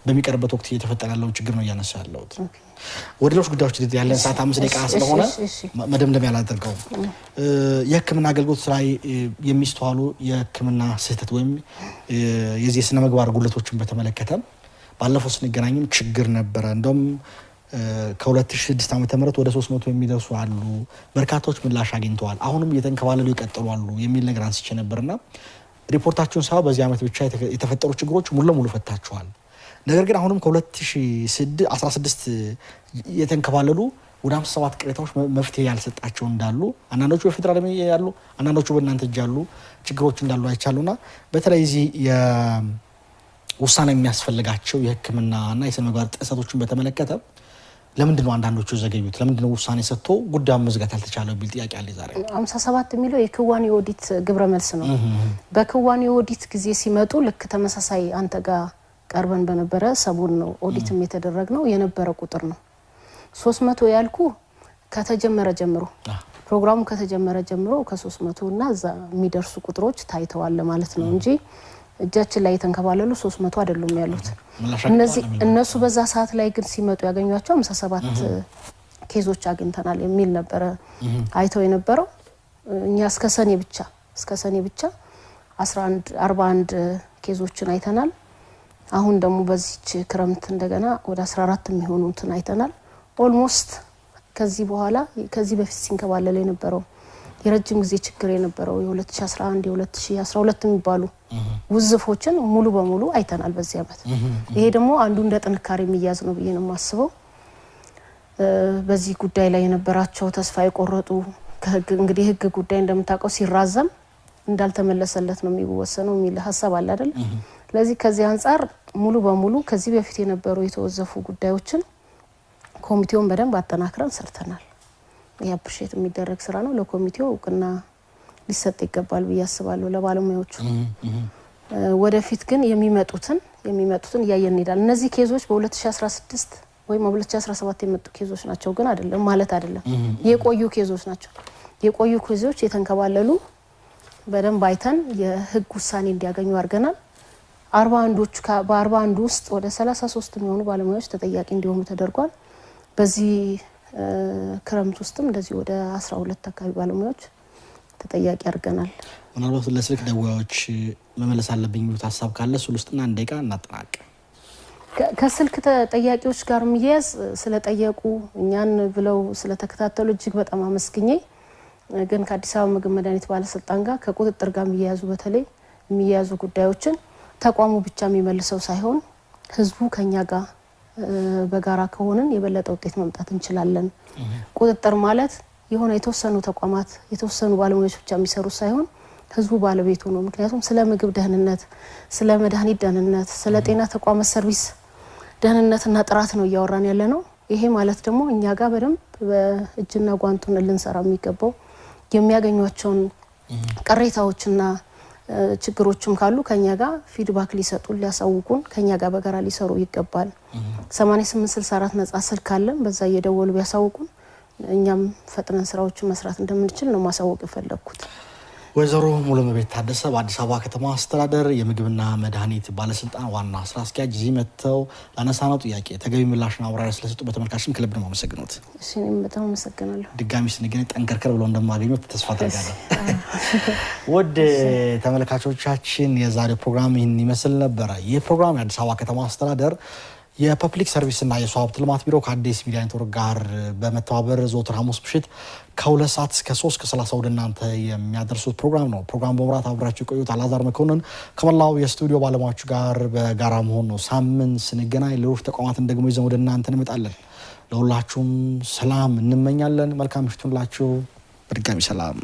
Speaker 1: በሚቀርበት ወቅት እየተፈጠረ ያለው ችግር ነው እያነሳ ያለሁት። ወደ ሌሎች ጉዳዮች ያለን ሰዓት 5 ደቂቃ ስለሆነ መደምደም ያላደርገው የሕክምና አገልግሎት ላይ የሚስተዋሉ የሕክምና ስህተት ወይም የዚህ ስነ ምግባር ጉድለቶችን በተመለከተ ባለፈው ስንገናኝም ችግር ነበረ። እንደውም ከ2006 ዓ.ም ወደ 300 የሚደርሱ አሉ፣ በርካታዎች ምላሽ አግኝተዋል፣ አሁንም እየተንከባለሉ ይቀጥሉ አሉ የሚል ነገር አንስቼ ነበርና ሪፖርታችሁን ሳይሆን በዚህ ዓመት ብቻ የተፈጠሩ ችግሮች ሙሉ ለሙሉ ፈታችኋል። ነገር ግን አሁንም ከ2016 የተንከባለሉ ወደ 57 ቅሬታዎች መፍትሄ ያልሰጣቸው እንዳሉ፣ አንዳንዶቹ በፌደራል ያሉ፣ አንዳንዶቹ በእናንተ እጅ ያሉ ችግሮች እንዳሉ አይቻሉና በተለይ እዚህ ውሳኔ የሚያስፈልጋቸው የሕክምናና የስነ ምግባር ጥሰቶችን በተመለከተ ለምንድን ነው አንዳንዶቹ ዘገዩት? ለምንድን ነው ውሳኔ ሰጥቶ ጉዳዩን መዝጋት ያልተቻለው ቢል ጥያቄ አለ። ዛሬ 57
Speaker 2: የሚለው የክዋኔ ኦዲት ግብረ መልስ ነው። በክዋኔ ኦዲት ጊዜ ሲመጡ ልክ ተመሳሳይ አንተ ጋር ቀርበን በነበረ ሰሞን ነው ኦዲትም የተደረገው የነበረ ቁጥር ነው 300 ያልኩ ከተጀመረ ጀምሮ ፕሮግራሙ ከተጀመረ ጀምሮ ከ300 እና እዛ የሚደርሱ ቁጥሮች ታይተዋል ማለት ነው እንጂ እጃችን ላይ የተንከባለሉ 300 አይደሉም ያሉት። እነሱ በዛ ሰዓት ላይ ግን ሲመጡ ያገኟቸው 57 ኬዞች አግኝተናል የሚል ነበር አይተው የነበረው። እኛ እስከ ሰኔ ብቻ 41 ኬዞችን አይተናል። አሁን ደግሞ በዚች ክረምት እንደገና ወደ 14 የሚሆኑትን አይተናል። ኦልሞስት ከዚህ በፊት ሲንከባለል የነበረው የረጅም ጊዜ ችግር የነበረው የ2011 የ2012 የሚባሉ ውዝፎችን ሙሉ በሙሉ አይተናል በዚህ ዓመት። ይሄ ደግሞ አንዱ እንደ ጥንካሬ የሚያዝ ነው ብዬ ነው የማስበው። በዚህ ጉዳይ ላይ የነበራቸው ተስፋ የቆረጡ እንግዲህ ህግ ጉዳይ እንደምታውቀው ሲራዘም እንዳልተመለሰለት ነው የሚወሰነው የሚል ሀሳብ አለ አይደል? ስለዚህ ከዚህ አንፃር ሙሉ በሙሉ ከዚህ በፊት የነበሩ የተወዘፉ ጉዳዮችን ኮሚቴውን በደንብ አጠናክረን ሰርተናል። ያፕሪሼት የሚደረግ ስራ ነው። ለኮሚቴው እውቅና ሊሰጥ ይገባል ብዬ አስባለሁ ለባለሙያዎቹ። ወደፊት ግን የሚመጡትን እያየን እንሄዳለን። እነዚህ ኬዞች በ2016 ወይም በ2017 የመጡ ኬዞች ናቸው ግን አይደለም ማለት አይደለም። የቆዩ ኬዞች ናቸው። የቆዩ ኬዞች የተንከባለሉ በደንብ አይተን የህግ ውሳኔ እንዲያገኙ አድርገናል። 41 ውስጥ ወደ 33 የሚሆኑ ባለሙያዎች ተጠያቂ እንዲሆኑ ተደርጓል። በዚህ ክረምት ውስጥም እንደዚህ ወደ 12 አካባቢ ባለሙያዎች ተጠያቂ አድርገናል።
Speaker 1: ምናልባት ለስልክ ደዋዮች መመለስ አለብኝ የሚሉት ሀሳብ ካለ እሱ ውስጥና እንደቃ እናጠናቅ።
Speaker 2: ከስልክ ተጠያቂዎች ጋር የሚያዝ ስለጠየቁ እኛን ብለው ስለተከታተሉ እጅግ በጣም አመስግኜ፣ ግን ከአዲስ አበባ ምግብ መድኃኒት ባለስልጣን ጋር ከቁጥጥር ጋር የሚያዙ ጉዳዮችን ተቋሙ ብቻ የሚመልሰው ሳይሆን ህዝቡ ከኛ ጋር በጋራ ከሆነን የበለጠ ውጤት ማምጣት እንችላለን። ቁጥጥር ማለት የሆነ የተወሰኑ ተቋማት የተወሰኑ ባለሙያዎች ብቻ የሚሰሩት ሳይሆን ህዝቡ ባለቤቱ ነው። ምክንያቱም ስለ ምግብ ደህንነት፣ ስለ መድኃኒት ደህንነት፣ ስለ ጤና ተቋማት ሰርቪስ ደህንነትና ጥራት ነው እያወራን ያለ ነው። ይሄ ማለት ደግሞ እኛ ጋር በደንብ በእጅና ጓንቱን ልንሰራ የሚገባው የሚያገኙቸውን ቅሬታዎችና ችግሮችም ካሉ ከኛ ጋር ፊድባክ ሊሰጡን ሊያሳውቁን ከኛ ጋር በጋራ ሊሰሩ ይገባል። 8864 ነጻ ስልክ አለን። በዛ እየደወሉ ቢያሳውቁን እኛም ፈጥነን ስራዎችን መስራት እንደምንችል ነው ማሳወቅ የፈለኩት።
Speaker 1: ወይዘሮ ሙሉመቤት ታደሰ በአዲስ አበባ ከተማ አስተዳደር የምግብና መድኃኒት ባለስልጣን ዋና ስራ አስኪያጅ እዚህ መጥተው ላነሳነው ጥያቄ ተገቢ ምላሽና ማብራሪያ ስለሰጡ በተመልካችም ከልብ ነው የማመሰግነው።
Speaker 2: እሺ እኔም በጣም አመሰግናለሁ።
Speaker 1: ድጋሚ ስንገናኝ ጠንከርከር ብለው እንደማገኘው ተስፋ አደርጋለሁ። ውድ ተመልካቾቻችን የዛሬው ፕሮግራም ይህን ይመስል ነበረ። ይህ ፕሮግራም የአዲስ አበባ ከተማ አስተዳደር የፐብሊክ ሰርቪስና የሰው ሀብት ልማት ቢሮ ከአዲስ ሚዲያ ኔትወርክ ጋር በመተባበር ዘወትር ሐሙስ ምሽት ከ2 ሰዓት እስከ 3 ከ30 ወደ እናንተ የሚያደርሱት ፕሮግራም ነው። ፕሮግራም በመምራት አብራችሁ የቆዩት አላዛር መኮንን ከመላው የስቱዲዮ ባለሙያዎች ጋር በጋራ መሆን ነው። ሳምንት ስንገናኝ ሌሎች ተቋማትን ደግሞ ይዘን ወደ እናንተ እንመጣለን። ለሁላችሁም ሰላም እንመኛለን። መልካም ምሽት ሁላችሁ። በድጋሚ ሰላም።